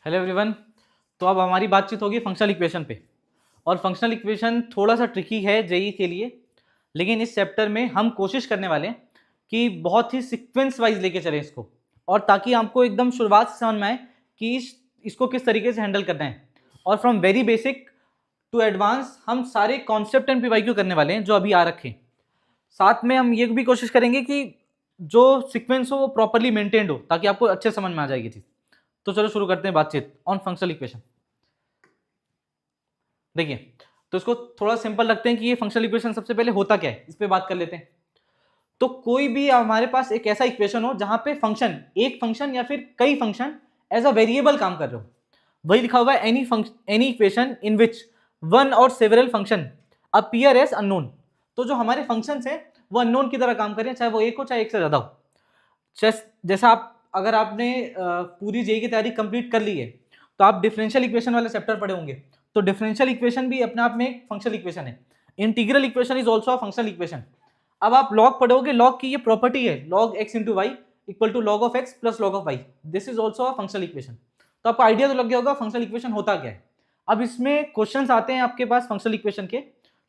Hello everyone. तो अब हमारी बातचीत होगी फंक्शनल इक्वेशन पे। और फंक्शनल इक्वेशन थोड़ा सा ट्रिकी है जेई के लिए, लेकिन इस चैप्टर में हम कोशिश करने वाले हैं कि बहुत ही सीक्वेंस वाइज लेके चलें इसको, और ताकि आपको एकदम शुरुआत से समझ में आए कि इसको किस तरीके से हैंडल करना है। और from very basic to advance हम सारे कॉन्सेप्ट एंड पीवाईक्यू करने वाले हैं जो अभी आ रखे हैं। साथ में हम ये भी कोशिश करेंगे कि जो सीक्वेंस हो वो प्रॉपरली मेंटेन्ड हो, ताकि आपको अच्छे समझ में आ जाएगी चीज़। तो चलो शुरू करते हैं बातचीत ऑन फंक्शनल इक्वेशन। देखिए, तो इसको थोड़ा सिंपल रखते हैं कि ये फंक्शनल इक्वेशन सबसे पहले होता क्या है, इस पे बात कर लेते हैं। तो कोई भी हमारे पास एक ऐसा इक्वेशन हो जहां पे फंक्शन, एक फंक्शन या फिर कई फंक्शन एज अ वेरिएबल काम कर रहे हो, वही लिखा हुआ है any equation in which one और several function appear as unknown. तो जो हमारे फंक्शंस हैं वो अननोन की तरह काम करें, चाहे वो एक हो चाहे एक से ज्यादा हो। जैसा आप, अगर आपने पूरी जेई की तैयारी कंप्लीट कर ली है तो आप डिफरेंशियल इक्वेशन वाले चैप्टर पढ़े होंगे। तो डिफरेंशियल इक्वेशन भी अपने आप में एक फंक्शनल इक्वेशन है। Integral equation is also a functional equation. अब आप लॉग पढ़ोगे, लॉग की ये प्रॉपर्टी है, log x into y equal to log of x plus log of y. This is also a functional equation. तो आपको idea तो लग गया होगा फंक्शनल इक्वेशन होता क्या है। अब इसमें क्वेश्चंस आते हैं आपके पास फंक्शनल इक्वेशन के,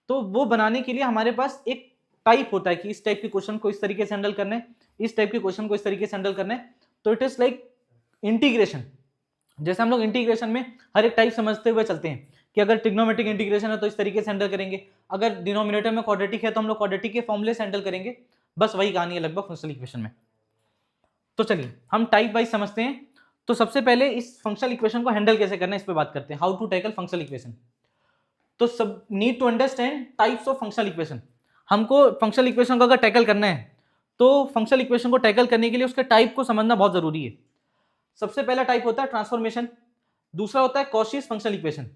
तो वो बनाने के लिए हमारे पास एक टाइप होता है कि इस टाइप के क्वेश्चन को इस तरीके से हैंडल करना है, इस टाइप के क्वेश्चन को इस तरीके से हैंडल करना है। तो इट इज लाइक इंटीग्रेशन। जैसे हम लोग इंटीग्रेशन में हर एक टाइप समझते हुए चलते हैं कि अगर ट्रिग्नोमेट्रिक इंटीग्रेशन है तो इस तरीके से हैंडल करेंगे, अगर डिनोमिनेटर में क्वाड्रेटिक है तो हम लोग क्वाड्रेटिक के फॉर्मूले से हैंडल करेंगे। बस वही कहानी है लगभग फंक्शनल इक्वेशन में। तो चलिए हम टाइप वाइज समझते हैं। तो सबसे पहले इस फंक्शनल इक्वेशन को हैंडल कैसे करना है इस पे बात करते हैं, how to tackle functional equation. तो सब need to understand types of functional equation. हमको फंक्शनल इक्वेशन को अगर टैकल करना है तो फंक्शनल इक्वेशन को टैकल करने के लिए उसके टाइप को समझना बहुत जरूरी है। सबसे पहला टाइप होता है ट्रांसफॉर्मेशन, दूसरा होता है कॉशीस फंक्शनल इक्वेशन।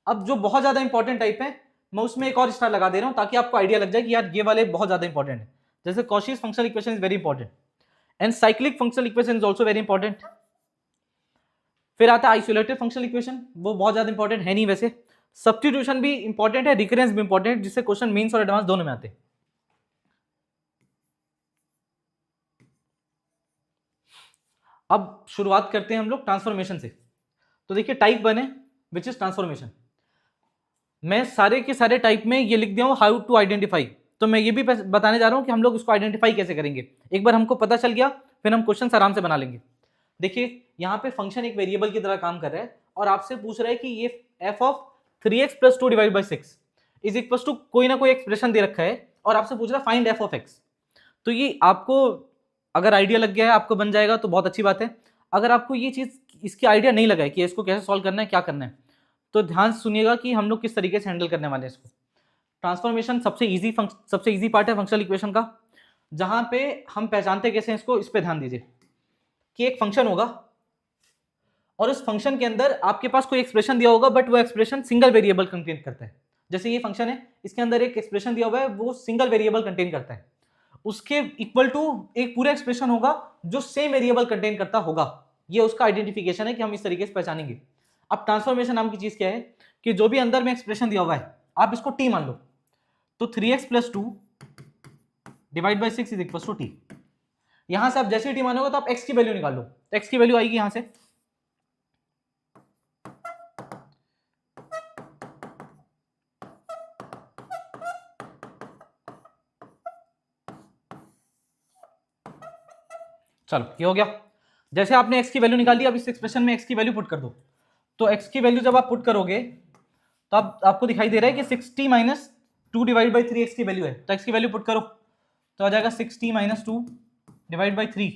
अब जो बहुत ज्यादा इंपॉर्टेंट टाइप है, मैं उसमें एक और स्टार लगा दे रहा हूं ताकि आपको आइडिया लग जाए कि यार ये वाले बहुत ज्यादा इंपॉर्टेंट है। जैसे Cauchy's functional equation is very important and cyclic functional equation is also very important. फिर आता है आइसोलेटेड फंक्शनल इक्वेशन, वो बहुत ज्यादा इंपॉर्टेंट है नहीं वैसे। सब्स्टिट्यूशन भी इंपॉर्टेंट है, रिकरेंस भी इंपॉर्टेंट, जिससे क्वेश्चन मेंस और एडवांस दोनों में आते हैं। अब शुरुआत करते हैं हम लोग ट्रांसफॉर्मेशन से। तो देखिए टाइप 1 है विच इज ट्रांसफॉर्मेशन। मैं सारे के सारे टाइप में ये लिख दिया हूं हाउ टू आइडेंटिफाई। तो मैं ये भी बताने जा रहा हूं कि हम लोग उसको आइडेंटिफाई कैसे करेंगे। एक बार हमको पता चल गया फिर हम क्वेश्चन आराम से बना लेंगे। देखिए यहाँ पे फंक्शन एक वेरिएबल की तरह काम कर रहा है और आपसे पूछ रहा है कि ये f of 3x plus 2 divide by 6 is equal to कोई ना कोई एक्सप्रेशन दे रखा है और आपसे पूछ रहा है फाइंड एफ ऑफ एक्स। तो ये आपको अगर आइडिया लग गया है, आपको बन जाएगा तो बहुत अच्छी बात है। अगर आपको ये चीज इसकी आइडिया नहीं लगा है कि इसको कैसे सॉल्व करना है, क्या करना है, तो ध्यान से सुनिएगा कि हम लोग किस तरीके से हैंडल करने वाले हैं इसको। ट्रांसफॉर्मेशन सबसे इजी पार्ट है फंक्शनल इक्वेशन का, जहां पे हम पहचानते कैसे हैं इसको, इस पे ध्यान दीजिए कि एक फंक्शन होगा और उस फंक्शन के अंदर आपके पास कोई एक्सप्रेशन दिया होगा, बट वो एक्सप्रेशन सिंगल वेरिएबल कंटेन करता है। जैसे ये फंक्शन है, इसके अंदर एक एक्सप्रेशन दिया हुआ है, वो सिंगल वेरिएबल कंटेन करता है। उसके इक्वल टू एक पूरा एक्सप्रेशन होगा जो सेम वेरिएबल कंटेन करता होगा। ये उसका आइडेंटिफिकेशन है कि हम इस तरीके से पहचानेंगे। अब ट्रांसफॉर्मेशन नाम की चीज क्या है कि जो भी अंदर में एक्सप्रेशन दिया हुआ है आप इसको टी मान लो। तो 3x plus 2 divide by 6 is equal to t. यहां से आप जैसे टी मानोगे तो आप x की वैल्यू निकाल लो, तो x की वैल्यू आएगी यहां से चलो ये हो गया। जैसे आपने x की वैल्यू निकाल ली, अब इस एक्सप्रेशन में x की वैल्यू पुट कर दो। तो x की वैल्यू जब आप पुट करोगे तो अब आपको दिखाई दे रहा है कि 60 माइनस 2 डिवाइड बाई 3 x की वैल्यू है। तो x की वैल्यू पुट करो तो आ जाएगा 60 माइनस 2 डिवाइड बाई 3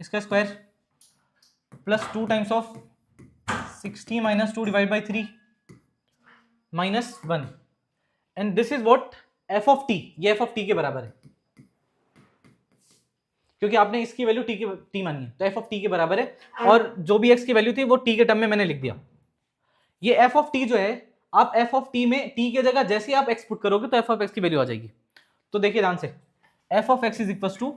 इसका square plus 2 times of 60 minus 2 divide by 3 minus 1 and this is what F of T. ये एफ ऑफ टी के बराबर है क्योंकि आपने इसकी वैल्यू टी मानी है, तो एफ ऑफ टी के बराबर है। और जो भी एक्स की वैल्यू थी वो टी के टर्म में मैंने लिख दिया। ये एफ ऑफ टी जो है, आप एफ ऑफ टी में टी की जगह जैसे ही आप एक्स पुट करोगे तो एफ ऑफ एक्स की वैल्यू आ जाएगी। तो देखिए ध्यान से, f of x is equal to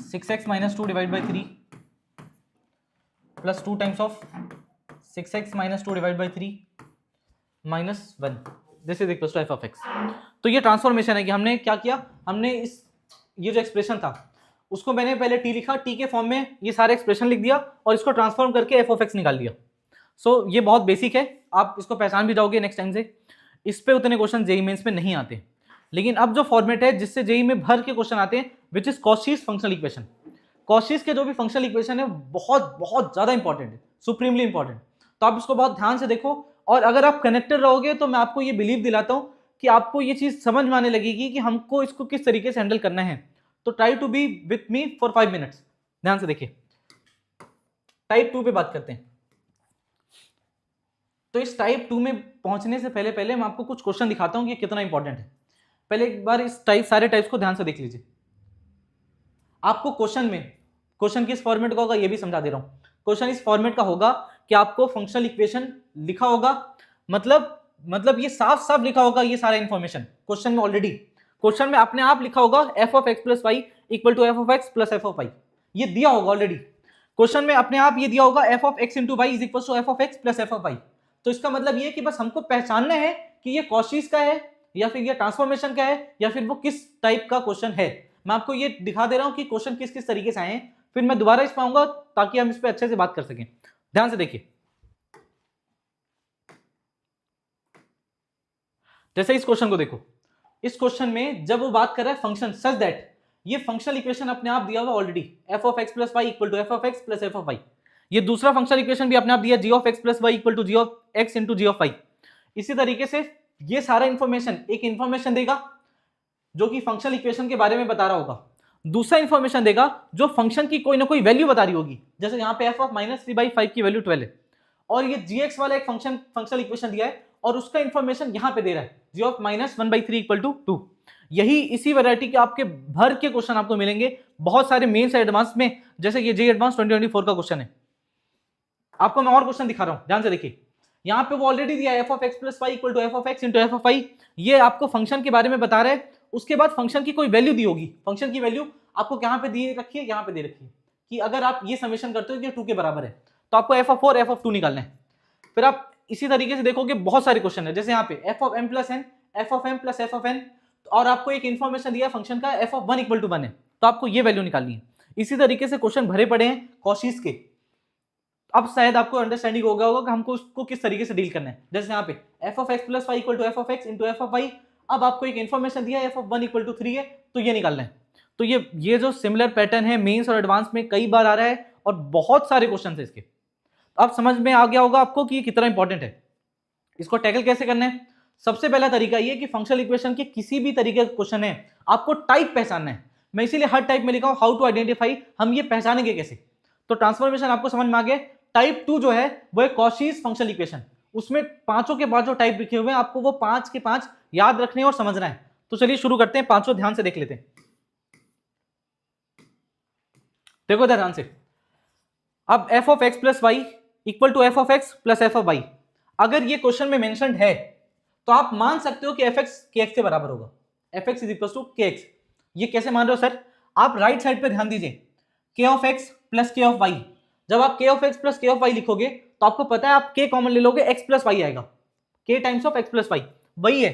6x minus 2 divide by 3 plus 2 times of 6x minus 2 divide by 3 minus 1। This is equal to f of x. तो ये ट्रांसफॉर्मेशन है कि हमने क्या किया, हमने इस ये जो एक्सप्रेशन था उसको मैंने पहले t लिखा, t के फॉर्म में ये सारे एक्सप्रेशन लिख दिया और इसको ट्रांसफॉर्म करके f ऑफ x निकाल दिया। सो ये बहुत बेसिक है, आप इसको पहचान भी जाओगे नेक्स्ट टाइम से। इस पे उतने क्वेश्चन जेईई मेंस में नहीं आते। लेकिन अब जो फॉर्मेट है जिससे जेईई में भर के क्वेश्चन आते हैं, which is Cauchy's functional equation. Cauchy's के जो भी फंक्शनल इक्वेशन है बहुत बहुत ज्यादा इंपॉर्टेंट है, सुप्रीमली इंपॉर्टेंट। तो आप इसको बहुत ध्यान से देखो, और अगर आप कनेक्टेड रहोगे तो मैं आपको ये बिलीव दिलाता हूं कि आपको ये चीज समझ में आने लगेगी कि हमको इसको किस तरीके से हैंडल करना है। तो try to be with me for 5 minutes. ध्यान से देखिए, टाइप 2 पे बात करते हैं। तो इस टाइप 2 में पहुंचने से पहले पहले मैं आपको कुछ क्वेश्चन दिखाता हूं कि कितना इंपॉर्टेंट है। पहले एक बार इस सारे टाइप्स को ध्यान से देख लीजिए। आपको क्वेश्चन किस फॉर्मेट का होगा ये भी समझा दे रहा हूं। क्वेश्चन इस फॉर्मेट का होगा कि आपको फंक्शनल इक्वेशन लिखा होगा, मतलब ये साफ साफ लिखा होगा, ये सारा इंफॉर्मेशन क्वेश्चन में ऑलरेडी, क्वेश्चन में अपने आप लिखा होगा f of x plus y equal to f of x plus f of y, ये दिया होगा ऑलरेडी क्वेश्चन में, अपने आप ये दिया होगा f of x into y is equal to f of x plus f of y। तो इसका मतलब ये कि बस हमको पहचानना है कि ये कॉशीज का है या फिर ये ट्रांसफॉर्मेशन का है या फिर वो किस टाइप का क्वेश्चन है। मैं आपको ये दिखा दे रहा हूं कि क्वेश्चन किस किस तरीके से आए हैं, फिर मैं दोबारा इस पे आऊंगा ताकि हम इस पे अच्छे से बात कर सकें। ध्यान से देखिए, जैसे इस क्वेश्चन को देखो, इस क्वेश्चन में जब वो बात कर रहा है फंक्शन सच दैट, ये फंक्शनल इक्वेशन अपने आप दिया हुआ already, f of x plus y equal to f of x plus f of y। ये दूसरा फंक्शनल इक्वेशन भी अपने आप दिया, g of x plus y equal to g of x into g of y। इसी तरीके से ये सारा इंफॉर्मेशन एक इंफॉर्मेशन देगा जो कि फंक्शनल इक्वेशन के बारे में बता रहा होगा, दूसरा इंफॉर्मेशन देगा जो फंक्शन की कोई ना कोई वैल्यू बता रही होगी, जैसे यहाँ पे f ऑफ माइनस 3/5 की वैल्यू 12 है, और ये gx वाला एक फंक्शनल इक्वेशन दिया है और उसका इंफॉर्मेशन यहाँ पे दे रहा है g of minus 1/3 equal to 2। यही इसी वैरायटी के आपके भर के क्वेश्चन आपको मिलेंगे बहुत सारे मेंस एडवांस में, जैसे ये जेईई एडवांस 2024 का क्वेश्चन है। आपको मैं और क्वेश्चन दिखा रहा हूं, ध्यान से देखिए। यहाँ पे वो ऑलरेडी दिया है f of x plus y equal to f of x into f of y, ये आपको फंक्शन के बारे में बता रहा है। उसके बाद फंक्शन की कोई वैल्यू दी होगी, फंक्शन की वैल्यू आपको कहाँ पे दी रखी है, यहाँ पे दे रखी है कि अगर आप ये समेशन करते हो कि 2 के बराबर है तो आपको f ऑफ 4 f ऑफ 2 निकालना है। फिर आप इसी तरीके से देखोगे बहुत सारे क्वेश्चन है, जैसे यहाँ पे f of m plus n, f of m plus f of n, और आपको एक इन्फॉर्मेशन दिया फंक्शन का f ऑफ 1 इक्वल टू 1 है, तो आपको ये वैल्यू निकालनी है। इसी तरीके से क्वेश्चन भरे पड़े हैं कॉशीज के। अब शायद आपको अंडरस्टैंडिंग हो गया होगा कि हमको उसको किस तरीके से डील करना है। जैसे यहाँ पे f of x plus y equal to f of x into f of y, अब आपको एक इन्फॉर्मेशन दिया है f ऑफ 1 इक्वल टू 3 है, तो ये निकालना है। तो ये जो सिमिलर पैटर्न है मेंस और एडवांस में कई बार आ रहा है और बहुत सारे क्वेश्चन है इसके। अब समझ में आ गया होगा आपको कि ये कितना इंपॉर्टेंट है। इसको टैकल कैसे करना है? सबसे पहला तरीका ये कि फंक्शनल इक्वेशन के किसी भी तरीके का क्वेश्चन है आपको टाइप पहचानना है। मैं इसीलिए हर टाइप में लिखा हूं हाउ टू आइडेंटिफाई, हम ये पहचानेंगे कैसे। तो ट्रांसफॉर्मेशन आपको समझ में आ गया। टाइप 2 जो है वो है कॉशीज फंक्शनल इक्वेशन, उसमें पांचों के पांचों टाइप लिखे हुए हैं, आपको वो 5 के 5 याद रखने और समझना है। तो चलिए शुरू करते हैं, पांचों ध्यान से देख लेते हैं। देखो ध्यान से, अब f of x plus y equal to f of x plus f of y, अगर ये क्वेश्चन में मेंशन्ड है तो आप मान सकते हो कि fx kx के बराबर होगा, fx is equal to kx। ये कैसे मान रहे हो सर? आप राइट साइड पे ध्यान दीजिए, k of x plus k of y, जब आप k of x plus k of y लिखोगे तो आपको पता है आप k कॉमन ले लोगे, x प्लस y आएगा, k times of x plus y। वही है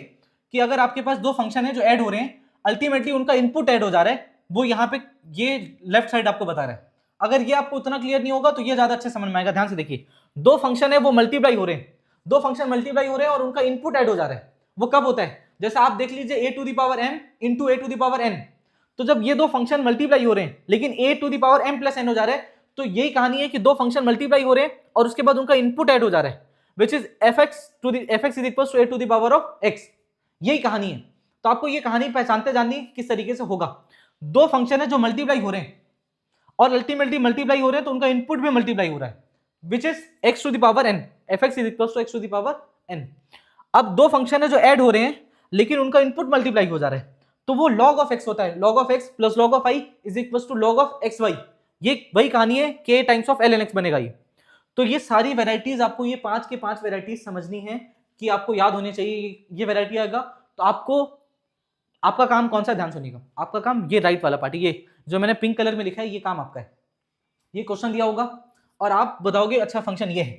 कि अगर आपके पास दो फंक्शन है जो ऐड हो रहे हैं, अल्टीमेटली उनका इनपुट ऐड हो जा रहा है, वो यहाँ पे ये लेफ्ट साइड आपको बता रहा है। अगर ये आपको उतना क्लियर नहीं होगा तो ये ज्यादा अच्छे समझ में आएगा। ध्यान से देखिए, दो फंक्शन है वो मल्टीप्लाई हो रहे हैं, दो फंक्शन मल्टीप्लाई हो रहे हैं और उनका इनपुट ऐड हो जा रहा है। वो कब होता है? जैसे आप देख लीजिए a to the power m into a to the power n, तो जब ये दो फंक्शन मल्टीप्लाई हो रहे हैं लेकिन a to the power m plus n हो जा रहा है, तो यही कहानी है कि दो फंक्शन मल्टीप्लाई हो रहे हैं और उसके बाद उनका इनपुट ऐड हो जा रहा है, which is fx is equal to a to the power of x। यही कहानी है। तो आपको ये कहानी पहचानते जाननी किस तरीके से होगा। दो फंक्शन है जो मल्टीप्लाई हो रहे हैं और अल्टीमेटली मल्टीप्लाई हो रहे हैं तो उनका इनपुट भी मल्टीप्लाई हो रहा है, which is x to the power n, fx is equal to x to the power n। अब दो फंक्शन है जो ऐड हो रहे हैं लेकिन उनका इनपुट मल्टीप्लाई हो जा रहा है, तो वो log ऑफ x होता है, log of x plus log of i is equal to log of xy। ये वही कहानी है, k times of ln x बनेगा ये। तो ये सारी वेराइटीज आपको, ये 5 के 5 वेराइटीज समझनी है कि आपको याद होने चाहिए। ये वेराइटी आएगा तो आपको, आपका काम कौन सा, ध्यान सुनिएगा, आपका काम ये राइट वाला पार्ट, ये जो मैंने पिंक कलर में लिखा है, ये काम आपका है। ये क्वेश्चन दिया होगा और आप बताओगे अच्छा फंक्शन ये है,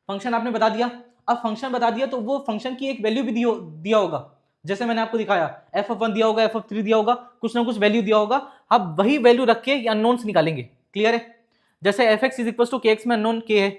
फंक्शन आपने बता दिया। अब फंक्शन बता दिया तो वो फंक्शन की एक वैल्यू भी दिया होगा, जैसे मैंने आपको दिखाया f(1) दिया होगा, f(3) दिया होगा, कुछ ना कुछ वैल्यू दिया होगा, आप वही वैल्यू रख के अननोन्स निकालेंगे। क्लियर है? जैसे fx is equal to kx में अननोन k है,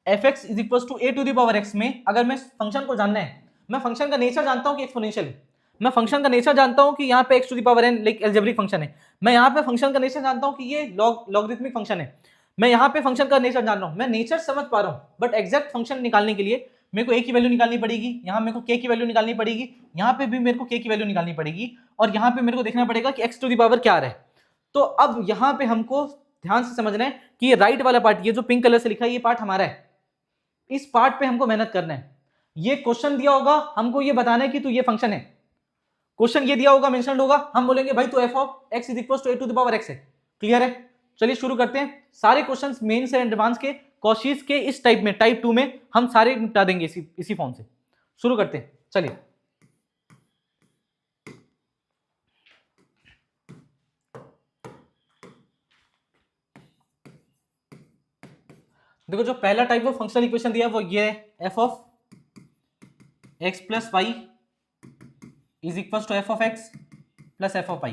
fx is equal to a to the power x में अगर मैं फंक्शन को जानना है, मैं फंक्शन का नेचर जानता हूं कि एक्सपोनेंशियल है, मैं फंक्शन का नेचर जानता हूं कि यहाँ पे x to the power n like algebraic function है, मैं यहाँ पे फंक्शन का नेचर जानता हूं कि ये लॉगरिथमिक फंक्शन है, मैं यहाँ पे फंक्शन का नेचर जान रहा हूं, मैं नेचर समझ पा रहा हूं, बट एग्जैक्ट फंक्शन निकालने के लिए मेरे को a की वैल्यू निकालनी पड़ेगी, यहाँ मेरे को k की वैल्यू निकालनी पड़ेगी, यहाँ पे भी मेरे को k की वैल्यू निकालनी पड़ेगी, और यहाँ पे मेरे को देखना पड़ेगा कि x टू द पावर क्या आ रहा है। तो अब यहाँ पे हमको ध्यान से समझना है कि ये राइट वाला पार्ट, ये जो पिंक कलर से लिखा है, ये पार्ट हमारा है, इस पार्ट पे हमको मेहनत करना है। ये क्वेश्चन दिया होगा, हमको ये बताना है कि तू ये फंक्शन है, क्वेश्चन ये दिया होगा, मेंशन होगा, हम बोलेंगे भाई तो f of x is equal to a to the power x है। क्लियर है? चलिए शुरू करते हैं। सारे क्वेश्चंस मेन से एडवांस के, कॉशीज के इस टाइप में, टाइप 2 में हम सारे निपटा देंगे इसी फॉर्म से। शुरू करते हैं, चलिए। देखो जो पहला टाइप ऑफ फंक्शनल इक्वेशन दिया है वो ये है, f of x plus y is equal to f of x plus f of y।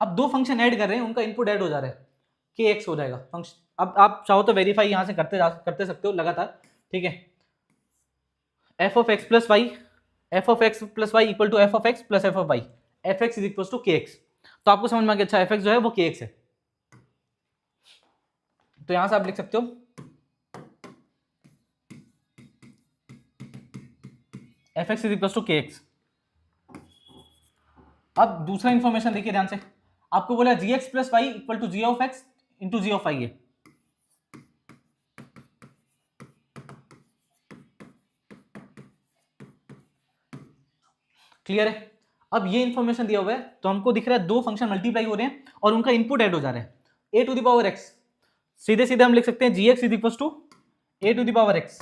अब दो फंक्शन ऐड कर रहे हैं, उनका इनपुट ऐड हो जा रहा है, kx हो जाएगा फंक्शन। अब आप चाहो तो वेरीफाई यहां से करते सकते हो लगातार, ठीक है। f of x plus y, f of x plus y equal to f of x plus f of y, fx is equal to kx। तो आपको समझ में आ गया, अच्छा fx जो है वो kx है, तो यहां से आप लिख सकते हो fx is equal to kx। अब दूसरा इंफॉर्मेशन देखिए ध्यान से, आपको बोला gx plus y equal to g of x into g of y है। क्लियर है? अब ये इंफॉर्मेशन दिया हुआ है तो हमको दिख रहा है दो फंक्शन मल्टीप्लाई हो रहे हैं और उनका इनपुट ऐड हो जा रहा है, a to the power x। सीधे सीधे हम लिख सकते हैं gx is equal to a to the power x।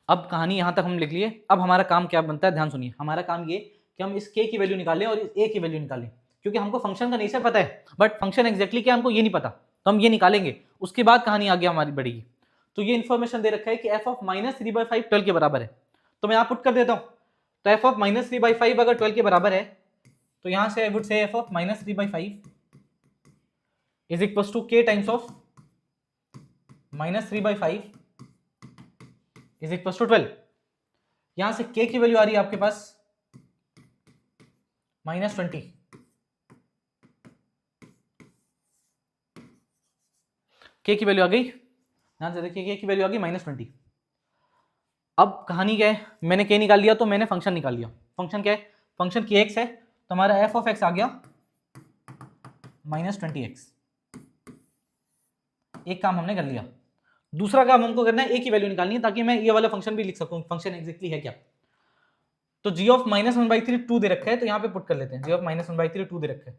अब कहानी यहां तक हम लिख लिए। अब हमारा काम क्या बनता है, ध्यान सुनिए। हमारा काम ये कि हम इस k की वैल्यू निकालें और इस a की वैल्यू निकालें, क्योंकि हमको फंक्शन का नेचर पता है बट फंक्शन एग्जैक्टली क्या हमको ये नहीं पता, तो हम ये निकालेंगे, उसके बाद कहानी आगे हमारी बढ़ेगी। तो ये इन्फॉर्मेशन दे रखा है कि f ऑफ माइनस 3/5 12 के बराबर है, तो मैं यहाँ पुट कर देता हूँ। तो f ऑफ माइनस 3/5 अगर 12 के बराबर है तो यहाँ से I would say f of minus 3/5 is equal to k times of minus 3/5 is equal to 12। यहां से k की वैल्यू आ रही है आपके पास -20, k की वैल्यू आ गई, ध्यान से देखिए k की वैल्यू आ गई -20। अब कहानी क्या है, मैंने k निकाल लिया तो मैंने फंक्शन निकाल लिया। फंक्शन क्या है, फंक्शन kx है, तो हमारा f ऑफ x आ गया -20x। एक काम हमने कर लिया। दूसरा काम हमको करना है a की वैल्यू निकालनी है, ताकि मैं ये वाला फंक्शन भी लिख सकूं, फंक्शन एग्जैक्टली है क्या। तो g ऑफ -1/3 2 दे रखा है, तो यहाँ पे पुट कर लेते हैं, g ऑफ -1/3 2 दे रखा है।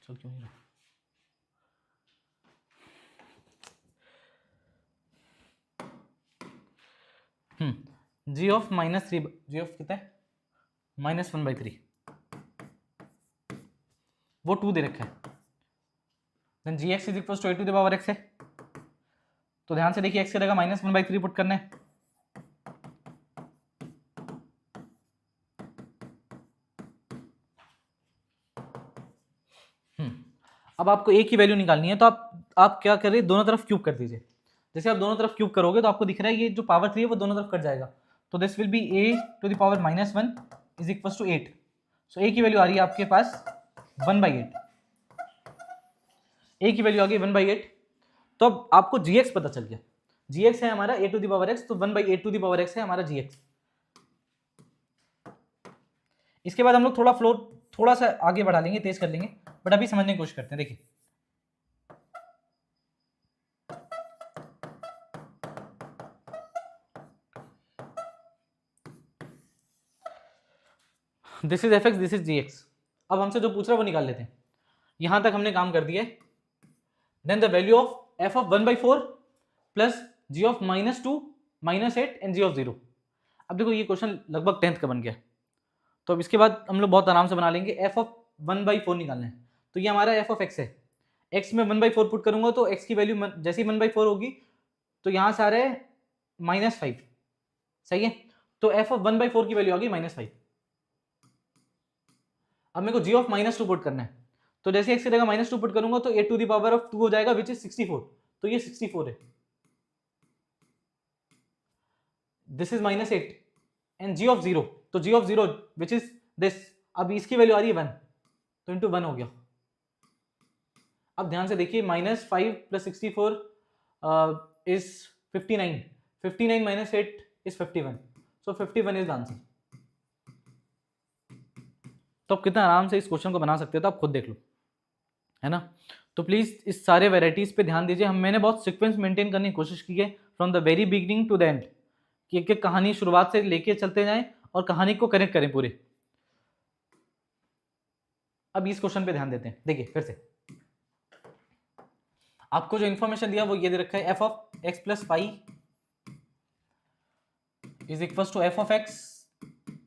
चल क्यों नहीं g ऑफ -3, g ऑफ कितना है -1/3, वो 2 दे रखा है। Then gx is equal to a to the power x है, तो ध्यान से देखिए x की जगह -1/3 पुट करना है। अब आपको a की वैल्यू निकालनी है, तो आप क्या करिए, दोनों तरफ क्यूब कर दीजिए। जैसे आप दोनों तरफ क्यूब करोगे तो आपको दिख रहा है ये जो पावर 3 है वो दोनों तरफ कट जाएगा, तो this will be a to the power -1 is equal to 8। So a की वैल्यू आ रही है आपके पास 1/8, a की वैल्यू आ गई 1/8। तो अब आपको gx पता चल गया, gx है हमारा a to the power x, तो 1/8 टू द पावर x है हमारा gx। इसके बाद हम लोग थोड़ा फ्लो थोड़ा सा आगे बढ़ा लेंगे, तेज कर लेंगे, बट अभी समझने की कोशिश करते हैं। देखिए this is fx, this is gx। अब हमसे जो पूछ रहा है वो निकाल लेते हैं। यहां तक हमने काम कर दिया है। Then the value of f of 1/4 plus g of -2 -8 and g of 0। अब देखो ये क्वेश्चन लगभग 10th का बन गया, तो अब इसके बाद हम लोग बहुत आराम से बना लेंगे। एफ ऑफ 1/4 निकालना है, तो ये हमारा एफ ऑफ एक्स है। एक्स में 1/4 पुट करूंगा तो एक्स की वैल्यू जैसे ही 1/4 होगी तो यहाँ से आ रहा है -5, सही है। तो एफ ऑफ 1/4 की वैल्यू आ गई -5। अब मेरे को जी ऑफ -2 पुट करना है, तो जैसे एक्स की जगह -2 पुट करूंगा तो 8⁻² हो जाएगा, विच इज 64। तो ये 64 है, this is -8 and g of 0, तो g of 0 which is this, अब इसकी वैल्यू आ रही है 1, तो इंटू 1 हो गया। अब ध्यान से देखिए -5 + 64 is 59, 59 - 8 is 51, so 51 is the answer. तो आप कितना आराम से इस क्वेश्चन को बना सकते हो, तो आप खुद देख लो, है ना। तो प्लीज इस सारे वेराइटीज पे ध्यान दीजिए। मैंने बहुत सीक्वेंस मेंटेन करने की कोशिश की है from the very beginning to the end, कि एक एक कहानी शुरुआत से लेके चलते जाएं और कहानी को कनेक्ट करें पूरे। अब इस क्वेश्चन पे ध्यान देते हैं। देखिए फिर से आपको जो इंफॉर्मेशन दिया वो ये दे रखा है, f of x plus pi is equal to f of x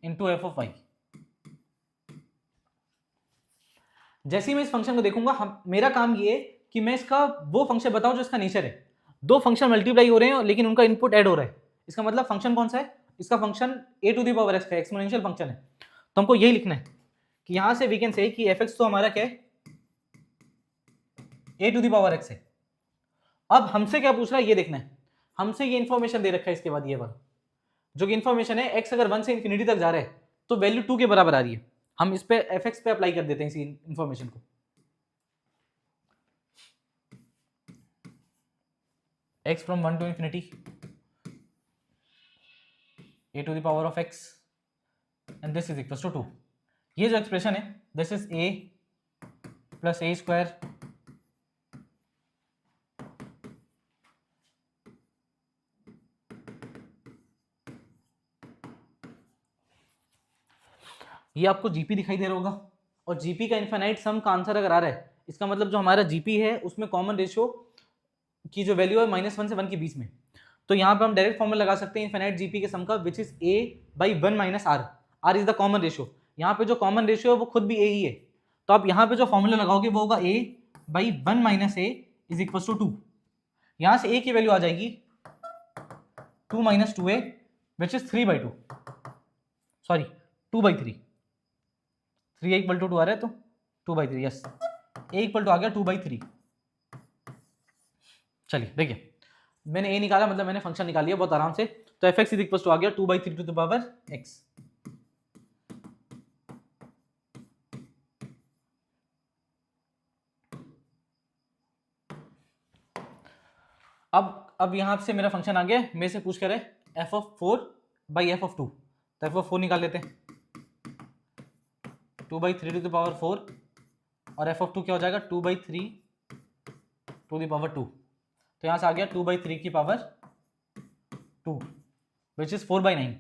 into f of y. जैसे ही मैं इस फंक्शन को देखूंगा, मेरा काम ये है कि मैं इसका वो फंक्शन बताऊं जो इसका नेचर है। दो फंक्शन मल्टीप्लाई हो रहे हैं लेकिन उनका इनपुट ऐड हो रहा है, इसका मतलब फंक्शन कौन सा है, इसका फंक्शन a⁻x का एक्सपोनेंशियल फंक्शन है। तो हमको यही लिखना है कि यहां से वी कैन से कि f(x) तो हमारा क्या है, a⁻x है। अब हमसे क्या पूछ रहा है ये देखना है, हमसे ये इंफॉर्मेशन दे रखा है। इसके बाद ये वाला जो कि इंफॉर्मेशन है, x अगर 1 से इंफिनिटी तक जा रहा है तो वैल्यू 2 के बराबर आ रही है। हम इस पे fx पे अप्लाई कर देते हैं इसी इंफॉर्मेशन को। x from 1 to infinity a⁻x and this is equals to 2। ये जो एक्सप्रेशन है, this is a plus a², ये आपको जीपी दिखाई दे रहा होगा, और जीपी का इनफाइनाइट सम का आंसर अगर आ रहा है, इसका मतलब जो हमारा जीपी है उसमें कॉमन रेशियो की जो वैल्यू है -1 से 1 के बीच में। तो यहाँ पे हम डायरेक्ट फॉर्मूला लगा सकते हैं इनफाइनाइट जीपी के सम का, which is a/1 - r। r is the common ratio. यहाँ पे जो कॉमन रेशियो है वो खुद भी a ही है, तो आप यहाँ पे जो फॉर्मूला लगाओगे वो होगा a/1 - a is equal to 2। यहाँ से a की वैल्यू आ जाएगी 2 - 2a which is 3/2, sorry 2/3। 3a = 2 आ रहा है तो 2/3, यस a = आ गया 2/3। चलिए देखिए, मैंने a निकाला मतलब मैंने फंक्शन निकाल लिया बहुत आराम से। तो f(x) इज इक्वल टू आ गया 2/3 टू द पावर x। अब यहां से मेरा फंक्शन आ गया, मेरे से पूछ कर रहे f(4/f(2), तो f(4) निकाल लेते हैं, 2/3 टू द पावर 4, और f(2) क्या हो जाएगा 2/3 टू द पावर 2। तो यहाँ से आ गया 2/3 की power 2 which is 4/9।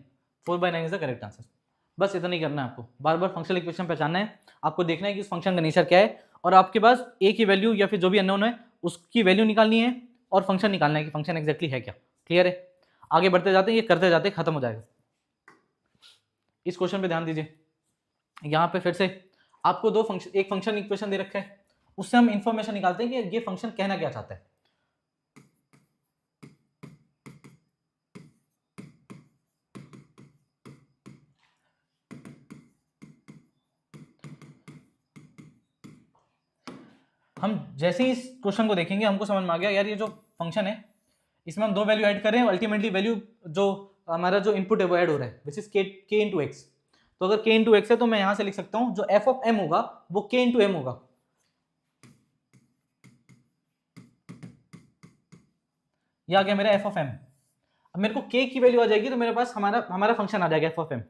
4/9 is the correct answer. बस इतना ही करना है आपको, बार बार फंक्शनल इक्वेशन पहचानना है, आपको देखना है कि उस फंक्शन का नेचर क्या है, और आपके पास a की वैल्यू या फिर जो भी अननोन है उसकी वैल्यू निकालनी है, और फंक्शन निकालना है कि फंक्शन एग्जैक्टली है क्या। क्लियर है? आगे बढ़ते जाते हैं, ये करते जाते खत्म हो जाएगा। इस क्वेश्चन पे ध्यान दीजिए, यहाँ पे फिर से आपको दो फंक्शन, एक फंक्शन इक्वेशन दे रखा है, उससे हम इंफॉर्मेशन निकालते हैं कि ये फंक्शन कहना क्या चाहता है। हम जैसे ही इस क्वेश्चन को देखेंगे हमको समझ में आ गया यार ये जो फंक्शन है इसमें हम दो वैल्यू ऐड कर रहे हैं, अल्टीमेटली वैल्यू जो हमारा जो इनपुट है वो ऐड हो रहा है, which is k into x. तो अगर k इंटू एक्स है तो मैं यहां से लिख सकता हूं जो f ऑफ m होगा वो k इंटू एम होगा। ये आ गया मेरा f ऑफ m। अब मेरे को k की वैल्यू आ जाएगी तो मेरे पास हमारा फंक्शन आ जाएगा f ऑफ m।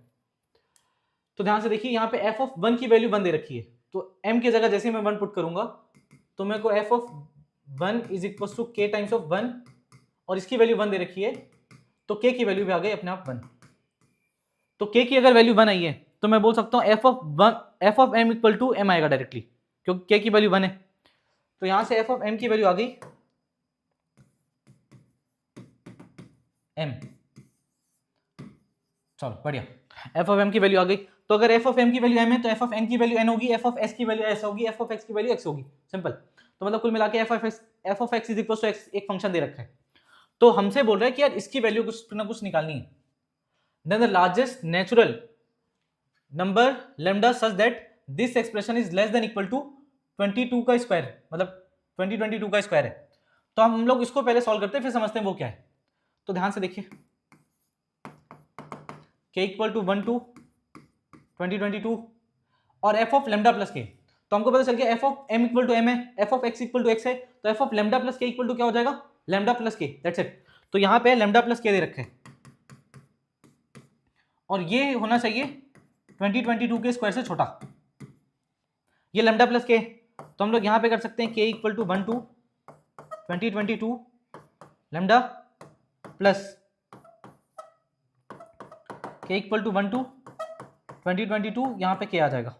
तो ध्यान से देखिए यहाँ पे f ऑफ 1 की वैल्यू 1 दे रखी है, तो m की जगह जैसे ही मैं 1 पुट करूंगा तो मेरे को f of 1 is equal to k times of 1, और इसकी वैल्यू 1 दे रखी है तो k की वैल्यू भी आ गई अपने आप 1। तो k की अगर वैल्यू 1 आई है तो मैं बोल सकता हूँ f of m equal to m आएगा डायरेक्टली, क्योंकि k की वैल्यू 1 है। तो यहां से f ऑफ m की वैल्यू आ गई m। चलो बढ़िया, एफ ऑफ एम की वैल्यू आ गई। तो अगर एफ ऑफ एम की वैल्यू एम है तो एफ ऑफ एन की वैल्यू एन होगी, एफ ऑफ एस की वैल्यू एस होगी, एफ ऑफ एक्स की वैल्यू एक्स होगी। सिंपल। तो मतलब कुल मिला के f of x is equal to x एक फंक्शन दे रखा है, तो हमसे बोल रहा है कि यार इसकी वैल्यू कुछ ना कुछ निकालनी है। Then the largest natural number lambda such that this expression is less than equal to 22 का स्क्वायर, मतलब 2022 का स्क्वायर है। तो हम लोग इसको पहले सॉल्व करते हैं फिर समझते हैं वो क्या है। तो ध्यान से देखिए, k इक्वल टू 1 टू 2022 और एफ ऑफ लेमडा प्लस के, तो हमको पता चल गया f of m equal to m है, f of x equal to x है, तो f of lambda plus k equal to क्या हो जाएगा, lambda plus k, that's it. तो यहाँ पे लेमडा प्लस के दे रखे हैं और ये होना चाहिए 2022 के स्क्वायर से छोटा, ये लेमडा प्लस के। तो हम लोग यहाँ पे कर सकते हैं k equal to 1 to 2022 lambda plus k equal to 1 to 2022, यहाँ पे k आ जाएगा,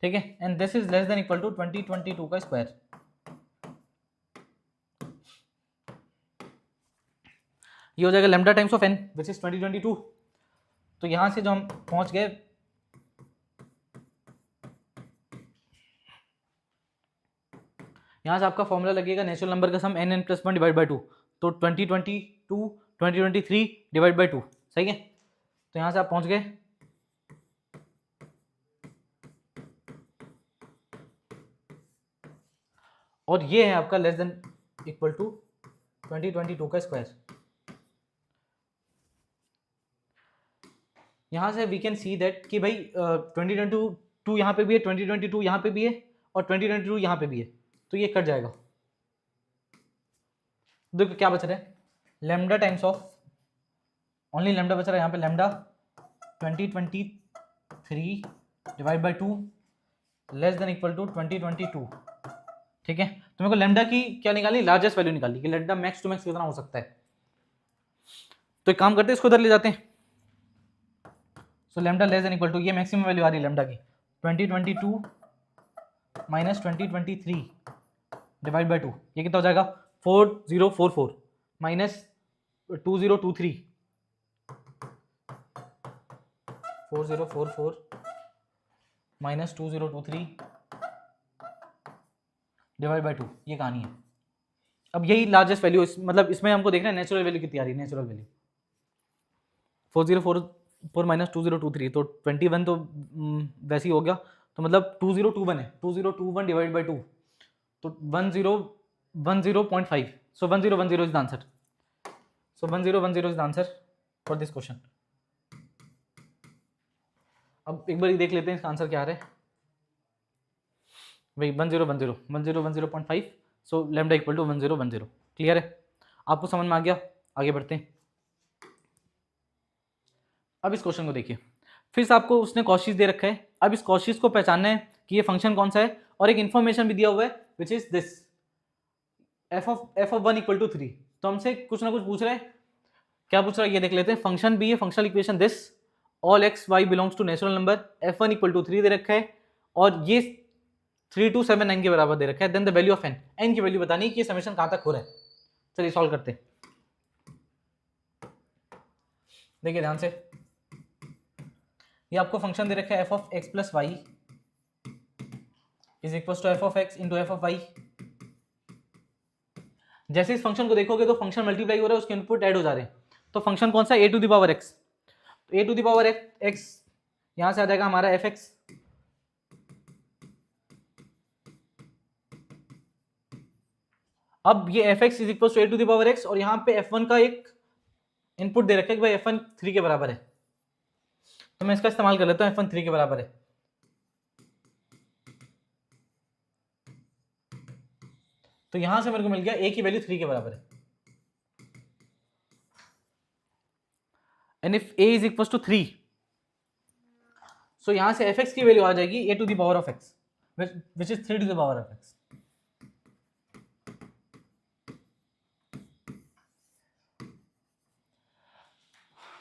ठीक है। And this is less than equal to 2022 का स्क्वायर। ये हो जाएगा lambda times of n which is 2022। तो यहां से जो हम पहुंच गए, यहां से आपका फॉर्मूला लगेगा नेचुरल नंबर का सम n प्लस 1 डिवाइड बाई 2, तो 2022 2023 डिवाइड बाई 2, सही है। तो यहां से आप पहुंच गए और ये है आपका लेस देन इक्वल टू 2022 का स्क्वायर। यहां से वी कैन सी दैट कि भाई 2022 यहाँ पे भी है, 2022 यहाँ पे भी है और 2022 यहाँ पे भी है, तो ये कट जाएगा। देखो क्या बच रहा है, lambda times of only lambda बच रहा है यहाँ पे, lambda 2023 divide by 2 less than equal to 2022, ठीक है। तो मेरे को लेमडा की क्या निकाली, लार्जेस्ट वैल्यू निकाली कि लेमडा मैक्स टू मैक्स कितना हो सकता है। तो एक काम करते हैं, इसको उधर ले जाते हैं। So lambda less than equal to, ये मैक्सिमम वैल्यू आ रही है लेमडा की, 2022 माइनस 2023 डिवाइड बाई 2, ये कितना हो जाएगा 4044 माइनस 2023 4044 माइनस 2023 डिवाइड बाई 2, ये कहानी है। अब यही लार्जेस्ट वैल्यू, मतलब इसमें हमको देखना है नेचुरल वैल्यू कितनी आ रही है। नेचुरल वैल्यू 4044 माइनस 2023, तो 21 तो वैसे ही हो गया, तो मतलब 2021 है, 2021 डिवाइड बाई 2, तो 1010.5, सो 1010 is the answer. So 1010 is the answer for this question. अब एक बार देख लेते हैं इसका आंसर क्या आ रहा है भाई, 1010.5, so lambda equal to 1010। Clear है, आपको समझ में आ गया। आगे बढ़ते हैं। अब इस क्वेश्चन को देखिए, फिर से आपको उसने कॉशीज दे रखा है। अब इस कॉशीज को पहचानना है कि ये फंक्शन कौन सा है, और एक इन्फॉर्मेशन भी दिया हुआ है which is this f of 1 equal to 3। तो हमसे कुछ ना कुछ पूछ रहा है, क्या पूछ रहा है ये देख लेते हैं। फंक्शन बी है, functional equation this all x y belongs to natural number, f1 equal to 3 दे रखा है और ये 3279 के बराबर दे रखा है। Then the value of n की वैल्यू बतानी है कि समेशन कहां तक हो रहा है। चलिए सॉल्व करते हैं। देखिए ध्यान से, ये आपको फंक्शन दे रखा है f of x plus y is equal to f of x into f of y. जैसे इस फंक्शन को देखोगे तो फंक्शन मल्टीप्लाई हो रहा है, उसके इनपुट ऐड हो जा रहे हैं। तो फंक्शन कौन सा है, a to the power x. तो a to the power x यहां से आ जाएगा हमारा एफ एक्स, अब ये f x is equal to a to the power x और यहाँ पे f1 का एक इनपुट दे रखा है कि भाई f1 3 के बराबर है। तो मैं इसका इस्तेमाल कर लेता हूँ, f1 3 के बराबर है। तो यहां से मेरे को मिल गया a की वैल्यू 3 के बराबर है। And if a is equal to 3, so यहां से fx की वैल्यू आ जाएगी a to the power of x which is 3 to the power of x।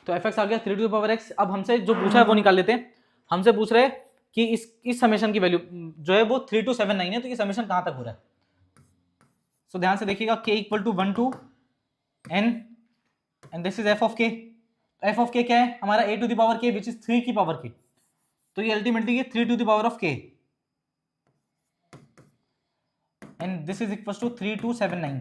तो fx आ गया 3 टू द पावर x। अब हमसे जो पूछा है वो निकाल लेते हैं। हमसे पूछ रहे हैं कि इस समेशन की वैल्यू जो है वो 3279 है, तो ये समेशन कहां तक हो रहा है। सो ध्यान से देखिएगा, k equal to 1 to n and this is f of k। F of k क्या है हमारा a to the power k which is 3 की पावर k, तो ये अल्टीमेटली ये 3 to the power of k and this is equal to 3279।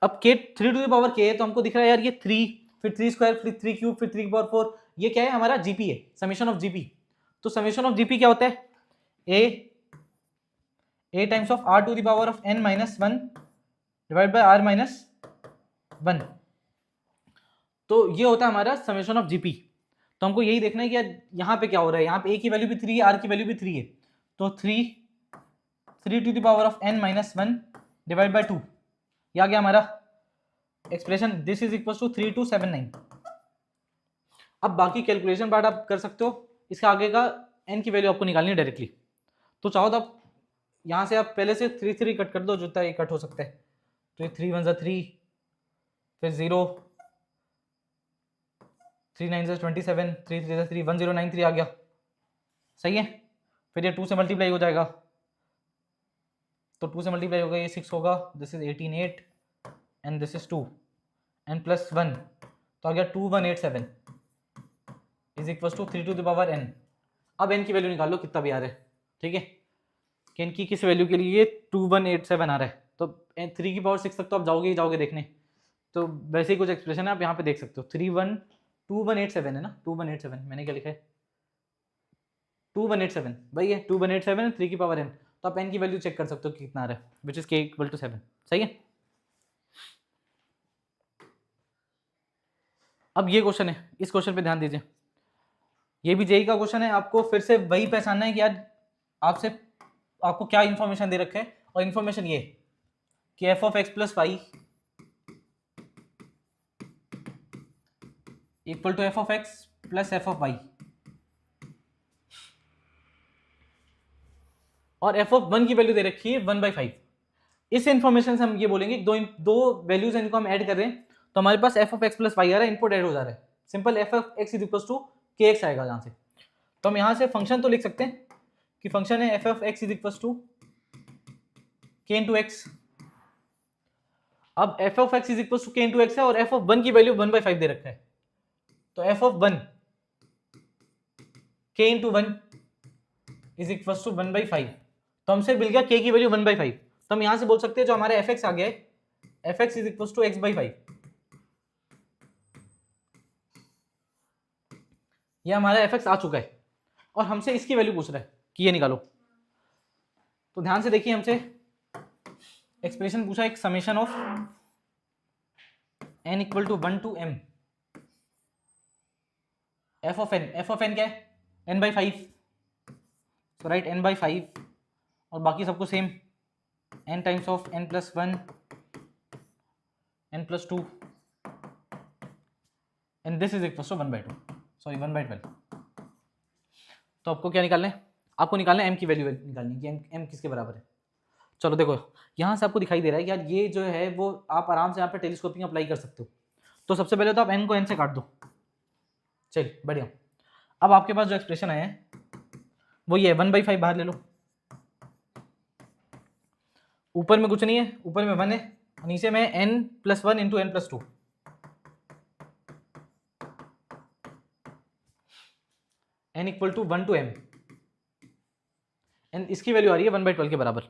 अब k 3 to the power k है तो हमको दिख रहा है यार ये 3 फिर 3 स्क्वायर फिर 3 क्यूब फिर 3 की पावर 4, ये क्या है हमारा जीपी है, समेशन ऑफ जीपी। तो समेशन ऑफ जीपी क्या होता है a times of r to the power of n minus 1 divide by r minus 1, तो ये होता है हमारा समेशन ऑफ जीपी। तो हमको यही देखना है कि यार यहाँ पे क्या हो रहा है, यहाँ पे a की वैल्यू भी 3 है, r की वैल्यू भी 3 है, तो 3 to the power of n minus 1 divide by 2, ये आ गया हमारा expression, this is equal to 3279। अब बाकी कैलकुलेशन पार्ट आप कर सकते हो, इसके आगे का n की वैल्यू आपको निकालनी है डायरेक्टली। तो चाहो तो आप यहाँ से आप पहले से 3 3 कट कर दो, जितना ये कट हो सकता है, तो ये 3 1 जा 3 फिर 0 3 9 जा 27 3 3 जा 3 1093 आ गया, सही है। फिर ये 2 से मल्टीप्लाई हो जाएगा, तो 2 से मल्टीप्लाई होगा ये 6 होगा, this is 18 8 and this is 2 and plus 1, तो आ गया 2187 is equal to 3 to the power n। अब n की वैल्यू निकाल लो कितना भी आ रहा है, ठीक है, कि n की किस वैल्यू के लिए 2187 आ रहा है, तो 3 की पावर 6 तक तो आप जाओगे ही जाओगे देखने, तो वैसे ही कुछ एक्सप्रेशन है आप यहाँ पे देख सकते हो। 2187 है ना, 2187 मैंने क्या लिखा है 2187 भाई है 2187 3 की पावर n, तो आप n की वैल्यू चेक कर सकते हो कि कितना आ रहा है, which is k equal to 7, सही है। अब ये क्वेश्चन है, इस क्वेश्चन पे ध्यान दीजिए, ये भी जेई का क्वेश्चन है, आपको फिर से वही पहचानना है कि यार आपको क्या इंफॉर्मेशन दे रखे है, और इंफॉर्मेशन ये कि f of x plus y equal to f of x plus f of y, और एफ ऑफ 1 की वैल्यू दे रखी है 1/5। इस इंफॉर्मेशन से हम ये बोलेंगे दो वैल्यूज इनको हम ऐड कर रहे हैं, तो हमारे पास f of x plus y आ रहा है, इनपुट ऐड हो जा रहा है, simple f of x is equal to k x आएगा यहाँ से। तो हम यहाँ से फंक्शन तो लिख सकते हैं कि फंक्शन है f of x is equal to k into x. अब f of x is equal to k into x है, और एफ ऑफ 1 की वैल्यू 1/5 दे रखा है, तो एफ ऑफ 1 के इंटू 1 इज इक्वल टू 1/5, तो हमसे मिल गया के की वैल्यू 1/5, तो हम यहां से बोल सकते हैं जो हमारे एफ एक्स आ गया है f x is equal to x/5, ये हमारा एफ एक्स आ चुका है, और हमसे इसकी वैल्यू पूछ रहा है कि ये निकालो। तो ध्यान से देखिए, हमसे एक्सप्रेशन पूछा एक summation of n equal to 1 to m f of n क्या है n/5, तो राइट n/5, और बाकी सबको same n times of n plus 1 n plus 2 and this is equal to 1/2, sorry 1/12। तो आपको क्या निकालना है, आपको निकालना है m की वैल्यू निकालनी है कि m किसके बराबर है। चलो देखो, यहाँ से आपको दिखाई दे रहा है कि यार ये जो है वो आप आराम से यहाँ पे टेलीस्कोपिंग अप्लाई कर सकते हो। तो सबसे पहले तो आप n को n से काट दो, चलिए बढ़िया। अब आपके पास जो एक्सप्रेशन आया है वो ये 1/5 बाहर ले लो, ऊपर में कुछ नहीं है, ऊपर में 1 है, नीचे में n plus 1 into n plus 2, n equal to 1 to m, and इसकी वैल्यू आ रही है 1/12 के बराबर।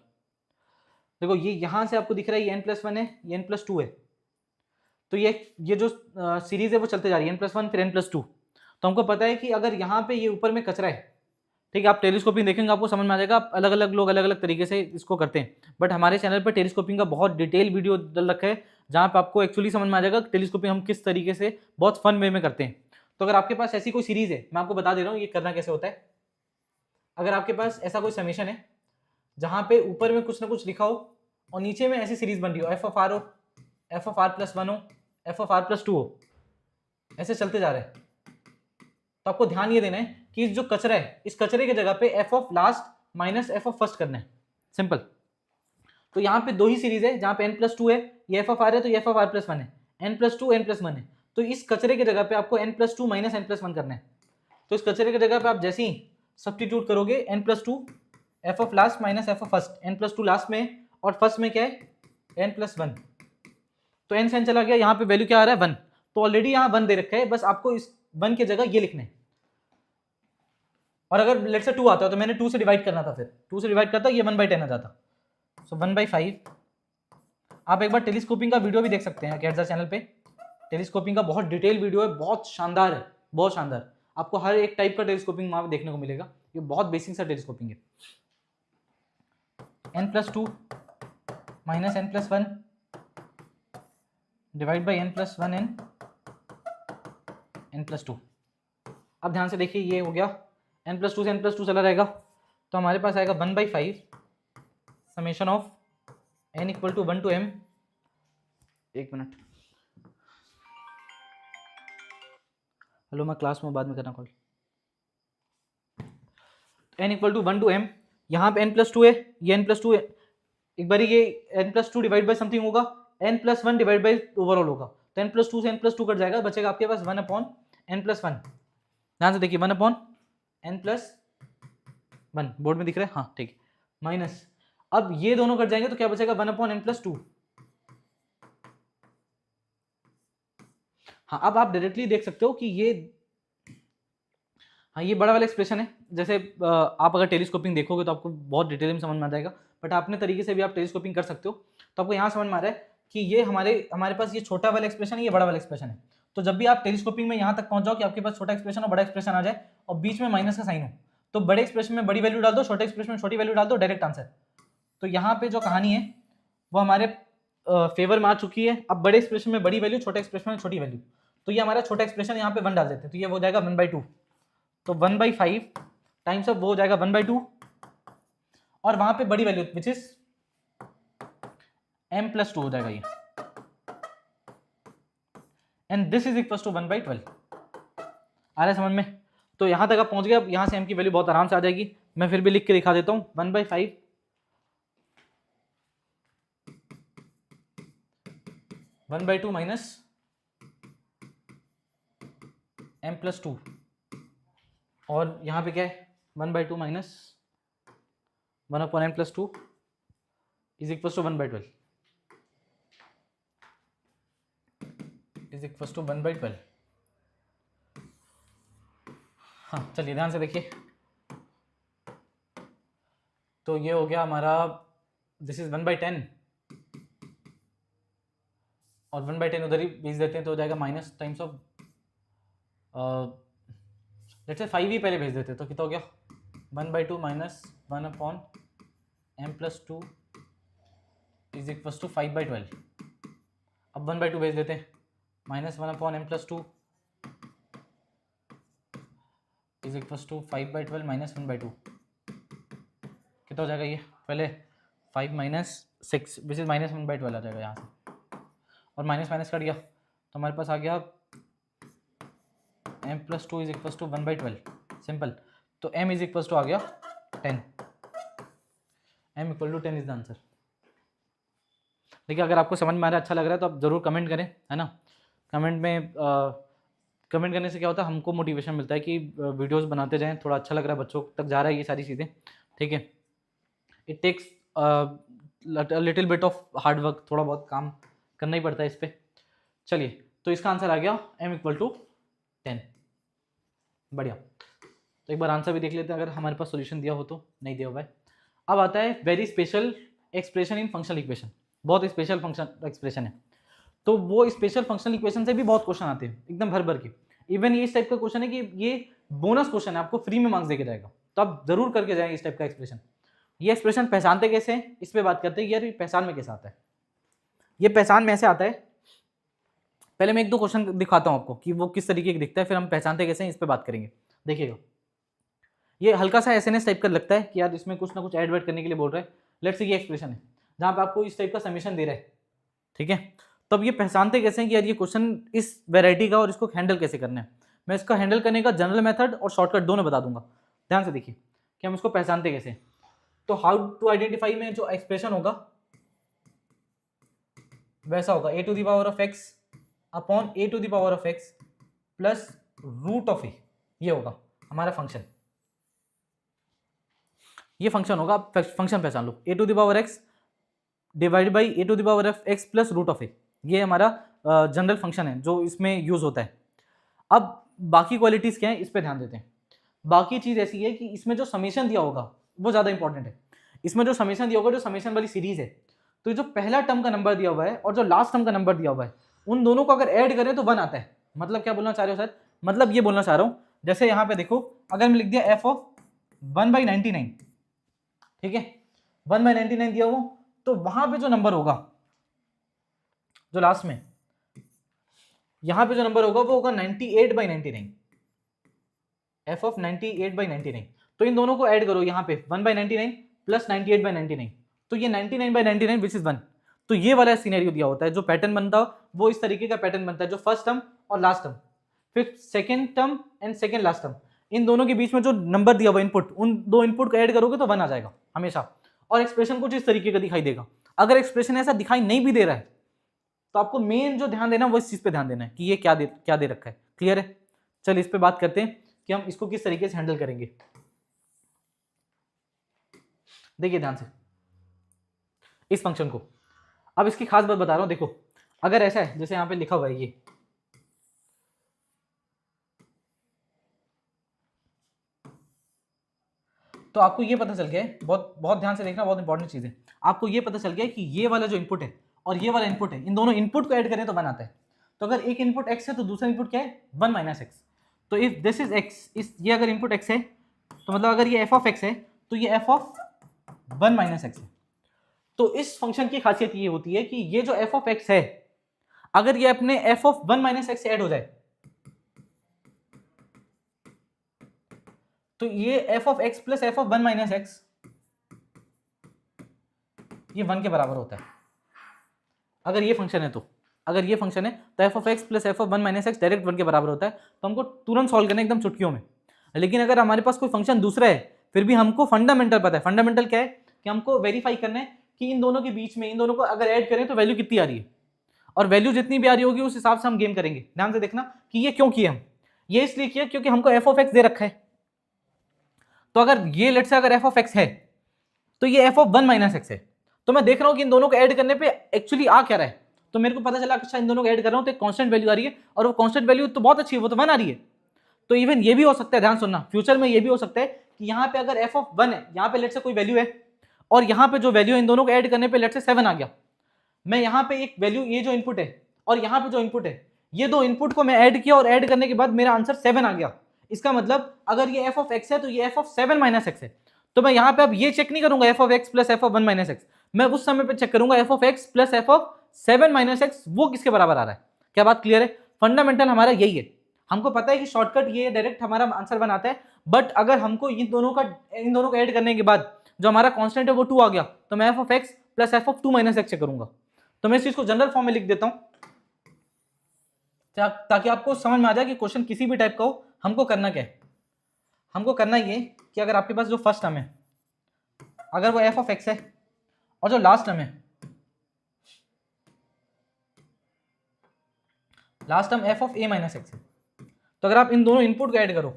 देखो ये यहाँ से आपको दिख रहा है ये n प्लस 1 है, ये n प्लस 2 है, तो ये जो सीरीज है वो चलते जा रही है n प्लस 1 फिर n प्लस 2। तो हमको पता है कि अगर यहाँ पे ये ऊपर में कचरा है, ठीक है, आप टेलीस्कोपिंग देखेंगे आपको समझ में आ जाएगा, अलग अलग लोग अलग अलग तरीके से इसको करते हैं, बट हमारे चैनल पर टेलीस्कोपिंग का बहुत डिटेल वीडियो डल रखा है, जहाँ पे आपको एक्चुअली समझ में आ जाएगा टेलीस्कोपिंग हम किस तरीके से बहुत फन वे में करते हैं। तो अगर आपके पास ऐसी कोई सीरीज है, मैं आपको बता दे रहा हूँ ये करना कैसे होता है। अगर आपके पास ऐसा कोई समेशन है जहाँ पे ऊपर में कुछ ना कुछ लिखा हो और नीचे में ऐसी सीरीज बन रही हो, एफ ऑफ आर हो, एफ ऑफ आर प्लस 1 हो, एफ ऑफ आर प्लस 2 हो, ऐसे चलते जा रहे हैं, तो आपको ध्यान ये देना है कि जो कचरा है इस कचरे की जगह पे F of last minus f of first करना है, सिंपल। तो यहाँ पे दो ही सीरीज है जहाँ पे n प्लस 2 है, ये एफ ऑफ आर है तो ये एफ ऑफ आर प्लस 1 है, n प्लस 2 n प्लस 1 है, तो इस कचरे की जगह पे आपको n plus 2 minus n plus 1 करना है। तो इस कचरे की जगह पे आप जैसे ही सब्स्टिट्यूट करोगे n plus 2 F of last minus f of first, n plus 2 last में और फर्स्ट में क्या है n प्लस 1, तो n से n चला गया, यहाँ पे वैल्यू क्या आ रहा है 1, तो ऑलरेडी यहाँ 1 दे रखा है, बस आपको इस 1 की जगह ये लिखना है। और अगर लेट से 2 आता है तो मैंने 2 से डिवाइड करना था, फिर 2 से डिवाइड करता ये 1/10 आ जाता। सो 1/5। आप एक बार टेलीस्कोपिंग का वीडियो भी देख सकते हैं कैट्जा चैनल पे। टेलीस्कोपिंग का बहुत डिटेल वीडियो है, बहुत शानदार है, बहुत शानदार। आपको हर एक टाइप का टेलीस्कोपिंग वहां देखने को मिलेगा। ये बहुत बेसिक सा टेलीस्कोपिंग है। n+2 minus n+1 divide by n+1 n+2। अब ध्यान से देखिए, ये हो गया n+2 से n+2 चला रहेगा, तो हमारे पास आएगा 1/5 summation of n = 1 to m। एक मिनट, हेलो, मैं क्लास में बाद में करना कॉल। n = 1 to m, यहाँ पे n+2 है, ये n+2 है, एक बार ये n+2 डिवाइड बाई समथिंग होगा, n+1 डिवाइड बाई ओवरऑल होगा, तो n+2 से n+2 कट जाएगा, बचेगा आपके पास 1/n+1। ध्यान से देखिए, 1/n+1 बोर्ड में दिख रहा है, हाँ ठीक है, माइनस, अब ये दोनों कट जाएंगे तो क्या बचेगा, 1/n+2। हाँ, अब आप डायरेक्टली देख सकते हो कि ये, हाँ ये बड़ा वाला एक्सप्रेशन है। जैसे आप अगर टेलीस्कोपिंग देखोगे तो आपको बहुत डिटेल में समझ में आ जाएगा, बट अपने तरीके से भी आप टेलीस्कोपिंग कर सकते हो। तो आपको यहाँ समझ में आ रहा है कि ये हमारे पास ये छोटा वाला एक्सप्रेशन है, ये बड़ा वाला एक्सप्रेशन है। तो जब भी आप टेलीस्कोपिंग में यहाँ तक पहुंच जाओ कि आपके पास छोटा एक्सप्रेशन और बड़ा एक्सप्रेशन आ जाए और बीच में माइनस का साइन हो, तो बड़े एक्सप्रेशन में बड़ी वैल्यू डाल दो, छोटे एक्सप्रेशन में छोटी वैल्यू डाल दो, डायरेक्ट आंसर। तो यहाँ पे जो कहानी है वो हमारे फेवर में आ चुकी है। अब बड़े एक्सप्रेशन में बड़ी वैल्यू, छोटे एक्सप्रेशन में छोटी वैल्यू, तो ये हमारा छोटा एक्सप्रेशन यहाँ पे 1 डाल देते हैं, तो ये हो जाएगा 1/2। तो 1/5 टाइम्स ऑफ वो हो जाएगा 1/2, और वहां पे बड़ी वैल्यू विच इज m+2 हो जाएगा ये, and this is equal to 1/12। आ रहा है समझ में? तो यहां तक आप पहुंच गए। अब यहां से m की वैल्यू बहुत आराम से आ जाएगी, मैं फिर भी लिख के दिखा देता हूं। 1/5 1/2 माइनस m+2, और यहाँ पे क्या है 1/2 minus 1/n+2 is equal to 1/12 is equal to 1/12। हाँ चलिए ध्यान से देखिए, तो ये हो गया हमारा, दिस इज 1/10, और 1/10 उधर ही भेज देते हैं तो हो जाएगा minus times of, let's say 5 ही पहले भेज देते तो कितना हो गया, 1/2 minus 1/m+2 is equal to 5/12। अब 1/2 भेज देते हैं, minus 1/m+2 is equal to 5/12 minus 1/2। कितना हो जाएगा ये, पहले 5 माइनस 6 विच इज माइनस 1/12 आ जाएगा यहाँ से, और माइनस माइनस कट गया तो हमारे पास आ गया m+2 is equal to 1/12, simple. तो m इज इक्वल टू आ गया 10, m = 10 इज द आंसर। देखिए, अगर आपको समझ में आ रहा है, अच्छा लग रहा है, तो आप ज़रूर कमेंट करें, है ना। कमेंट में कमेंट करने से क्या होता है, हमको मोटिवेशन मिलता है कि वीडियोस बनाते जाएं, थोड़ा अच्छा लग रहा है, बच्चों तक जा रहा है ये सारी चीज़ें, ठीक है। It takes little bit of hard work, थोड़ा बहुत काम करना ही पड़ता है इस पर। चलिए, तो इसका आंसर आ गया m = 10। बढ़िया, तो एक बार आंसर भी देख लेते हैं अगर हमारे पास सॉल्यूशन दिया हो तो, नहीं दिया हुआ है। अब आता है very special expression in functional equation, बहुत स्पेशल फंक्शन एक्सप्रेशन है। तो वो स्पेशल फंक्शनल इक्वेशन से भी बहुत क्वेश्चन आते हैं, एकदम भर भर के। इवन ये इस टाइप का क्वेश्चन है कि ये बोनस क्वेश्चन है, आपको फ्री में मार्क्स देके जाएगा, तो आप जरूर करके जाएंगे इस टाइप का एक्सप्रेशन। ये एक्सप्रेशन पहचानते कैसे हैं, इस पर बात करते हैं। यार ये पहचान में कैसे आता है? ये पहचान में ऐसे आता है, पहले मैं 1-2 क्वेश्चन दिखाता हूं आपको कि वो किस तरीके का दिखता है, फिर हम पहचानते कैसे हैं इस पर बात करेंगे। देखिएगा, ये हल्का सा एसएनएस टाइप का लगता है कि यार इसमें कुछ ना कुछ ऐड वैड करने के लिए बोल रहा है। लेट्स से ये एक्सप्रेशन है जहां पे आपको इस टाइप का समेशन दे रहा है, ठीक है। तो अब ये पहचानते कैसे हैं कि यार ये क्वेश्चन इस वैरायटी का, और इसको हैंडल कैसे करना है। मैं इसका हैंडल करने का जनरल मेथड और शॉर्टकट दोनों बता दूंगा। ध्यान से देखिए कि हम इसको पहचानते कैसे। तो हाउ टू आइडेंटिफाई में जो एक्सप्रेशन होगा वैसा होगा a⁴x upon a⁴x plus √(a), ये होगा हमारा फंक्शन। ये फंक्शन होगा, फंक्शन पहचान लो, a⁴x divide by a⁴x plus √(a। ये हमारा जनरल फंक्शन है जो इसमें यूज होता है। अब बाकी क्वालिटीज क्या है इस पे ध्यान देते हैं। बाकी चीज ऐसी है कि इसमें जो समेशन दिया होगा वो ज्यादा इंपॉर्टेंट है। इसमें जो समेशन दिया होगा, जो समेशन वाली सीरीज है, तो जो पहला टर्म का नंबर दिया हुआ है और जो लास्ट टर्म का नंबर दिया हुआ है, उन दोनों को अगर ऐड करें तो 1 आता है। मतलब क्या बोलना चाह रहे हो सर? मतलब ये बोलना चाह रहा हूं, जैसे यहाँ पे देखो, अगर मैं लिख दिया एफ ऑफ 1/99, ठीक है, 1/99 दिया हुआ, तो वहां पे जो नंबर होगा, जो लास्ट में यहां पे जो नंबर होगा वो होगा 98/99, एफ ऑफ 98/99। तो इन दोनों को ऐड करो यहाँ पे, 1/99 प्लस 98/99, तो ये 99/99 विच इज 1। तो ये वाला सिनेरियो दिया होता है, जो पैटर्न बनता है वो इस तरीके का पैटर्न बनता है, जो फर्स्ट टर्म और लास्ट टर्म, फिर second term and second last term, इन दोनों के बीच में जो नंबर दिया हुआ इनपुट, उन दो इनपुट को ऐड करोगे तो 1 आ जाएगा हमेशा। और एक्सप्रेशन कुछ इस तरीके का दिखाई देगा। अगर एक्सप्रेशन ऐसा दिखाई नहीं भी दे रहा है तो आपको मेन जो ध्यान देना है वो इस चीज पे ध्यान देना है कि ये क्या दे रखा है। क्लियर है? चलिए इस पे बात करते हैं कि हम इसको किस तरीके से हैंडल करेंगे। देखिए ध्यान से इस फंक्शन को। अब इसकी खास बात बता रहा हूं, देखो अगर ऐसा है जैसे यहां पे लिखा हुआ है ये, तो आपको ये पता चल गया है, बहुत बहुत ध्यान से देखना, बहुत इंपॉर्टेंट चीज है। आपको ये पता चल गया है कि ये वाला जो इनपुट है और ये वाला इनपुट है, इन दोनों इनपुट को ऐड करें तो 1 आता है। तो अगर एक इनपुट x है तो दूसरा इनपुट क्या है? 1 माइनस एक्स। तो इफ दिस इज x, इस ये अगर इनपुट x है तो मतलब अगर ये f ऑफ x है तो ये f ऑफ 1 माइनस एक्स है। तो इस फंक्शन की खासियत ये होती है कि ये जो f ऑफ x है, अगर ये अपने f ऑफ 1 माइनस एक्स से ऐड हो जाए तो ये f of x plus f of 1 minus x ये 1 के बराबर होता है। अगर ये फंक्शन है तो, अगर ये फंक्शन है तो f of x plus f of 1 minus x direct 1 के बराबर होता है। तो हमको तुरंत सॉल्व करना है एकदम चुटकियों में। लेकिन अगर हमारे पास कोई फंक्शन दूसरा है, फिर भी हमको फंडामेंटल पता है। फंडामेंटल क्या है कि हमको वेरीफाई करना है कि इन दोनों के बीच में, इन दोनों को अगर ऐड करें तो वैल्यू कितनी आ रही है, और वैल्यू जितनी भी आ रही होगी उस हिसाब से हम गेम करेंगे। ध्यान से देखना कि ये क्यों किया हम, ये इसलिए किया क्योंकि हमको f ऑफ x दे रखा है। तो अगर ये लेट से अगर f ऑफ x है तो ये f ऑफ 1 माइनस एक्स है। तो मैं देख रहा हूं कि इन दोनों को ऐड करने पे एक्चुअली आ क्या रहा है, तो मेरे को पता चला अच्छा इन दोनों को ऐड कर रहा हूं तो एक कांस्टेंट वैल्यू आ रही है, और वो कांस्टेंट वैल्यू तो बहुत अच्छी है, वो तो 1 आ रही है। तो इवन ये भी हो सकता है, ध्यान सुनना, फ्यूचर में ये भी हो सकता है कि यहाँ पे अगर f ऑफ 1 है, यहाँ पे लेट से कोई वैल्यू है, और यहाँ पे जो वैल्यू है इन दोनों को ऐड करने पे लेट से 7 आ गया। मैं यहाँ पे एक वैल्यू, ये जो इनपुट है और यहाँ पे जो इनपुट है, ये दो इनपुट को मैं ऐड किया और ऐड करने के बाद मेरा आंसर 7 आ गया। इसका मतलब अगर ये f ऑफ x है तो ये f ऑफ 7 माइनस एक्स है। तो मैं यहाँ पे अब ये चेक नहीं करूंगा f of x plus f of 1 minus x, मैं उस समय पे चेक करूंगा f of x plus f of 7 minus x वो किसके बराबर आ रहा है। क्या बात क्लियर है? फंडामेंटल हमारा यही है। हमको पता है कि शॉर्टकट ये डायरेक्ट हमारा आंसर बनाता है, बट अगर हमको इन दोनों को ऐड करने के बाद जो हमारा कांस्टेंट है वो 2 आ गया, तो मैं f of x plus f of 2 minus x check करूंगा। तो मैं इस चीज को जनरल फॉर्म में लिख देता हूं ताकि आपको समझ में आ जाए कि क्वेश्चन किसी भी टाइप का हो, हमको करना क्या है। हमको करना ये कि अगर आपके पास जो फर्स्ट टर्म है अगर वो f ऑफ x है और जो लास्ट टर्म है, last term f of a minus x है, तो अगर आप इन दोनों इनपुट को ऐड करो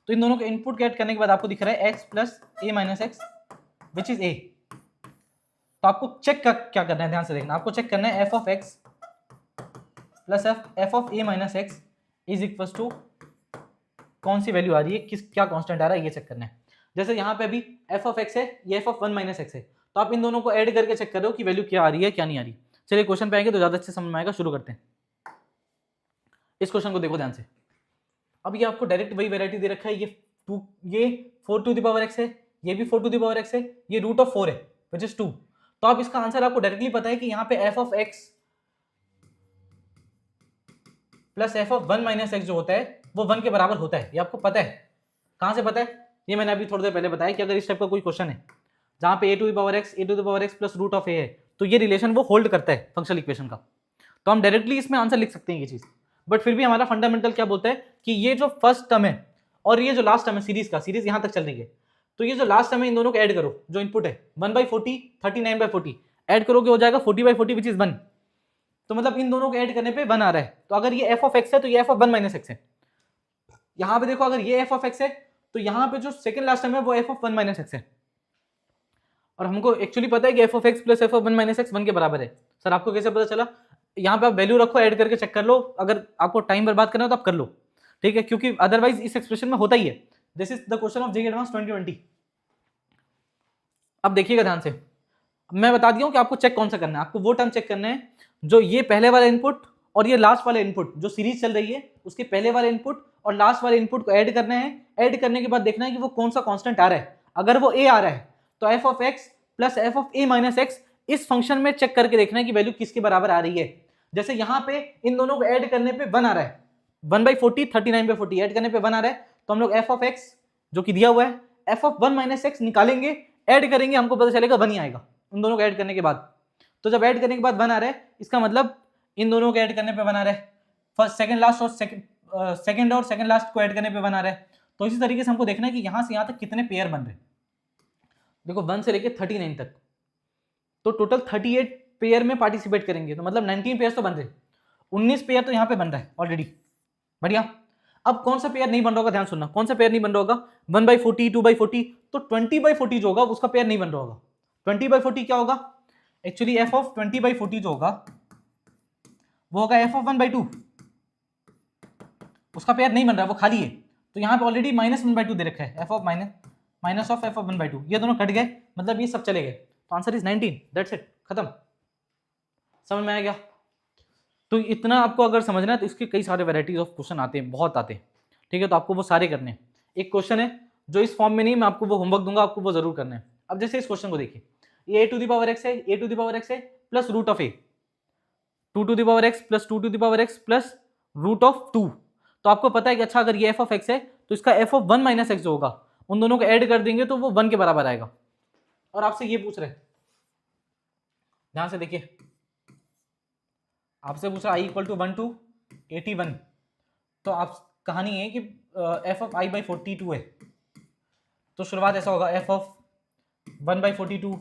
तो इन दोनों के इनपुट को ऐड करने के बाद आपको दिख रहा है x plus a minus x which is a। तो आपको चेक क्या करना है, ध्यान से देखना, आपको चेक करना है f of x plus f of a minus x is equal to कौन सी वैल्यू आ रही है, क्या कांस्टेंट आ रहा है, ये चेक करना है। जैसे यहाँ पे अभी f ऑफ x है, ये f ऑफ 1 माइनस एक्स है, तो आप इन दोनों को ऐड करके चेक कर रहे हो कि वैल्यू क्या आ रही है क्या नहीं आ रही। चलिए क्वेश्चन पे आएंगे तो ज्यादा अच्छे समझ में आएगा। शुरू करते हैं। इस क्वेश्चन को देखो ध्यान से। अब ये आपको डायरेक्ट वही वैरायटी दे रखा है, ये 4 टू द पावर x है, ये भी 4 टू द पावर x है, ये रूट ऑफ 4 है विच इज 2। तो आप इसका आंसर आपको डायरेक्टली पता है कि यहाँ पे f of x plus f of 1 minus x जो होता है वो 1 के बराबर होता है। ये आपको पता है। कहां से पता है? ये मैंने अभी थोड़ी देर पहले बताया कि अगर इस टाइप का कोई क्वेश्चन है जहां पे a to the power x plus root of a है, तो ये रिलेशन वो होल्ड करता है फंक्शनल इक्वेशन का, तो हम डायरेक्टली इसमें आंसर लिख सकते हैं ये चीज। बट फिर भी हमारा फंडामेंटल क्या बोलता है कि ये जो फर्स्ट टर्म है और ये जो लास्ट टर्म है सीरीज यहां तक चल रही है, तो ये जो लास्ट टर्म है इन दोनों को ऐड करो, जो इनपुट है 1/40 39/40 ऐड करोगे हो जाएगा 40/40 विच इज 1। तो मतलब इन दोनों को ऐड करने पे 1 आ रहा है। तो अगर ये f ऑफ x है तो ये f ऑफ 1 माइनस एक्स है। यहां पे देखो अगर ये f ऑफ x है तो यहाँ पे जो सेकंड लास्ट टर्म है वो f ऑफ 1 माइनस एक्स है, और हमको एक्चुअली पता है कि f of x plus f of 1 minus x 1 के बराबर है। सर आपको कैसे पता चला? यहाँ पे आप वैल्यू रखो, ऐड करके चेक कर लो, अगर आपको टाइम बर्बाद करना हो तो आप कर लो, ठीक है, क्योंकि अदरवाइज इस एक्सप्रेशन में होता ही है। This is the question of JEE advance 2020। अब देखिएगा ध्यान से, मैं बता दिया हूं कि आपको चेक कौन सा करना है। आपको वो टर्म चेक करना है जो ये पहले वाला इनपुट और ये लास्ट वाला इनपुट, जो सीरीज चल रही है उसके पहले वाले इनपुट और लास्ट वाले इनपुट को ऐड करना है। ऐड करने के बाद देखना है कि वो कौन सा कांस्टेंट आ रहा है। अगर वो ए आ रहा है तो f of x plus f of A minus x इस फंक्शन में चेक करके देखना है कि वैल्यू किसके बराबर आ रही है। जैसे यहाँ पे इन दोनों को ऐड करने पे 1 आ रहा है, 1/40 39/40 ऐड करने पे 1 आ रहा है, तो हम लोग एफ ऑफ एक्स जो कि दिया हुआ है एफ ऑफ 1 माइनस एक्स निकालेंगे, ऐड करेंगे, हमको पता चलेगा 1 ही आएगा उन दोनों को ऐड करने के बाद। तो जब ऐड करने के बाद 1 आ रहा है इसका मतलब इन दोनों को ऐड करने पे 1 आ रहा है, फर्स्ट सेकंड लास्ट और सेकंड और सेकंड लास्ट को ऐड करने पे 1 आ रहा है। तो इसी तरीके से हमको देखना है कि यहां से यहां तक कितने पेयर बन रहे हैं। देखो 1 से लेके 39 तक, तो टोटल 38 पेयर में पार्टिसिपेट करेंगे, तो मतलब 19 पेयर तो बन रहे, 19 पेयर तो यहाँ पे बन रहा है ऑलरेडी। बढ़िया। अब कौन सा पेयर नहीं बन रहा होगा, ध्यान सुनना, कौन सा पेयर नहीं बन रहा होगा, 1/40 2/40, तो 20/40 जो होगा उसका पेयर नहीं बन रहा होगा। 20/40 क्या होगा, एक्चुअली एफ ऑफ 20/40 जो होगा वो होगा एफ ऑफ 1/2, उसका पेयर नहीं बन रहा, वो खाली है। तो यहाँ पे ऑलरेडी -1/2 दे रखा है, f of minus of f of 1/2, ये दोनों कट गए, मतलब ये सब चले गए, तो आंसर इज 19, दैट्स इट, खत्म। समझ में आ गया। तो इतना आपको अगर समझना है तो इसके कई सारे वैरायटीज ऑफ क्वेश्चन आते हैं, बहुत आते हैं, ठीक है, तो आपको वो सारे करने हैं। एक क्वेश्चन है जो इस फॉर्म में नहीं, मैं आपको वो होमवर्क दूंगा, आपको वो जरूर करना है। अब जैसे इस क्वेश्चन को देखिए, ये a to the power x है, a to the power x है plus root of a, 2 to the power x plus 2 to the power x plus root of 2। तो आपको पता है कि अच्छा अगर ये एफ ऑफ एक्स है तो इसका एफ ऑफ 1 माइनस एक्स जो होगा उन दोनों को ऐड कर देंगे तो वो 1 के बराबर आएगा। और आपसे ये पूछ रहे, ध्यान से देखिए, आपसे पूछ रहा आई इक्वल टू 1 टू 81, तो आप कहानी है कि एफ ऑफ i/42 है, तो शुरुआत ऐसा होगा F of 1/42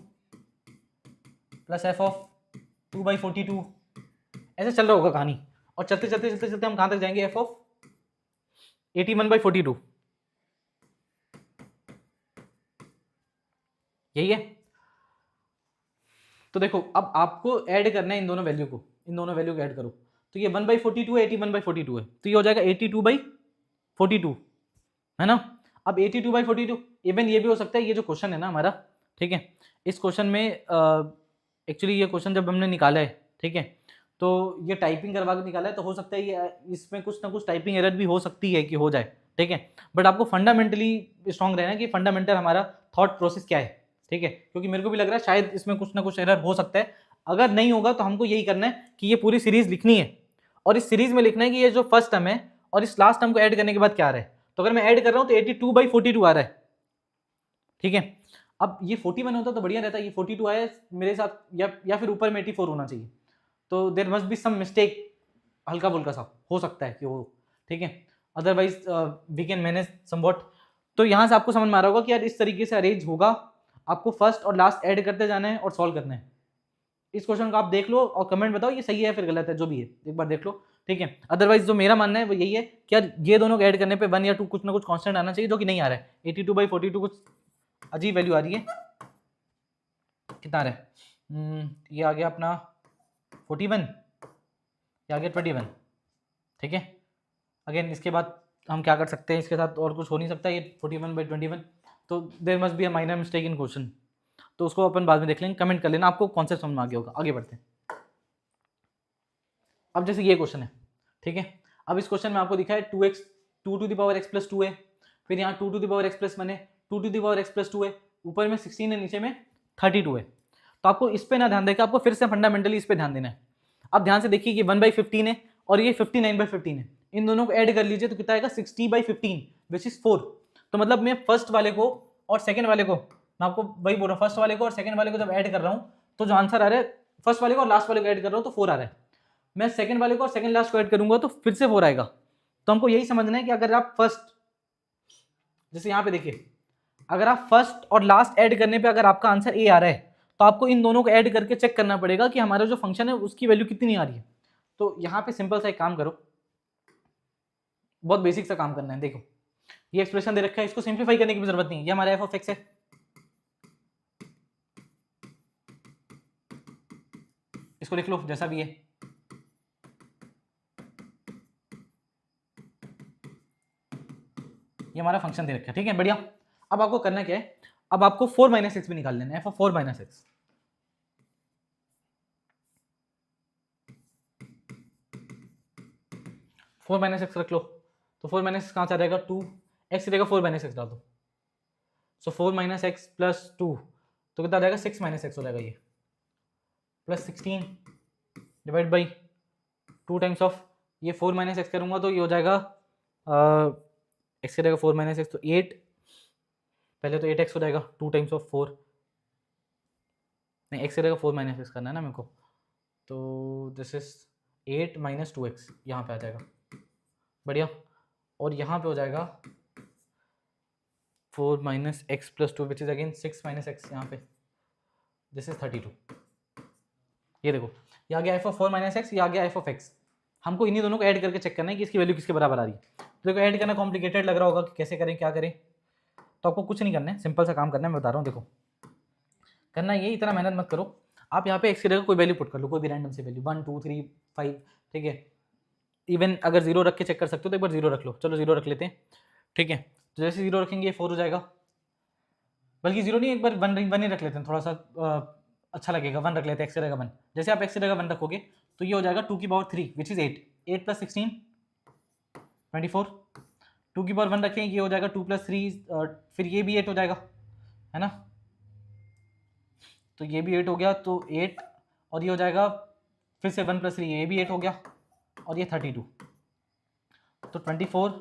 plus f of 2/42, ऐसे चल रहा होगा कहानी। और चलते चलते चलते चलते हम कहां तक जाएंगे, एफ ऑफ 81/42, यही है। तो देखो अब आपको ऐड करना है इन दोनों वैल्यू को, इन दोनों वैल्यू को ऐड करो, तो ये 1/42 है, 81/42 है, तो ये हो जाएगा 82/42, है ना। अब 82/42, इवन ये भी हो सकता है, ये जो क्वेश्चन है ना हमारा, ठीक है, इस क्वेश्चन में एक्चुअली ये क्वेश्चन जब हमने निकाला है, ठीक है, तो ये टाइपिंग करवा के निकाला है, तो हो सकता है ये इसमें कुछ ना कुछ टाइपिंग एरर भी हो सकती है कि हो जाए, ठीक है, बट आपको फंडामेंटली स्ट्रॉन्ग रहना है कि फंडामेंटल हमारा थॉट प्रोसेस क्या है, ठीक है, क्योंकि मेरे को भी लग रहा है शायद इसमें कुछ ना कुछ एरर हो सकता है। अगर नहीं होगा तो हमको यही करना है कि ये पूरी सीरीज लिखनी है और इस सीरीज में लिखना है कि ये जो फर्स्ट टर्म है और इस लास्ट टर्म को ऐड करने के बाद क्या आ रहा है। तो अगर मैं ऐड कर रहा हूं तो 82/42 आ रहा है, ठीक है। अब ये 41 होता तो बढ़िया रहता, ये 42 आया मेरे साथ, या फिर ऊपर में 84 होना चाहिए, तो there must be some mistake, हल्का फुल्का सा हो सकता है कि वो, ठीक है, otherwise we can manage somewhat. तो यहाँ से आपको समझ में आ रहा होगा कि यार इस तरीके से अरेंज होगा, आपको फर्स्ट और लास्ट ऐड करते जाना है और सॉल्व करना है। इस क्वेश्चन को आप देख लो और कमेंट बताओ ये सही है फिर गलत है, जो भी है एक बार देख लो, ठीक है। अदरवाइज जो मेरा मानना है वो यही है कि यार ये दोनों को ऐड करने पे 1 या 2 कुछ ना कुछ कांस्टेंट आना चाहिए, जो कि नहीं आ रहा है। 82/42 कुछ अजीब वैल्यू आ रही है, कितना आ रहा है, ये आ गया अपना 41, ये आ गया 21, ठीक है। अगेन इसके बाद हम क्या कर सकते हैं, इसके साथ और कुछ हो नहीं सकता, ये 41/21, तो there must be a minor mistake in question, तो उसको अपन बाद में देख लेंगे, कमेंट कर लेना आपको कॉन्सेप्ट समझ में आ गया होगा। आगे बढ़ते हैं। अब जैसे ये क्वेश्चन है, ठीक है, अब इस क्वेश्चन में आपको दिखा है 2x 2 to the power x plus 2 है, फिर यहाँ 2 to the power x plus 1 है, 2 to the power x plus 2 है, ऊपर में 16 है, नीचे में 32 है। तो आपको इस पे ना ध्यान देकर आपको फिर से फंडामेंटली इस पे ध्यान देना है। अब ध्यान से देखिए कि 1/15 है और ये 59/15 है, इन दोनों को ऐड कर लीजिए तो कितना आएगा 60/15 विच इज 4। तो मतलब मैं फर्स्ट वाले को और सेकंड वाले को, मैं आपको वही बोल रहा हूँ, फर्स्ट वाले को और सेकंड वाले को जब ऐड कर रहा हूँ तो जो आंसर आ रहा है, फर्स्ट वाले को और लास्ट वाले को ऐड कर रहा हूँ तो 4 आ रहा है, मैं सेकंड वाले को और सेकंड लास्ट को ऐड करूंगा तो फिर से 4 आएगा। तो हमको यही समझना है कि अगर आप फर्स्ट, जैसे यहाँ पे देखिए, अगर आप फर्स्ट और लास्ट ऐड करने पे अगर आपका आंसर ए आ रहा है तो आपको इन दोनों को ऐड करके चेक करना पड़ेगा कि हमारा जो फंक्शन है उसकी वैल्यू कितनी आ रही है। तो यहाँ पे सिंपल सा एक काम करो, बहुत बेसिक सा काम करना है। देखो ये एक्सप्रेशन दे रखा है, इसको सिंप्लीफाई करने की भी जरूरत नहीं है, ये हमारा एफ ऑफ एक्स है, इसको लिख लो जैसा भी है, ये हमारा फंक्शन दे रखा है, ठीक है, बढ़िया। अब आपको करना क्या है, अब आपको 4 माइनस एक्स भी निकाल लेना है, f of 4 minus x. Four minus x रख लो, तो 4 माइनस एक्स कहाँ से आ जाएगा, 2 एक्स की जगह 4 माइनस एक्स डाल दो, सो 4 माइनस एक्स प्लस 2, तो कितना आ जाएगा 6 माइनस एक्स हो जाएगा ये, plus 16 divide by 2 times of ये 4 माइनस एक्स करूँगा तो ये हो जाएगा एक्स की जगह 4 माइनस एक्स तो 8, पहले तो 8x हो जाएगा 2 टाइम्स ऑफ 4, नहीं एक्स की जगह 4 माइनस एक्स करना है ना मेरे को, तो दिस इज 8 माइनस 2x यहाँ पे आ जाएगा, बढ़िया। और यहाँ पे हो जाएगा 4 minus x plus 2 which is again 6 minus x, यहाँ पे दिस इज 32। ये देखो ये आ गया एफ ऑफ 4 माइनस एक्स, ये आ गया एफ ऑफ एक्स। हमको इन्हीं दोनों को ऐड करके चेक करना है कि इसकी वैल्यू किसके बराबर आ रही है। तो देखो ऐड करना कॉम्प्लिकेटेड लग रहा होगा कि कैसे करें क्या करें, तो आपको कुछ नहीं करना है, सिंपल सा काम करना है, मैं बता रहा हूँ। देखो करना ये, इतना मेहनत मत करो, आप यहाँ पे एक्स की जगह कोई वैल्यू पुट कर लो, कोई भी रैंडम से वैल्यू 1 2 3 5, ठीक है। इवन अगर 0 रख के चेक कर सकते हो तो एक बार 0 रख लो, चलो 0 रख लेते हैं, ठीक है। तो जैसे 0 रखेंगे 4 हो जाएगा, बल्कि 0 नहीं, एक बार 1 ही रख लेते हैं, थोड़ा सा अच्छा लगेगा, 1 रख लेते हैं, एक्स की जगह 1। जैसे आप एक्स की जगह 1 रखोगे तो ये हो जाएगा 2 की पावर 3 विच इज 8, 8 प्लस 16 24, 2 की पावर 1 रखेंगे ये हो जाएगा 2 प्लस 3, फिर ये भी 8 हो जाएगा, है ना, तो ये भी 8 हो गया, तो 8 और ये हो जाएगा फिर से 1 प्लस 3, ये भी 8 हो गया, और ये 32, तो 24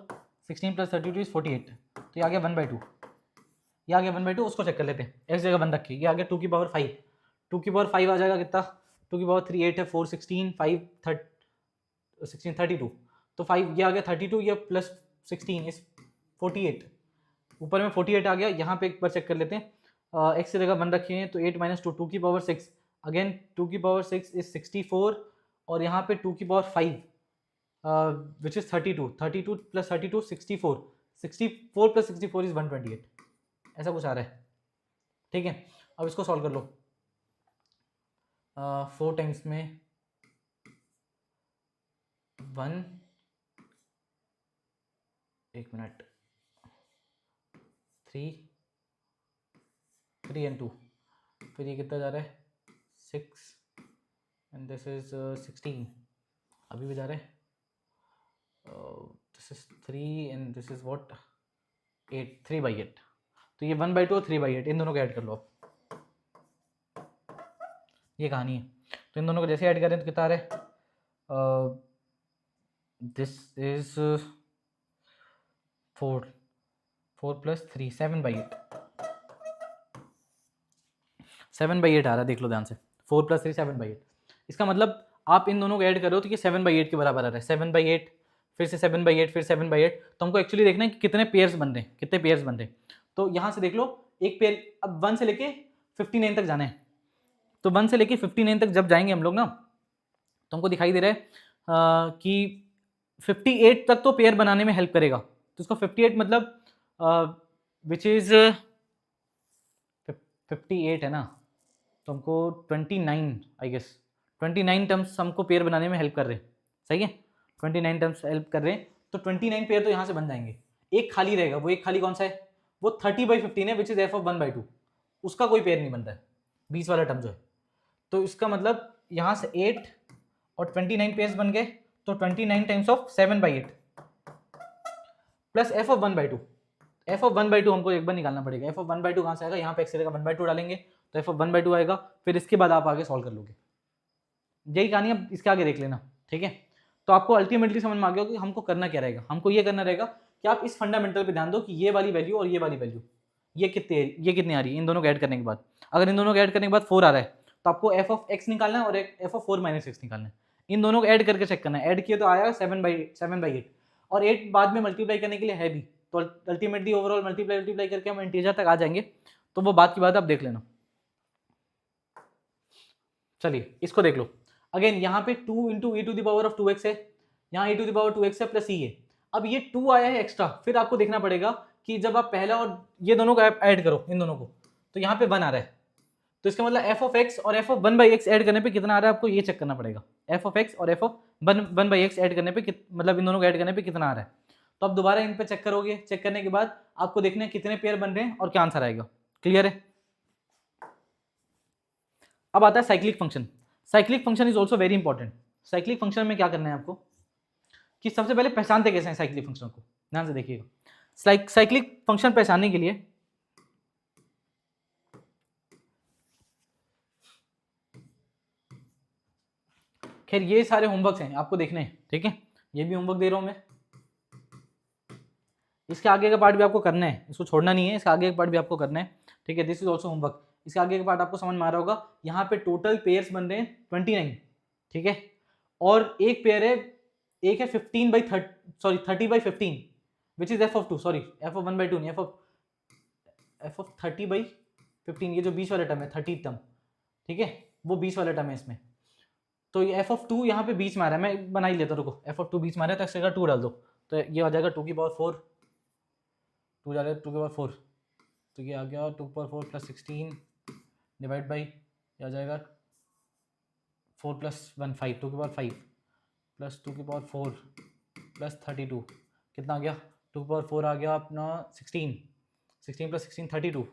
16 प्लस 32 इज 48, तो ये आ गया 1/2, ये आ गया 1/2। उसको चेक कर लेते हैं, एक्स जगह 1 रखी, ये आ गया 2 की पावर 5, 2 की पावर 5 आ जाएगा कितना, 2 की पावर 3 8 है, 4 16 5 16 32, तो 5 ये आ गया 32, ये प्लस 16 इज 48, ऊपर में 48 आ गया। यहाँ पे एक बार चेक कर लेते हैं, एक्स की जगह 1 रखी है तो 8 माइनस 2 2 की पावर 6, अगेन 2 की पावर 6 इज 64, और यहाँ पे 2 की power 5 which is 32, 32 plus 32 64, 64 plus 64 is 128, ऐसा कुछ आ रहा है, ठीक है। अब इसको सॉल्व कर लो, 4 टाइम्स में 1, एक मिनट, 3 एंड 2, फिर ये कितना जा रहा है 6 एंड दिस इज 16, अभी भी जा रहा है, this is 3 and this is what 8, 3/8, तो ये 1/2 और 3/8 इन दोनों को ऐड कर लो। अब ये कहानी है, तो इन दोनों को जैसे ऐड करें तो कितना आ रहा है, दिस इज 4 प्लस 3 7/8, 7/8 आ रहा है, देख लो ध्यान से, 4 प्लस 3 7/8। इसका मतलब आप इन दोनों को ऐड करो तो ये 7/8 के बराबर आ रहा है, 7/8 फिर से 7/8 फिर 7/8, तो हमको एक्चुअली देखना है कि कितने पेयर्स बन रहे हैं, कितने पेयर्स बन रहे हैं। तो यहाँ से देख लो एक पेयर, अब 1 से लेके 59 तक जाना है, तो 1 से लेके 59 तक जब जाएंगे हम लोग ना, तो हमको दिखाई दे रहा है कि 58 तक तो पेयर बनाने में हेल्प करेगा, तो इसको 58 मतलब विच इज 58 है ना, तो हमको 29 आई गेस 29 टर्म्स हमको पेयर बनाने में हेल्प कर रहे हैं, सही है, 29 टर्म्स हेल्प कर रहे हैं, तो 29 पेयर तो यहाँ से बन जाएंगे। एक खाली रहेगा, वो एक खाली कौन सा है, वो 30/15 है विच इज एफ ऑफ 1/2, उसका कोई पेयर नहीं बन रहा है, 20 वाला टर्म जो है। तो इसका मतलब यहाँ से 8 और 29 पेयर्स बन गए, तो 29 times of 7/8 plus f of 1/2, F of 1/2 हमको एक बार निकालना पड़ेगा। एफ ऑफ 1/2 कहाँ से आएगा, यहाँ पे एक्स का 1/2 डालेंगे तो एफ ऑफ 1/2 आएगा, फिर इसके बाद आप आगे सॉल्व कर लोगे। यही कहानी अब इसके आगे देख लेना, ठीक है। तो आपको अल्टीमेटली समझ में आ गया कि हमको करना क्या रहेगा। हमको ये करना रहेगा कि आप इस फंडामेंटल पे ध्यान दो कि ये वाली वैल्यू और ये वाली वैल्यू ये कितनी आ रही है इन दोनों को ऐड करने के बाद। अगर इन दोनों को ऐड करने के बाद 4 आ रहा है तो आपको एफ ऑफ एक्स निकालना है और एफ ऑफ 4 माइनस एक्स निकालना है। इन दोनों को ऐड करके चेक करना है, ऐड किया तो आया 7/8 और 8 बाद में मल्टीप्लाई करने के लिए है भी, तो अल्टीमेटली ओवरऑल मल्टीप्लाई करके हम इंटीजर तक आ जाएंगे, तो वो बात की बात आप देख लेना। चलिए इसको देख लो, अगेन यहाँ पे 2 into e to the power of 2x है, यहाँ e to the power 2x है प्लस e है। अब ये 2 आया है एक्स्ट्रा, फिर आपको देखना पड़ेगा कि जब आप पहला और ये दोनों को ऐड करो इन दोनों को, तो यहाँ पे 1 आ रहा है, तो इसका मतलब एफ ऑफ एक्स और एफ ऑफ 1/x ऐड करने पे कितना आ रहा है आपको ये चेक करना पड़ेगा। एफ ऑफ एक्स और एफ ऑफ 1/x ऐड करने पे मतलब इन दोनों को ऐड करने पे कितना आ रहा है, तो आप दोबारा इन पे चेक करोगे, चेक करने के बाद आपको देखना है कितने पेयर बन रहे हैं और क्या आंसर आएगा। क्लियर है? अब आता है cyclic function. Cyclic function is also very important. Cyclic function में क्या करना है आपको कि सबसे पहले पहचानते कैसे हैं साइक्लिक फंक्शन को, ध्यान से देखिएगा। साइक्लिक फंक्शन पहचानने के लिए खैर ये सारे होमवर्क्स हैं आपको देखने हैं, ठीक है, ये भी होमवर्क दे रहा हूं मैं। इसके आगे का पार्ट भी आपको करना है, इसको छोड़ना नहीं है, इसका आगे का पार्ट भी आपको करना है, ठीक है। This is also homework. इसके आगे का पार्ट आपको समझ में आ रहा होगा। यहाँ पे टोटल पेयर्स बन रहे हैं 29, ठीक है, और एक पेयर है, एक है 30/15 which is f(2), sorry f(1/2) नहीं, f(30/15), ये जो 20 वाला टर्म है 30 टर्म, ठीक है, वो 20 वाला टर्म है इसमें। तो ये f(2) यहाँ पे बीच में आ रहा है, मैं बना ही लेता, रुको, f(2) बीच में आ रहा है तो एक्स का 2 डाल दो, तो ये आ जाएगा 2^4, 2 डाले 2^4, तो ये आ गया 2^4 + 16 डिवाइड बाई, ये आ जाएगा 4 + 1 5, 2^5 + 2^4 + 32, कितना आ गया, 2^4 आ गया अपना 16, 16 + 16 32,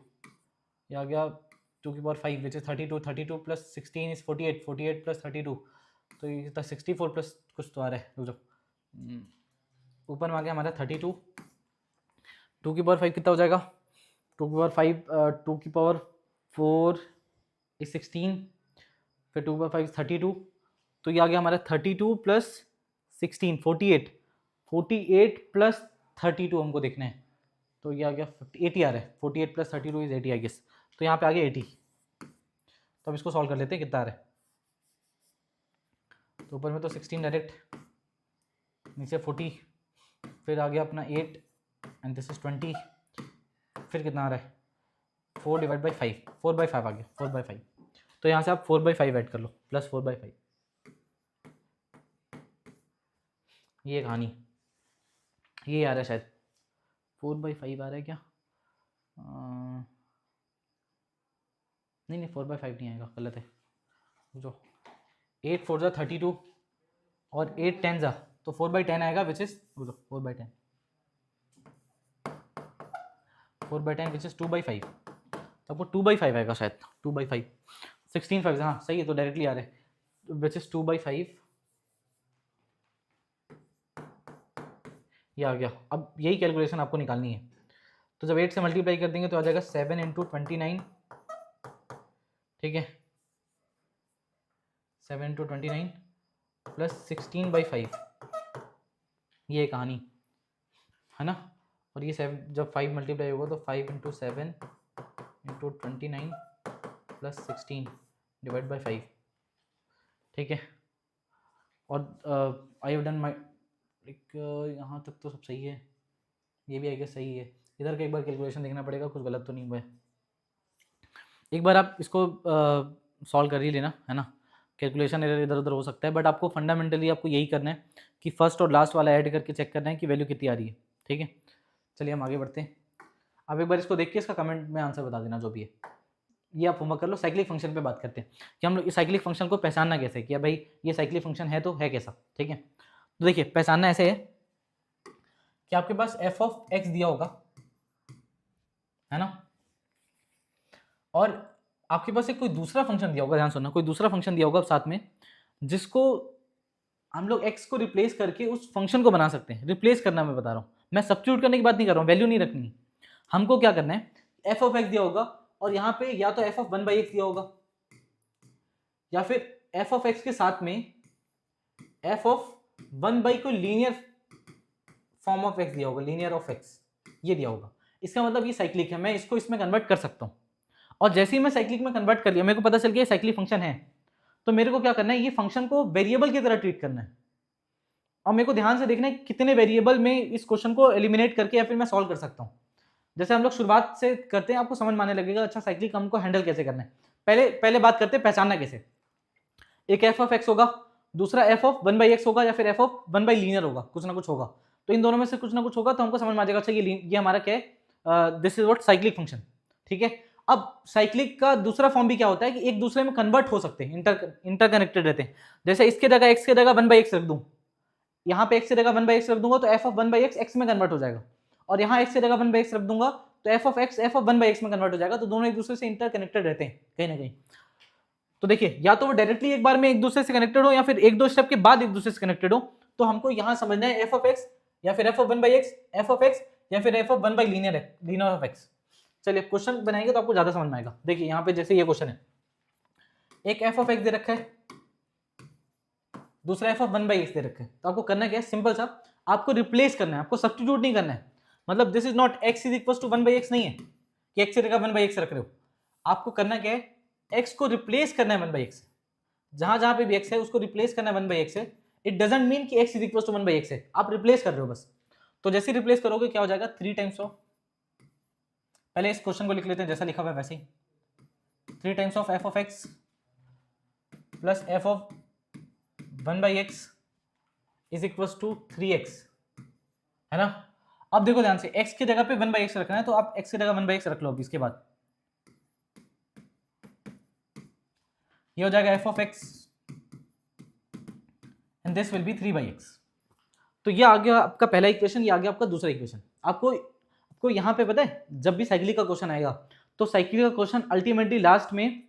ये आ गया 2^5 विच इज 32, 32 + 16 इज 48, 48 + 32, तो ये कितना 64 प्लस कुछ तो आ रहा है, रुक जाओ, ऊपर में आ गया हमारा 32, 2^5 कितना हो जाएगा, 2^5 2^4 इज 16, फिर 2^5 32, तो ये आ गया हमारा 32 + 16 48, 48 + 32 हमको देखना है, तो ये आ गया 80 आ रहा है, 48 + 32 इज 80 आई गेस, तो यहाँ पे आ गया 80। तो अब इसको सॉल्व कर लेते हैं कितना आ रहा है। तो ऊपर में तो 16 डायरेक्ट, नीचे 40, फिर आ गया अपना 8 एंड दिस इज 20, फिर कितना आ रहा है 4/5, 4/5 आ गया, 4/5, तो यहाँ से आप 4/5 ऐड कर लो, प्लस 4/5, ये कहानी, ये आ रहा है शायद 4/5 आ रहा है क्या, नहीं 4/5 नहीं आएगा, गलत है, जो 8 4 जा 32 और 8 10 जा, तो 4/10 आएगा विच इज 4/10, 4/10 विच इज 2/5, तो आपको 2/5 आएगा शायद, 2/5, 16 5, हाँ सही है, तो डायरेक्टली आ रहा है विच इज 2/5, ये आ गया। अब यही कैलकुलेशन आपको निकालनी है, तो जब 8 से मल्टीप्लाई कर देंगे तो आ जाएगा 7 × 29, ठीक है, 7 × 29 + 16/5, ये कहानी है ना, और ये 7 जब 5 मल्टीप्लाई होगा तो 5 × 7 × 29 + 16 डिवाइड बाई 5, ठीक है। और आई हैव डन माई, यहाँ तक तो सब सही है, ये भी आई गेस सही है, इधर का एक बार कैलकुलेशन देखना पड़ेगा, कुछ गलत तो नहीं हुआ है, एक बार आप इसको सॉल्व कर ही लेना, है ना, कैलकुलेशन इधर उधर हो सकता है, बट आपको फंडामेंटली आपको यही करना है कि फर्स्ट और लास्ट वाला ऐड करके चेक करना है कि वैल्यू कितनी आ रही है, ठीक है। चलिए हम आगे बढ़ते हैं। आप एक बार इसको देख के इसका कमेंट में आंसर बता देना जो भी है। ये आप होमवर्क कर लो। साइक्लिक फंक्शन पे बात करते हैं कि हम लोग इस साइक्लिक फंक्शन को पहचानना कैसे, कि भाई ये साइक्लिक फंक्शन है तो है कैसा, ठीक है। तो देखिए पहचानना ऐसे है कि आपके पास f(x) दिया होगा, है ना, और आपके पास एक कोई दूसरा फंक्शन दिया होगा, ध्यान सुनना, कोई दूसरा फंक्शन दिया होगा साथ में, जिसको हम लोग x को रिप्लेस करके उस फंक्शन को बना सकते हैं। रिप्लेस करना मैं बता रहा हूँ, मैं सब्स्टिट्यूट करने की बात नहीं कर रहा हूँ, वैल्यू नहीं रखनी। हमको क्या करना है, f(x) दिया होगा और यहाँ पे या तो f(1/x) दिया होगा या फिर f(x) के साथ में f(1/) को लीनियर फॉर्म ऑफ x दिया होगा, लीनियर ऑफ x ये दिया होगा। इसका मतलब ये साइक्लिक है, मैं इसको इसमें कन्वर्ट कर सकता हूँ। और जैसे ही मैं साइक्लिक में कन्वर्ट कर लिया, मेरे को पता चल गया साइक्लिक फंक्शन है, तो मेरे को क्या करना है, ये फंक्शन को वेरिएबल की तरह ट्रीट करना है। और मेरे को ध्यान से देखना है कितने वेरिएबल में इस क्वेश्चन को एलिमिनेट करके या फिर मैं सॉल्व कर सकता हूँ। जैसे हम लोग शुरुआत से करते हैं, आपको समझ में आने लगेगा अच्छा साइक्लिक हमको हैंडल कैसे करना है। पहले बात करते हैं पहचानना कैसे। एक f(x) होगा, दूसरा f(1/x) होगा या फिर f(1/) लीनियर होगा, कुछ ना कुछ होगा। तो इन दोनों में से कुछ ना कुछ होगा, तो हमको समझ में आ जाएगा अच्छा ये हमारा क्या है, this is what cyclic function, ठीक है। अब साइक्लिक का दूसरा फॉर्म भी क्या होता है कि एक दूसरे में कन्वर्ट हो सकते हैं, इंटरकनेक्टेड रहते हैं। जैसे इसके जगह x के जगह 1/x रख दूं, यहाँ पे x की जगह 1/x रख दूंगा तो f ऑफ 1/x x में कन्वर्ट हो जाएगा, और यहाँ x की जगह 1/x रख दूंगा तो f of x f of 1/x में कन्वर्ट हो जाएगा। तो दोनों एक दूसरे से इंटरकनेक्टेड रहते हैं कहीं ना कहीं। तो देखिए या तो वो डायरेक्टली एक बार में एक दूसरे से कनेक्टेड हो या फिर एक दो स्टेप के बाद एक दूसरे से कनेक्टेड हो। तो हमको यहाँ समझना है f ऑफ x या फिर f of 1/x, f of x या फिर f of 1 by linear of x। चलिए क्वेश्चन बनाएंगे तो आपको ज्यादा समझ में आएगा। देखिए यहाँ पे जैसे ये क्वेश्चन है, एक f ऑफ x दे रखा है, दूसरा f ऑफ 1/x दे रखा है। तो आपको करना क्या है, सिंपल सा, आपको रिप्लेस करना है, आपको सब्स्टिट्यूट नहीं करना है। मतलब this is not x is equal to 1/x नहीं है कि x की जगह 1/x रख रहे हो। आपको करना क्या है, x को रिप्लेस करना है 1/x, जहां जहां पे भी x है उसको रिप्लेस करना है 1/x है। इट डजंट मीन कि x is equal to 1/x है, आप रिप्लेस कर रहे हो बस। तो जैसे रिप्लेस करोगे क्या हो जाएगा, 3 टाइम्स ऑफ, पहले इस क्वेश्चन को लिख लेते हैं जैसा लिखा हुआ है वैसे ही, 3 times of f of x plus f of 1/x is equal to 3x, है ना। अब देखो ध्यान से, x की जगह पे 1/x रखना है तो आप x की जगह 1/x रख लो। अभी इसके बाद ये हो जाएगा f of x and this will B 3/x। तो ये आ गया आपका पहला इक्वेशन, ये आ गया आपका दूसरा इक्वेशन। आपको यहाँ पे पता है, जब भी साइक्लिक का क्वेश्चन आएगा तो साइक्लिक का क्वेश्चन अल्टीमेटली लास्ट में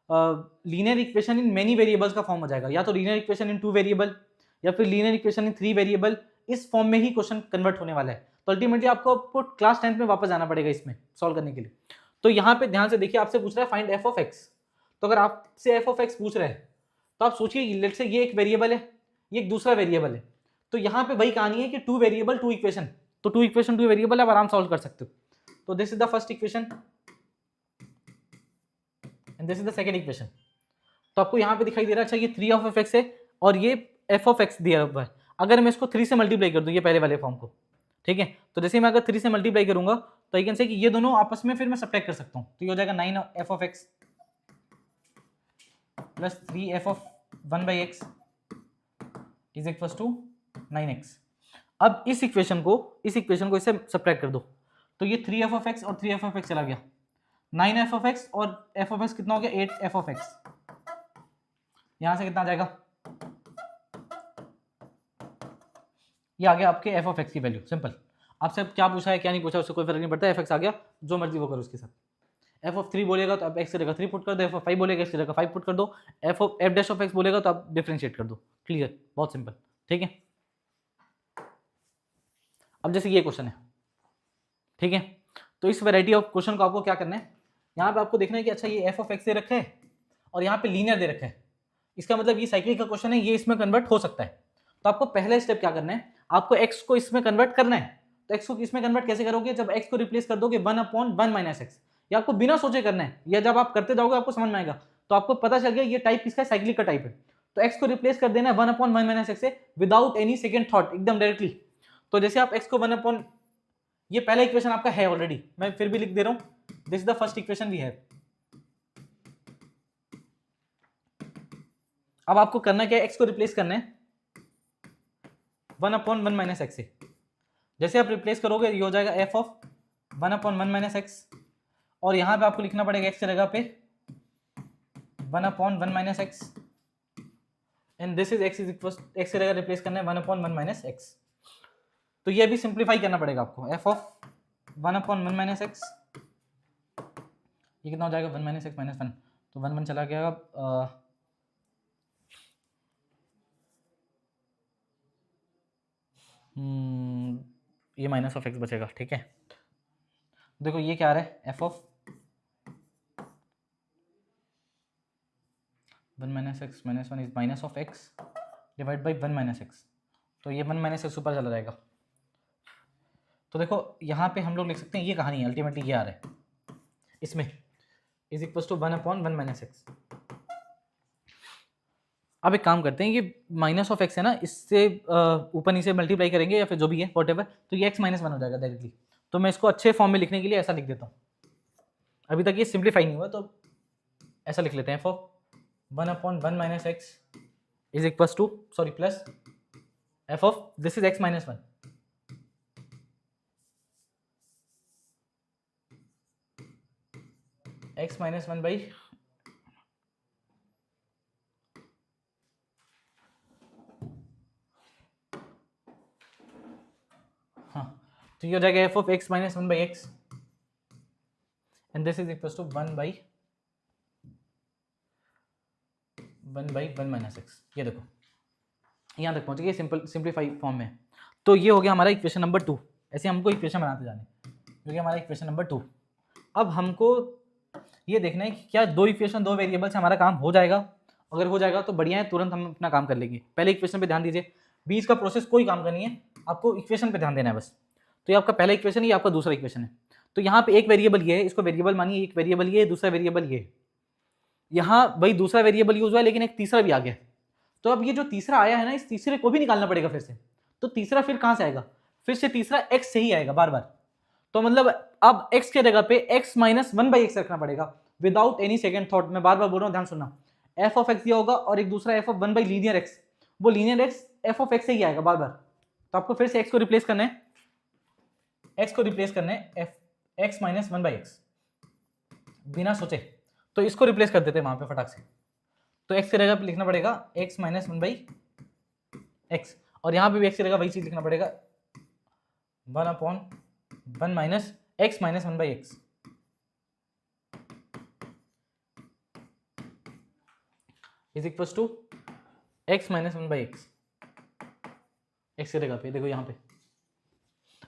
linear equation in many variables का फॉर्म हो जाएगा, या तो लीनियर इक्वेशन इन 2 वेरिएबल या फिर लीनियर इक्वेशन इन 3 वेरिएबल। इस फॉर्म में ही क्वेश्चन कन्वर्ट होने वाला है। तो अल्टीमेटली आपको क्लास 10 में वापस जाना पड़ेगा इसमें सॉल्व करने के लिए। तो यहाँ पे ध्यान से देखिए, आपसे पूछ रहा है फाइंड f ऑफ x। तो अगर आपसे f ऑफ x पूछ रहा है तो आप सोचिए लेट्स से ये एक वेरिएबल है, ये एक दूसरा वेरिएबल है। तो यहाँ पे वही कहानी है कि 2 वेरिएबल 2 इक्वेशन, तो 2 इक्वेशन 2 वेरिएबल आप आराम सॉल्व कर सकते हो। तो this is the first equation and this is the second equation. तो आपको यहाँ पे दिखाई दे रहा है, अच्छा ये 3 ऑफ x है और ये f ऑफ x दिया हुआ है। अगर मैं इसको 3 से मल्टीप्लाई कर दूं ये पहले वाले फॉर्म को, ठीक है, तो जैसे मैं अगर 3 से मल्टीप्लाई करूंगा तो आई कैन से कि ये दोनों आपस में फिर मैं सब्ट्रैक्ट कर सकता हूँ। तो ये हो जाएगा 9 f of x plus 3 f of 1/x is equal to 9x। अब इस इक्वेशन को इससे सब्ट्रैक्ट कर दो तो ये 3 f ऑफ x और 3 f ऑफ x चला गया, 9 f ऑफ x और f ऑफ x कितना हो गया, 8 f ऑफ x। यहां से कितना आ जाएगा, ये आ गया आपके f ऑफ x की वैल्यू। सिंपल, आपसे अब क्या पूछा है क्या नहीं पूछा उससे कोई फर्क नहीं पड़ता, f(x) आ गया, जो मर्जी वो करो उसके साथ। f ऑफ 3 बोलेगा तो आप x की जगह 3 पुट कर दो, f ऑफ 5 बोलेगा x की जगह 5 पुट कर दो, f डैश ऑफ x बोलेगा तो आप डिफरेंशिएट कर दो। क्लियर, बहुत सिंपल, ठीक है। अब जैसे ये क्वेश्चन है, ठीक है, तो इस वैरायटी ऑफ क्वेश्चन को आपको क्या करना है, यहाँ पे आपको देखना है कि अच्छा ये f ऑफ x दे रखा है और यहाँ पे लीनियर दे रखा है, इसका मतलब ये साइक्लिक का क्वेश्चन है, ये इसमें कन्वर्ट हो सकता है। तो आपको पहला स्टेप क्या करना है, आपको x को इसमें कन्वर्ट करना है। तो x को इसमें कन्वर्ट कैसे करोगे, जब x को रिप्लेस कर दोगे 1/1 माइनस x। ये आपको बिना सोचे करना है, या जब आप करते जाओगे आपको समझ में आएगा। तो आपको पता चल गया ये टाइप किसका है, साइक्लिक का टाइप है। तो x को रिप्लेस कर देना है 1/1 माइनस x से विदाउट एनी सेकंड थॉट, एकदम डायरेक्टली। तो जैसे आप x को 1/, ये पहला इक्वेशन आपका है ऑलरेडी, मैं फिर भी लिख दे रहा हूं, this is the first equation we have. अब आपको करना क्या है, x को रिप्लेस करना है 1/1 माइनस x से। जैसे आप रिप्लेस करोगे ये हो जाएगा f ऑफ 1/1 माइनस x, और यहां पे आपको लिखना पड़ेगा x की जगह पे 1/1 minus x and this is x is equal, x की जगह रिप्लेस करना है 1/1 माइनस x। तो ये भी सिंप्लीफाई करना पड़ेगा आपको, f ऑफ 1/1 माइनस x, ये कितना हो जाएगा 1 माइनस x माइनस 1, तो 1 1 चला गया। ये माइनस ऑफ x बचेगा, ठीक है। देखो ये क्या आ रहा है, f of 1 minus x minus 1 is minus of x divide by 1 minus x। तो ये 1 माइनस x ऊपर चला जाएगा। तो देखो यहाँ पे हम लोग लिख सकते हैं, ये कहानी है अल्टीमेटली ये आ रहा है इसमें is equal to 1/1 minus x। अब एक काम करते हैं, ये माइनस ऑफ x है ना, इससे ऊपर नीचे मल्टीप्लाई करेंगे या फिर जो भी है वॉट एवर, तो ये x माइनस 1 हो जाएगा डायरेक्टली। तो मैं इसको अच्छे फॉर्म में लिखने के लिए ऐसा लिख देता हूँ, अभी तक ये सिंप्लीफाई नहीं हुआ तो ऐसा लिख लेते हैं, for 1/1 minus x is equal to, sorry plus f of this is x minus 1 x minus 1 by तो ये हो जाएगा f of x minus 1/x and this is equal to 1/1 minus x. ये देखो यहाँ तक पहुँच गए, सिंपलीफाई फॉर्म में। तो ये हो गया हमारा इक्वेशन नंबर 2। ऐसे हमको इक्वेशन बनाते जाने, जो कि हमारा इक्वेशन नंबर 2। अब हमको ये देखना है कि क्या दो इक्वेशन दो वेरिएबल से हमारा काम हो जाएगा। अगर हो जाएगा तो बढ़िया है, तुरंत हम अपना काम कर लेंगे। पहले इक्वेशन पे ध्यान दीजिए, बीच का प्रोसेस कोई काम करनी है, आपको इक्वेशन पे ध्यान देना है बस। तो ये आपका पहला इक्वेशन है, ये आपका दूसरा इक्वेशन है। तो यहाँ पे एक वेरिएबल ये है, इसको वेरिएबल मानिए, एक वेरिएबल ये है, दूसरा वेरिएबल ये है। यहाँ भाई दूसरा वेरिएबल यूज हुआ है, लेकिन एक तीसरा भी आ गया। तो अब ये जो तीसरा आया है ना, इस तीसरे को भी निकालना पड़ेगा फिर से। तो तीसरा फिर कहां से आएगा? फिर से तीसरा x से ही आएगा बार बार। तो मतलब अब x के जगह पे x माइनस 1/x रखना पड़ेगा विदाउट एनी सेकंड थॉट। मैं बार बार बोल रहा हूं, ध्यान सुनना। f ऑफ x दिया होगा और एक दूसरा f ऑफ 1/लीनियर x, वो linear x f of x से ही आएगा बार बार। तो आपको फिर से x को रिप्लेस करना है, x माइनस 1/x बिना सोचे। तो इसको रिप्लेस कर देते हैं वहां पे फटाक से। तो x की जगह पे लिखना पड़ेगा x माइनस 1/x, और यहाँ पे भी x की जगह वही चीज लिखना पड़ेगा 1/1 minus x minus 1/x is equal to x minus 1/x। x की जगह पे देखो यहाँ पे।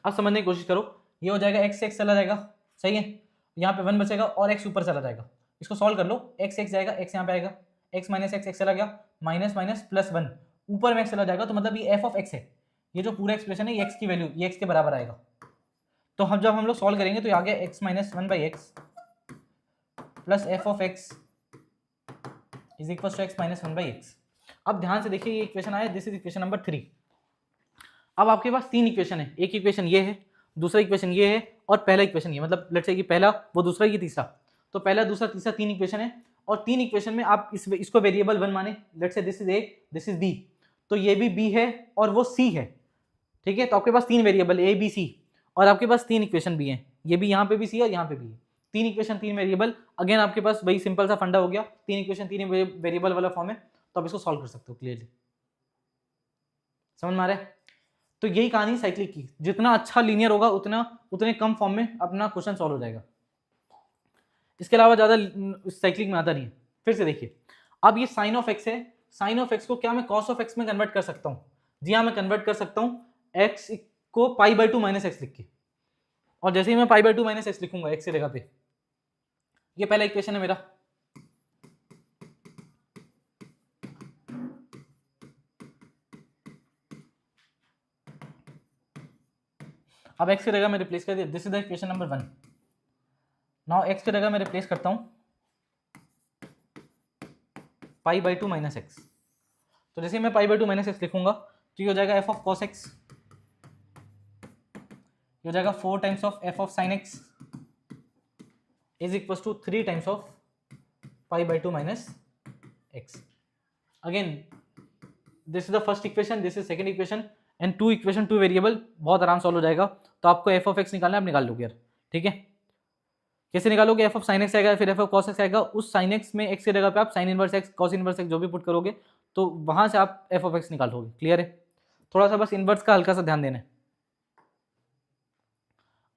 अब समझने की कोशिश करो, ये हो जाएगा x से x चला जाएगा, सही है। यहाँ पे 1 बचेगा और x ऊपर चला जाएगा। इसको सॉल्व कर लो, x जाएगा, x यहाँ पे आएगा, x माइनस x चला गया, माइनस माइनस प्लस 1 ऊपर में x चला जाएगा। तो मतलब ये f ऑफ x है, ये जो पूरा एक्सप्रेशन है ये x की वैल्यू ये x के बराबर आएगा। तो हम जब हम लोग सॉल्व करेंगे तो आ गया x minus 1/x plus f of x is equal to x minus 1/x। अब ध्यान से देखिए, ये इक्वेशन आया, दिस इज इक्वेशन नंबर 3। अब आपके पास तीन इक्वेशन है, एक इक्वेशन ये है, दूसरा इक्वेशन ये है, और पहला इक्वेशन ये, मतलब लेट्स से कि पहला वो दूसरा ये तीसरा। तो पहला दूसरा तीसरा तीन इक्वेशन है, और तीन इक्वेशन में आप इसको वेरिएबल 1 माने, let's say this is a, this is b, तो ये भी b है और वो c है, ठीक है। तो आपके पास तीन वेरिएबल a b c, और आपके पास तीन इक्वेशन भी हैं, ये भी यहाँ पे भी c और यहाँ पे भी है। तीन इक्वेशन तीन वेरिएबल, अगेन आपके पास वही सिंपल सा फंडा हो गया, तीन इक्वेशन तीन वेरिएबल वाला फॉर्म है। तो आप इसको सॉल्व कर सकते हो क्लियरली, समझ में आ रहा है। तो यही कहानी साइक्लिक की, जितना अच्छा लीनियर होगा उतने कम फॉर्म में अपना क्वेश्चन सॉल्व हो जाएगा। इसके अलावा ज्यादा साइक्लिक में आता नहीं है। फिर से देखिए, अब ये साइन ऑफ एक्स है, साइन ऑफ एक्स को क्या मैं कॉस ऑफ एक्स में कन्वर्ट कर सकता हूँ? जी हाँ, मैं कन्वर्ट कर सकता हूँ एक्स को π/2 माइनस एक्स लिख के। और जैसे ही मैं π/2 माइनस एक्स लिखूंगा एक्स की जगह पे, ये पहला इक्वेशन है मेरा। अब x की जगह मैं रिप्लेस कर दिया, this is the equation number 1। Now x की जगह मैं रिप्लेस करता हूं π/2 माइनस एक्स। तो जैसे मैं π/2 माइनस एक्स लिखूंगा तो ये हो जाएगा f ऑफ cos x, ये हो जाएगा 4 times of f of sin x is equal to 3 times of π/2 minus x. Again this is the first equation, this is second equation, and two equation two variable, बहुत आराम solve हो जाएगा। तो आपको f of x निकालना है, आप निकाल लोगे यार, ठीक है। कैसे निकालोगे? f ऑफ sin x आएगा, फिर f ऑफ cos x आएगा, उस sin x में x की जगह पे आप sin inverse x cos inverse x जो भी पुट करोगे तो वहां से आप f ऑफ x निकालोगे। क्लियर है? थोड़ा सा बस इनवर्स का हल्का सा ध्यान देना है।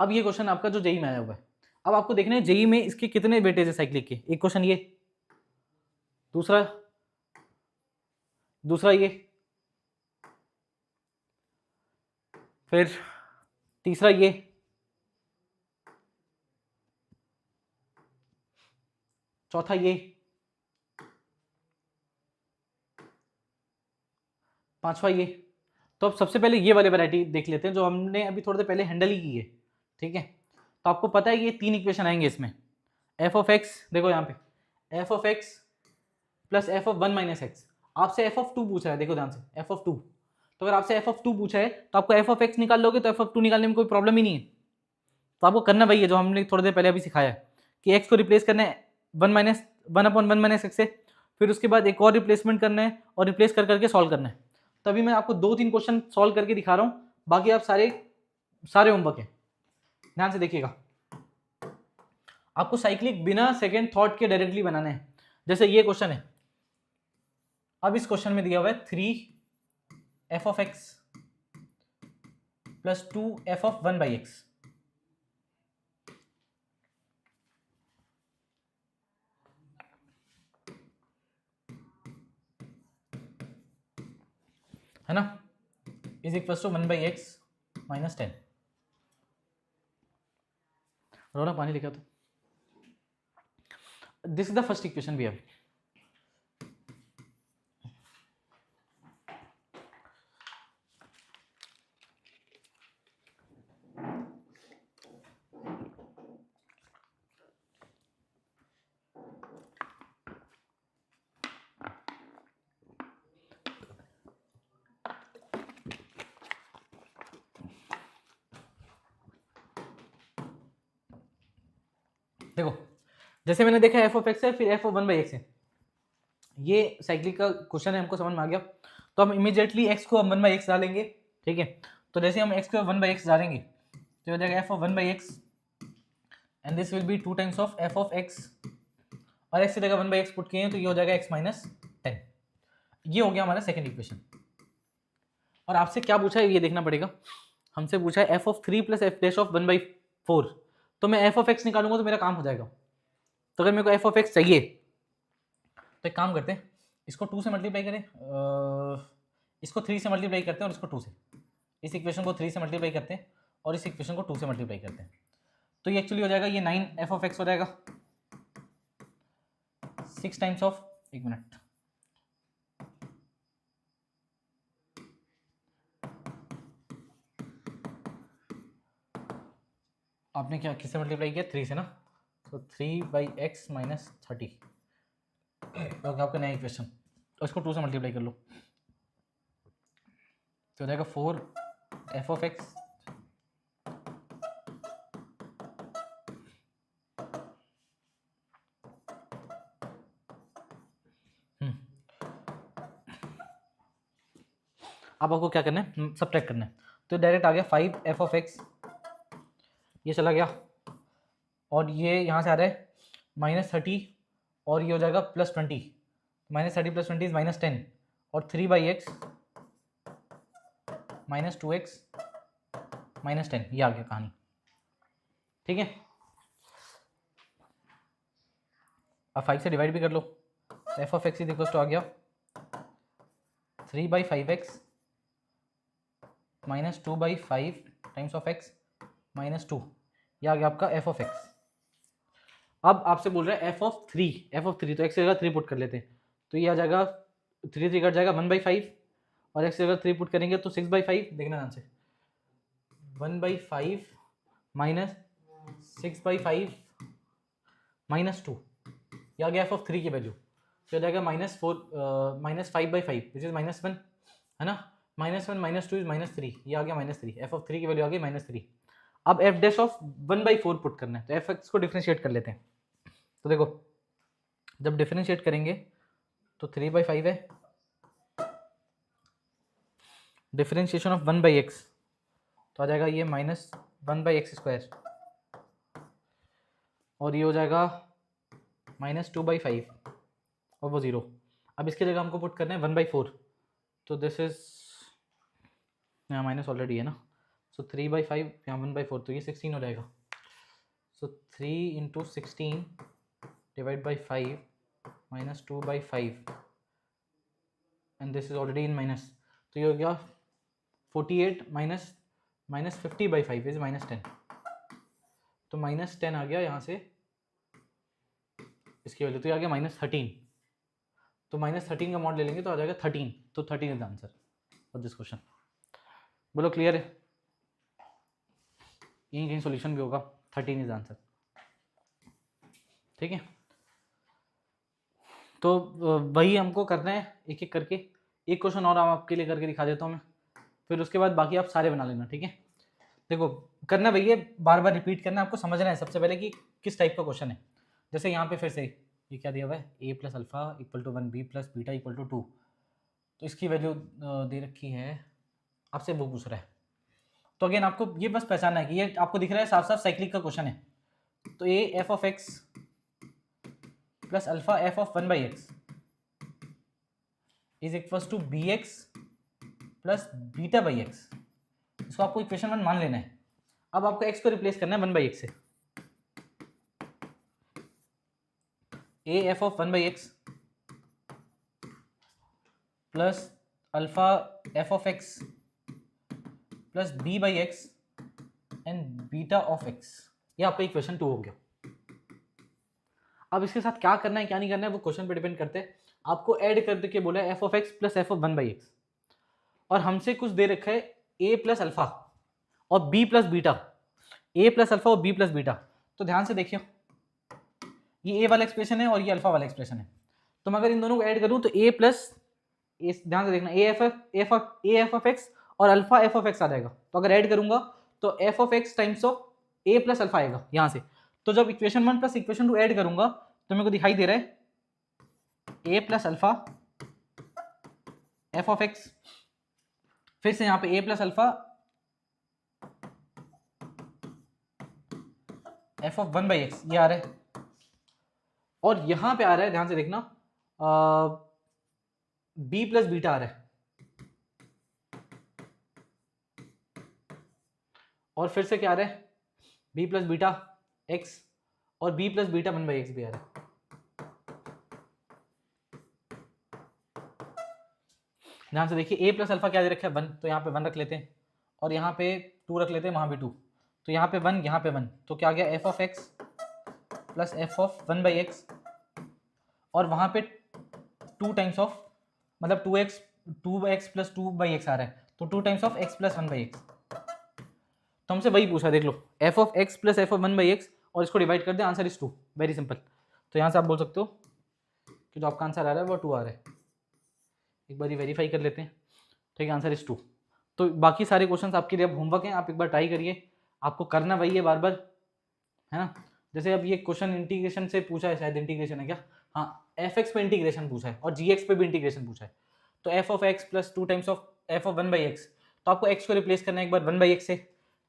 अब ये क्वेश्चन आपका जो जेई में आया हुआ है, अब आपको देखना है जेई में इसके कितने वेटेज है साइक्लिक के। एक क्वेश्चन ये, दूसरा ये, फिर तीसरा ये, चौथा ये, पांचवा ये। तो अब सबसे पहले ये वाली वैरायटी देख लेते हैं जो हमने अभी थोड़ी देर पहले हैंडल ही की है, ठीक है। तो आपको पता है ये तीन इक्वेशन आएंगे इसमें। f ऑफ x, देखो यहाँ पे f of x plus f of 1 minus x. आपसे f ऑफ 2 पूछा है, देखो ध्यान से, f ऑफ 2। तो अगर आपसे f ऑफ 2 पूछा है तो आपको f ऑफ x निकाल लोगे तो f ऑफ 2 निकालने में कोई प्रॉब्लम ही नहीं है। तो आपको करना वही है जो हमने थोड़ी देर पहले अभी सिखाया है कि x को रिप्लेस करना है 1/1 माइनस एक्स से, फिर उसके बाद एक और रिप्लेसमेंट करना है और रिप्लेस कर करके सॉल्व करना है। तभी मैं आपको 2-3 क्वेश्चन सॉल्व करके दिखा रहा हूँ, बाकी आप सारे होमवर्क है। ध्यान से देखिएगा, आपको साइक्लिक बिना सेकेंड थॉट के डायरेक्टली बनाना है। जैसे ये क्वेश्चन है, अब इस क्वेश्चन में दिया हुआ है 3 f of x plus 2f of 1/x, है ना, is equal to 1/x minus 10। रोना पानी लिखा तो this is the first equation we have. देखो जैसे मैंने देखा एफ ऑफ एक्स है, फिर एफ ऑफ 1/x है, ये साइक्लिक का क्वेश्चन है, हमको समझ में आ गया। तो हम इमीडिएटली x को हम 1/x डालेंगे, ठीक है। तो जैसे हम x को 1/x डालेंगे तो हो जाएगा f of 1/x and this will B 2 times of f of x, और x की जगह 1/x पुट किए तो ये हो जाएगा x माइनस 10। ये हो गया हमारा सेकंड इक्वेशन। और आपसे क्या पूछा है ये देखना पड़ेगा, हमसे पूछा है f of 3 plus F dash of 1/4, तो मैं एफ ऑफ एक्स निकालूंगा तो मेरा काम हो जाएगा। तो अगर मेरे को एफ ऑफ एक्स चाहिए तो एक काम करते हैं, इसको 2 से मल्टीप्लाई करें, इसको 3 से मल्टीप्लाई करते हैं और इसको 2 से, इस इक्वेशन को 3 से मल्टीप्लाई करते हैं और इस इक्वेशन को 2 से मल्टीप्लाई करते हैं। तो ये एक्चुअली हो जाएगा, ये 9 एफ ऑफ एक्स हो जाएगा 6 टाइम्स ऑफ, एक मिनट, आपने क्या किससे मल्टीप्लाई किया, 3 से ना, तो 3/x माइनस 30 तो आपका नया इक्वेशन, तो इसको 2 से मल्टीप्लाई कर लो तो हो जाएगा 4 एफ ऑफ एक्स अब आपको क्या करना है, सब्ट्रैक्ट करना है। तो डायरेक्ट आ गया 5 एफ ऑफ एक्स, ये चला गया और ये यहाँ से आ रहा है -30 और ये हो जाएगा +20, -30 + 20 इज -10 और 3/x -2x -10, ये आ गया कहानी, ठीक है। अब 5 से डिवाइड भी कर लो, f of x is equal to आ गया 3/5x -2/5 टाइम्स ऑफ x -2, ये आ गया आपका एफ ऑफ एक्स। अब आपसे बोल रहा है एफ ऑफ 3, तो x की जगह 3 पुट कर लेते हैं, तो ये आ जाएगा 3 कट जाएगा 1/5 और x की जगह 3 पुट करेंगे तो 6/5, देखना ध्यान से, 1/5 माइनस 6/5 -2, ये आ गया एफ ऑफ 3 की वैल्यू, तो हो जाएगा -5/5 विच इज -1, है ना, -1 -2 इज -3, ये आ गया -3, एफ ऑफ 3 की वैल्यू आ गई -3। अब एफ डैश ऑफ 1/4 पुट करना है, तो एफ एक्स को डिफरेंशिएट कर लेते हैं। तो देखो जब डिफरेंशिएट करेंगे तो 3/5 है, डिफरेंशिएशन ऑफ 1/x तो आ जाएगा ये -1/x² और ये हो जाएगा -2/5 और वो 0। अब इसकी जगह हमको पुट करना है 1/4, तो दिस इज यहाँ माइनस ऑलरेडी है ना, सो 3/5 यहाँ 1/4, तो ये 16 हो जाएगा। सो 3 × 16 divide by 5 -2/5 and this is already in minus, तो ये हो गया 48 -50/5 इज -10, तो -10 आ गया यहाँ से इसकी वैल्यू, तो ये आ गया -13, तो -13 का मॉड ले लेंगे तो आ जाएगा 13, तो 13 is answer for this question. बोलो क्लियर है, यहीं कहीं सॉल्यूशन भी होगा, 13 इज आंसर, ठीक है। तो वही हमको करना है एक एक करके, एक क्वेश्चन और आपके लिए करके दिखा देता हूँ मैं, फिर उसके बाद बाकी आप सारे बना लेना, ठीक है। देखो करना भैया, बार बार रिपीट करना, आपको समझना है सबसे पहले कि किस टाइप का क्वेश्चन है। जैसे यहाँ पे फिर से ये क्या दिया हुआ है, a + α = 1, b + β = 2, तो इसकी वैल्यू दे रखी है, आपसे वो पूछ रहा है। तो अगेन आपको ये बस पहचानना है कि ये आपको दिख रहा है साफ साफ साइक्लिक का क्वेश्चन है। तो a f of x + α f of 1/x is equals to bx + β/x इसको आपको इक्वेशन 1 मान लेना है। अब आपको x को रिप्लेस करना है 1/x से। a f of 1/x plus alpha f of x plus b/x and beta of x, ये आपका इक्वेशन 2 हो गया। अब इसके साथ क्या करना है क्या नहीं करना है वो क्वेश्चन पे डिपेंड करते हैं। आपको ऐड कर के बोला है f of x plus f of 1/x, और हमसे कुछ दे रखा है a प्लस अल्फा और b plus beta, a plus alpha और b प्लस बीटा। तो ध्यान से देखिए, ये a वाला एक्सप्रेशन है और ये अल्फा वाला एक्सप्रेशन है। तो मैं अगर इन दोनों को ऐड करूं तो a प्लस, ध्यान से देखना, a f of x और अल्फा f of x आ जाएगा। तो अगर ऐड करूंगा तो f of x times of a plus alpha आएगा यहाँ से। तो जब इक्वेशन 1 प्लस इक्वेशन 2 ऐड करूंगा तो मेरे को दिखाई दे रहा है a plus alpha f of x, फिर से यहाँ पे a plus alpha f of 1/x ये आ रहा है, और यहाँ पे आ रहा है, ध्यान से देखना, b प्लस बीटा आ रहा है, और फिर से क्या आ रहा है b प्लस बीटा x और b प्लस बीटा 1/x भी आ रहा है। ध्यान से देखिए, a प्लस अल्फा क्या दे रखा है 1, तो यहाँ पे 1 रख लेते हैं, और यहाँ पे 2 रख लेते हैं, वहाँ भी 2, तो यहाँ पे 1 यहाँ पे 1, तो क्या आ गया f of x plus f of 1/x, और वहाँ पे 2 टाइम्स ऑफ, मतलब 2x प्लस 2/x आ रहा है, तो 2 times of x plus 1/x। तो हमसे वही पूछा, देख लो, f of x plus f of 1/x, और इसको डिवाइड कर दे, आंसर इज 2, वेरी सिंपल। तो यहाँ से आप बोल सकते हो कि जो आपका आंसर आ रहा है वो 2 आ रहा है। एक बार वेरीफाई कर लेते हैं, ठीक है, आंसर इज 2। तो बाकी सारे क्वेश्चंस आपके लिए अब होमवर्क हैं, आप एक बार ट्राई करिए, आपको करना वही है बार बार, है ना। जैसे अब ये क्वेश्चन इंटीग्रेशन से पूछा है, शायद इंटीग्रेशन है क्या, हाँ, fx पे इंटीग्रेशन पूछा है और gx पे भी इंटीग्रेशन पूछा है। तो f of x plus 2 times of f of 1/x, तो आपको x को रिप्लेस करना है एक बार 1/x से,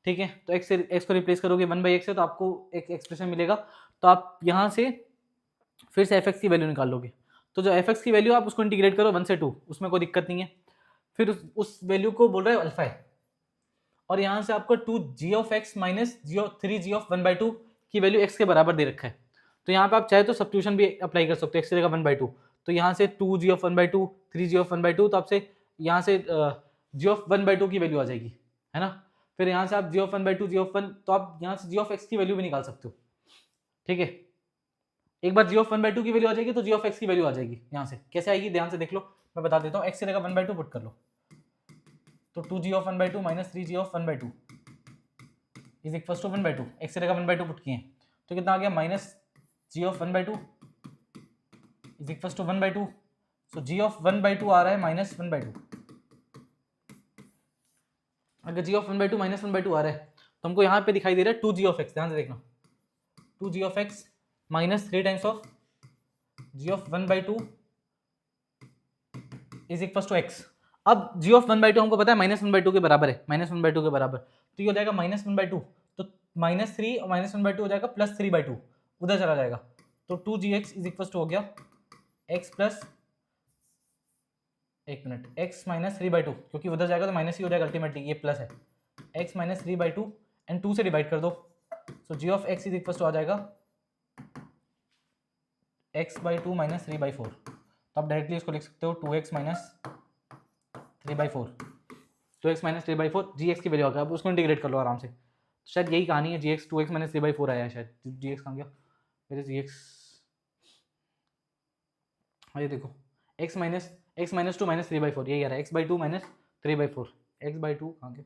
ठीक है। तो x को रिप्लेस करोगे 1/x से तो आपको एक एक्सप्रेशन मिलेगा, तो आप यहाँ से फिर से fx की वैल्यू निकाल लोगे। तो जो fx की वैल्यू आप उसको इंटीग्रेट करो 1 से 2, उसमें कोई दिक्कत नहीं है। फिर उस वैल्यू को बोल रहा है अल्फा है, और यहाँ से आपको 2g of x minus 3g of 1/2 की वैल्यू x के बराबर दे रखा है। तो यहाँ पे आप चाहे तो सब्स्टिट्यूशन भी अप्लाई कर सकते हो, x की जगह 1/2, तो यहाँ से 2g of 1/2 3g of 1/2, तो आपसे यहाँ से g of 1/2 की वैल्यू आ जाएगी, है ना। फिर यहाँ से आप g of 1/2 g of 1, तो आप यहाँ से g of x की वैल्यू भी निकाल सकते हो, ठीक है। एक बार g of 1/2 की वैल्यू आ जाएगी तो g of x की वैल्यू आ जाएगी। यहाँ से कैसे आएगी, ध्यान से देख लो, मैं बता देता हूँ। x की जगह 1/2 पुट कर लो, तो 2g of 1/2 minus 3g of 1/2 is equal to 1/2, x की जगह 1/2 पुट किए, तो कितना आ गया, minus g of 1/2 is equal to 1/2, so g of 1/2 आ रहा है माइनस 1/2। अगर g of 1/2 माइनस 1/2 आ रहा है तो हमको यहाँ पे दिखाई दे रहा है 2g of x, ध्यान से देखना, 2g of x minus 3 times of g of 1/2 is equal to x। अब g of 1/2 हमको पता है माइनस 1/2 के बराबर है, माइनस 1/2 के बराबर, तो ये हो जाएगा माइनस 1/2, तो माइनस 3 और माइनस 1/2 हो जाएगा प्लस 3/2, उधर चला जाएगा, तो 2gx इज इक्वल टू हो गया x प्लस, एक मिनट, x माइनस 3/2, क्योंकि उधर जाएगा तो माइनस ही हो जाएगा अल्टीमेटली, ये प्लस है, x माइनस 3/2 एंड 2 से डिवाइड कर दो, so g of x is equal to आ जाएगा x/2 माइनस 3/4। तो आप डायरेक्टली इसको लिख सकते हो 2x minus 3/4, 2x minus 3/4 gx की वैल्यू आ गया। अब उसको इंटीग्रेट कर लो आराम से, शायद यही कहानी है, gx 2x माइनस 3/4 आया है शायद, gx कहाँ गया मेरे, gx, ये देखो, x माइनस 2 माइनस 3/4 यही आ रहा है, x/2 माइनस 3/4, x/2 कहाँ गया,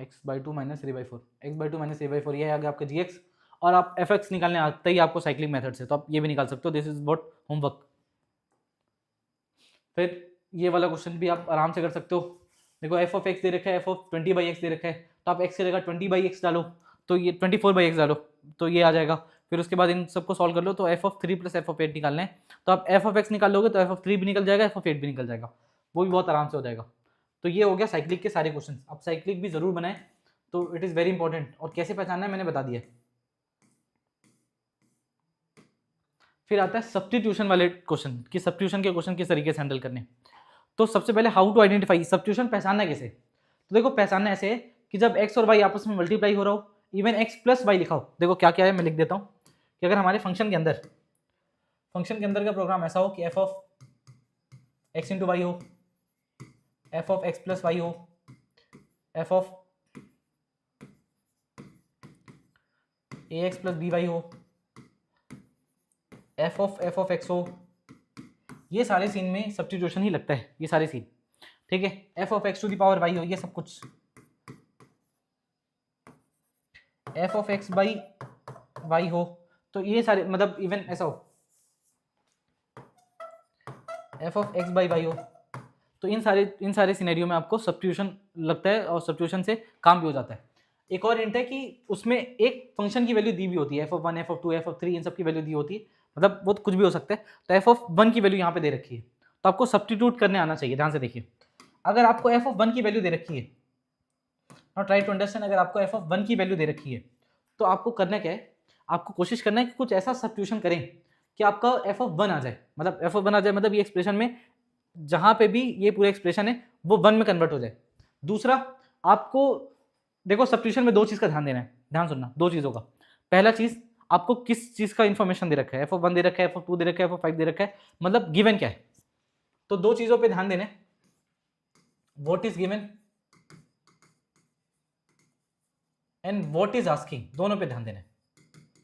x/2 माइनस 3/4, x/2 माइनस 3/4 ये आ गया आपका gx। और आप fx निकालने आते ही आपको साइक्लिक मेथड से, तो आप ये भी निकाल सकते हो, दिस इज व्हाट होमवर्क। फिर ये वाला क्वेश्चन भी आप आराम से कर सकते हो, देखो f of x दे रखा है, f of 20/x दे रखा है, तो आप x की जगह 20/x डालो, तो ये 24/x डालो, तो ये आ जाएगा। फिर उसके बाद इन सबको सॉल्व कर लो, तो f of 3 plus f of 8 निकालना है, तो आप f of x निकाल लोगे तो f of 3 भी निकल जाएगा, f of 8 भी निकल जाएगा, वो भी बहुत आराम से हो जाएगा। तो ये हो गया साइक्लिक के सारे क्वेश्चन। आप साइक्लिक भी जरूर बनाएं, तो इट इज़ वेरी इंपॉर्टेंट, और कैसे पहचानना है मैंने बता दिया। फिर आता है सब्स्टिट्यूशन वाले क्वेश्चन, कि सब्स्टिट्यूशन के क्वेश्चन किस तरीके से हैंडल करने। तो सबसे पहले हाउ टू आइडेंटिफाई सब्स्टिट्यूशन, पहचानना कैसे। तो देखो पहचानना ऐसे है कि जब x और y आपस में मल्टीप्लाई हो रहा हो, इवन x प्लस वाई लिखा हो, देखो क्या क्या है मैं लिख देता हूँ कि अगर हमारे फंक्शन के अंदर का प्रोग्राम ऐसा हो कि f of x into y हो, f of x plus y हो, f of a x plus b y हो, एफ ऑफ एक्स हो, ये सारे सीन में सब्स्टिट्यूशन ही लगता है, ये सारे सीन, ठीक है। F of x to the power y हो, ये सब कुछ, f of x by y हो, तो ये सारे मतलब इवन ऐसा हो f of x by y हो, तो इन सारे सिनेरियो में आपको सब्स्टिट्यूशन लगता है और सब्स्टिट्यूशन से काम भी हो जाता है। एक और हिंट है कि उसमें एक फंक्शन की वैल्यू दी भी होती है, f of one, f of two, f of three, इन सब की वैल्यू दी होती है, मतलब वो कुछ भी हो सकता है। तो एफ ऑफ वन की वैल्यू यहाँ पे दे रखी है, तो आपको सब्स्टिट्यूट करने आना चाहिए। ध्यान से देखिए, अगर आपको एफ ऑफ वन की वैल्यू दे रखी है, नॉट ट्राई टू अंडरस्टैंड, अगर आपको एफ ऑफ वन की वैल्यू दे रखी है तो आपको करना क्या है, आपको कोशिश करना है कि कुछ ऐसा सब्स्टिट्यूशन करें कि आपका एफ ऑफ वन आ जाए, मतलब एफ ऑफ वन आ जाए, मतलब ये एक्सप्रेशन में जहां पे भी ये पूरा एक्सप्रेशन है वो वन में कन्वर्ट हो जाए। दूसरा, आपको देखो सब्स्टिट्यूशन में दो चीज का ध्यान देना है, ध्यान सुनना, दो चीजों का। पहला चीज, आपको किस चीज का इंफॉर्मेशन दे रखा है, एफ ऑफ वन दे रखा है, एफ ऑफ टू दे रखा है, एफ ऑफ फाइव दे रखा है, मतलब गिवन क्या है। तो दो चीजों पे ध्यान देना है, what is given and what is asking, दोनों पे ध्यान देना है।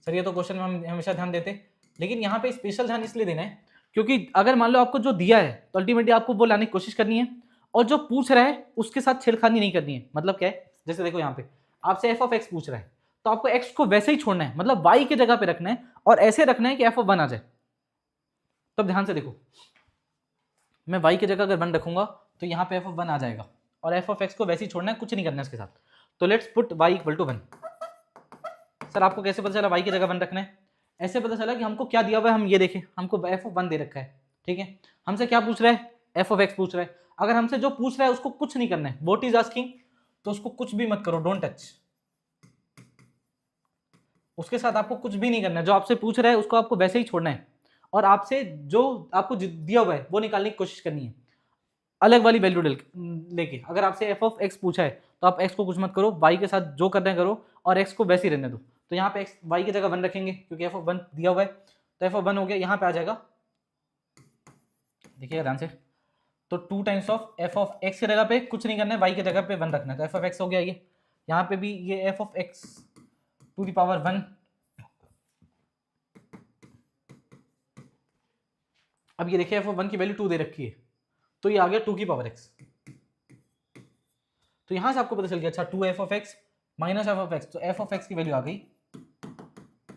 सर ये तो क्वेश्चन में हम हमेशा ध्यान देते हैं, लेकिन यहाँ पे स्पेशल ध्यान इसलिए देना है क्योंकि अगर मान लो आपको जो दिया है तो अल्टीमेटली आपको वो लाने की कोशिश करनी है, और जो पूछ रहा है उसके साथ छेड़खानी नहीं करनी है। मतलब क्या है, जैसे देखो यहाँ पे आपसे एफ ऑफ एक्स पूछ रहा है, तो आपको एक्स को वैसे ही छोड़ना है, मतलब वाई की जगह पे रखना है और ऐसे रखना है कि एफ ऑफ वन आ जाए। तब ध्यान से देखो, मैं वाई की जगह अगर वन रखूंगा तो यहाँ पे एफ ऑफ वन आ जाएगा, और एफ ऑफ एक्स को वैसे ही छोड़ना है, कुछ नहीं करना है इसके साथ। तो let's put y equal to one. Sir आपको कैसे पता चला वाई की जगह वन रखना है? ऐसे पता चला कि हमको क्या दिया हुआ है, हम ये देखें, हमको एफ ऑफ वन दे रखा है, ठीक है। हमसे क्या पूछ रहा है, एफ ऑफ एक्स पूछ रहा है। अगर हमसे जो पूछ रहा है उसको कुछ नहीं करना है, व्हाट इज आस्किंग, तो उसको कुछ भी मत करो, डोंट टच, उसके साथ आपको कुछ भी नहीं करना है। जो आपसे पूछ रहा है उसको आपको वैसे ही छोड़ना है, और आपसे जो आपको दिया हुआ है वो निकालने की कोशिश करनी है, अलग वाली वैल्यू लेके। अगर आपसे एफ ऑफ एक्स पूछा है तो आप एक्स को कुछ मत करो, वाई के साथ जो करना है करो, और एक्स को वैसे ही रहने दो। तो यहाँ पे एक्स वाई की जगह वन रखेंगे क्योंकि एफ ऑफ वन दिया हुआ है, तो एफ ऑफ वन हो गया, यहाँ पे आ जाएगा, देखिएगा ध्यान से। तो two times of f of x की जगह पे कुछ नहीं करना है, वाई की जगह पे वन रखना है, तो एफ ऑफ एक्स हो गया ये। यहाँ पे भी ये f of x to the power one. अब ये देखिए एफ ऑफ वन की वैल्यू टू दे रखी है, तो ये आ गया टू की पावर एक्स। तो यहां से आपको पता चल गया, अच्छा two f of x minus f of x, तो एफ ऑफ एक्स की वैल्यू आ गई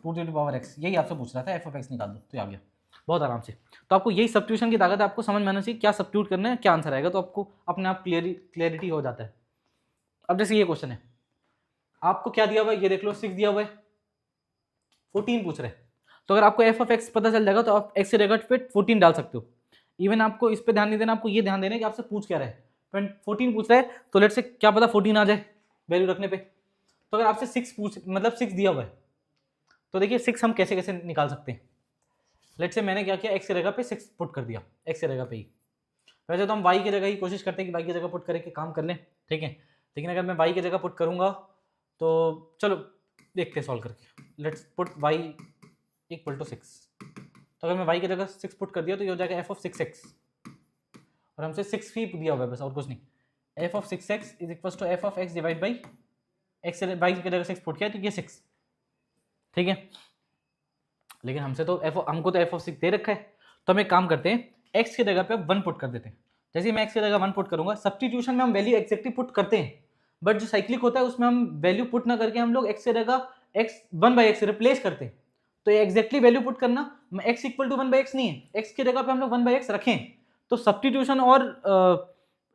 टू टू पावर एक्स। यही आपसे पूछ रहा था, एफ ऑफ एक्स निकाल दो, तो आ गया बहुत आराम से। तो आपको यही सब्स्टिट्यूशन की ताकत है, आपको समझ में आना चाहिए क्या सब्स्टिट्यूट करना है, क्या आंसर आएगा, तो आपको अपने आप क्लियरिटी हो जाता है। अब जैसे ये क्वेश्चन है, आपको क्या दिया हुआ है, ये देख लो 6 दिया हुआ है, 14 पूछ रहे हैं। तो अगर आपको एफ ऑफ एक्स पता चल जाएगा तो आप एक्स की जगह पे 14 डाल सकते हो। इवन आपको इस पे ध्यान नहीं देना, आपको ये ध्यान देना है कि आपसे पूछ क्या रहा है। 14 पूछ रहा है तो लेट से क्या पता 14 आ जाए वैल्यू रखने पे। तो अगर आपसे 6 पूछ, मतलब 6 दिया हुआ है, तो देखिए 6 हम कैसे कैसे निकाल सकते हैं। लेट से मैंने क्या किया, एक्स की जगह पे 6 पुट कर दिया, एक्स की जगह पे ही। वैसे तो हम वाई की जगह ही कोशिश करते हैं कि वाई की जगह पुट करके काम कर लें, ठीक है। लेकिन अगर मैं वाई की जगह पुट करूंगा तो चलो देखते हैं सॉल्व करके। Let's put y equal to 6। तो अगर मैं वाई की जगह 6 पुट कर दिया तो ये हो जाएगा एफ ऑफ 6x, और हमसे 6 ही दिया हुआ है बस, और कुछ नहीं। F of 6x is equal to f of x divide by x, y की जगह 6 पुट किया तो ये 6, ठीक है। लेकिन हमको तो एफ ऑफ 6 दे रखा है, तो हम एक काम करते हैं, एक्स की जगह पे वन पुट कर देते हैं। जैसे मैं एक्स की जगह वन पुट करूंगा, सब्स्टिट्यूशन में हम वैल्यू एक्जेक्टली पुट करते हैं, बट जो साइक्लिक होता है उसमें हम वैल्यू पुट ना करके हम लोग एक्स की जगह x one by x replace करते हैं। तो ये एक्जेक्टली वैल्यू पुट करना, x equal to one by x नहीं है, एक्स की जगह पे हम लोग वन बाई एक्स रखें। तो सब्स्टिट्यूशन और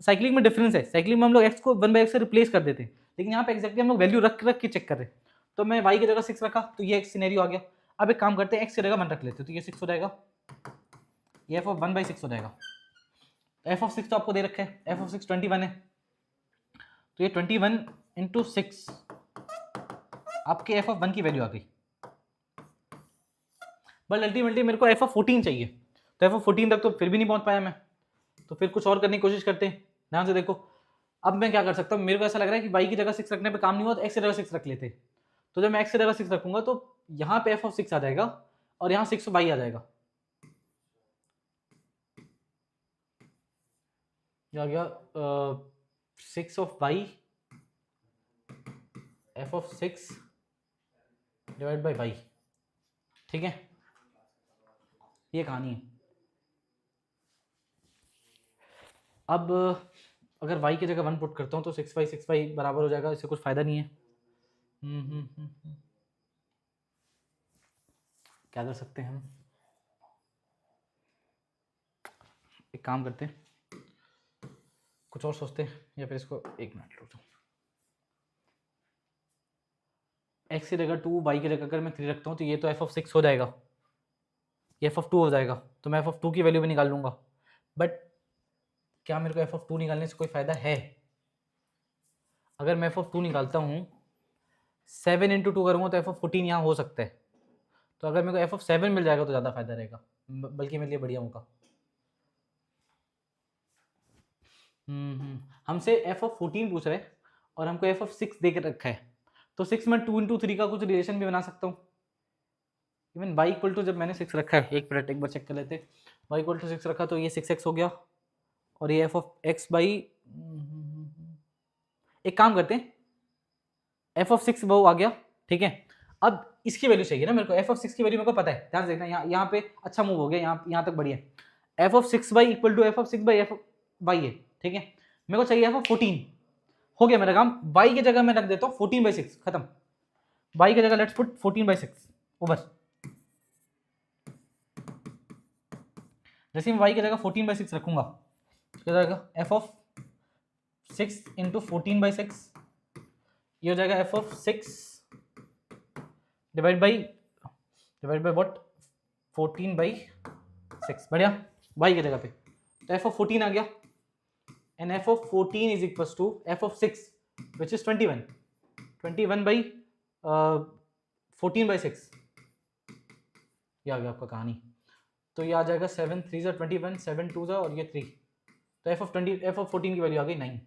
साइक्लिक में डिफरेंस है, साइक्लिक में हम लोग एक्स को वन बाई एक्स से रिप्लेस कर देते हैं, लेकिन यहाँ पे एक्जेक्टली हम लोग वैल्यू रख के चेक कर रहे हैं। तो मैं वाई की जगह 6 रखा तो ये एक सिनेरियो आ गया। अब एक काम करते हैं, एक्स की जगह वन रख लेते हैं, तो ये 6 हो जाएगा, ये एफ ऑफ वन बाई 6 हो जाएगा। एफ ऑफ 6 तो आपको दे रखा है, एफ ऑफ 6 21 है, तो ये 21 इंटू 6 आपके एफ ऑफ वन की वैल्यू आ गई। बट अल्टीमेटली मेरे को एफ ऑफ 14 चाहिए, तो एफ ऑफ 14 तक तो फिर भी नहीं पहुंच पाया मैं, तो फिर कुछ और करने की कोशिश करते हैं। ध्यान से देखो, अब मैं क्या कर सकता हूँ, मेरे को ऐसा लग रहा है कि y की जगह 6 रखने पे काम नहीं हुआ तो x की जगह 6 रख लेते। तो जब मैं x की जगह 6 रखूंगा तो यहाँ पे f ऑफ 6 आ जाएगा और यहाँ 6 y आ जाएगा। क्या आ गया 6 of y f of 6 divide by y। ठीक है, ये कहानी है। अब अगर y की जगह 1 पुट करता हूँ तो 6y बराबर हो जाएगा, इससे कुछ फायदा नहीं है। क्या कर सकते हैं हम, एक काम करते हैं, कुछ और सोचते हैं, या फिर इसको एक मिनट रुक जाओ। x की जगह 2 y की जगह अगर मैं 3 रखता हूँ तो ये तो f ऑफ 6 हो जाएगा, ये f ऑफ 2 हो जाएगा, तो मैं f ऑफ 2 की वैल्यू भी निकाल लूंगा। बट क्या मेरे को f ऑफ 2 निकालने से कोई फायदा है? अगर मैं f ऑफ 2 निकालता हूँ 7 इंटू 2 करूँगा तो f ऑफ 14 यहाँ हो सकता है। तो अगर मेरे को f ऑफ 7 मिल जाएगा तो ज़्यादा फायदा रहेगा, बल्कि मेरे लिए बढ़िया होगा। हमसे f ऑफ 14 पूछ रहे हैं और हमको f ऑफ 6 दे के रखा है, तो 6 में 2 इंटू 3 का कुछ रिलेशन भी बना सकता हूँ। इवन y इक्वल टू, जब मैंने 6 रखा है, एक मिनट एक बार चेक कर लेते हैं, y इक्वल टू 6 रखा तो ये 6x हो गया और ये f ऑफ x बाई, एक काम करते हैं, f ऑफ 6 वो आ गया। ठीक है, अब इसकी वैल्यू चाहिए ना मेरे को, f ऑफ 6 की वैल्यू मेरे को पता है, ध्यान से देखना, यहाँ पे अच्छा मूव हो गया, यहाँ तक बढ़िया है। f of 6 by equal to f of 6 by f by है। ठीक है, मेरे को चाहिए f ऑफ 14, हो गया मेरा काम। y की जगह मैं रख देता हूँ 14 बाई 6, खत्म। y की जगह लेट्स पुट 14 बाई 6 ओवर। जैसे मैं y की जगह 14 बाई 6 रखूंगा क्या जाएगा, f ऑफ 6 इंटू 14 बाई 6, ये हो जाएगा f of 6 divide by what, 14 by 6, बढ़िया, y की जगह पे तो f ऑफ 14 आ गया, and f of 14 is equals to f of 6 which is 21 by 14 by 6, ये आ गया आपका कहानी। तो ये आ जाएगा 7 3 ज़ा 21, 7 2 ज़ा और ये 3, तो f ऑफ 14 की वैल्यू आ गई 9।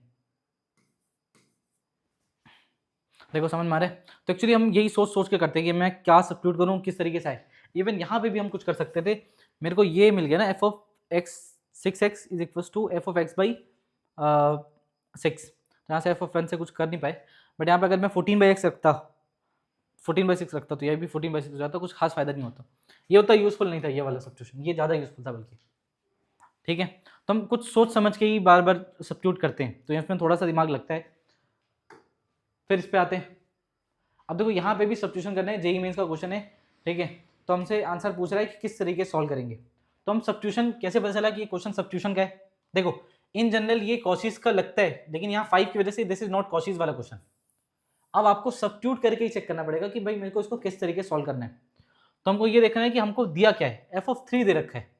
देखो समझ में आ रहा है? तो एक्चुअली हम यही सोच के करते हैं कि मैं क्या सब्स्टिट्यूट करूँ, किस तरीके से आए। इवन यहाँ पे भी हम कुछ कर सकते थे, मेरे को ये मिल गया ना, f of x 6x is equals to f of x by 6, यहाँ से f ऑफ 1 से कुछ कर नहीं पाए, बट यहाँ पे अगर मैं 14 बाई x रखता, 14 बाई 6 रखता तो ये भी 14 बाई 6 हो जाता, कुछ खास फायदा नहीं होता, ये उतना यूजफुल नहीं था ये वाला सब्स्टिट्यूशन, ये ज़्यादा यूजफुल था बल्कि। ठीक है, तो हम कुछ सोच समझ के ही बार बार सब्स्टिट्यूट करते हैं, तो इसमें थोड़ा सा दिमाग लगता है। फिर इस पे आते हैं, अब देखो यहाँ पे भी सब्स्टिट्यूशन करना है, जेईई मेंस का क्वेश्चन है। ठीक है, तो हमसे आंसर पूछ रहा है कि किस तरीके से सॉल्व करेंगे। तो हम सब्स्टिट्यूशन कैसे पता चला कि ये क्वेश्चन सब्स्टिट्यूशन का है? देखो इन जनरल ये कॉशीज का लगता है, लेकिन यहाँ 5 की वजह से दिस इज नॉट कॉशीज वाला क्वेश्चन। अब आपको सब्स्टिट्यूट करके ही चेक करना पड़ेगा कि भाई मेरे को इसको किस तरीके से सॉल्व करना है। तो हमको ये देखना है कि हमको दिया क्या है, f ऑफ 3 दे रखा है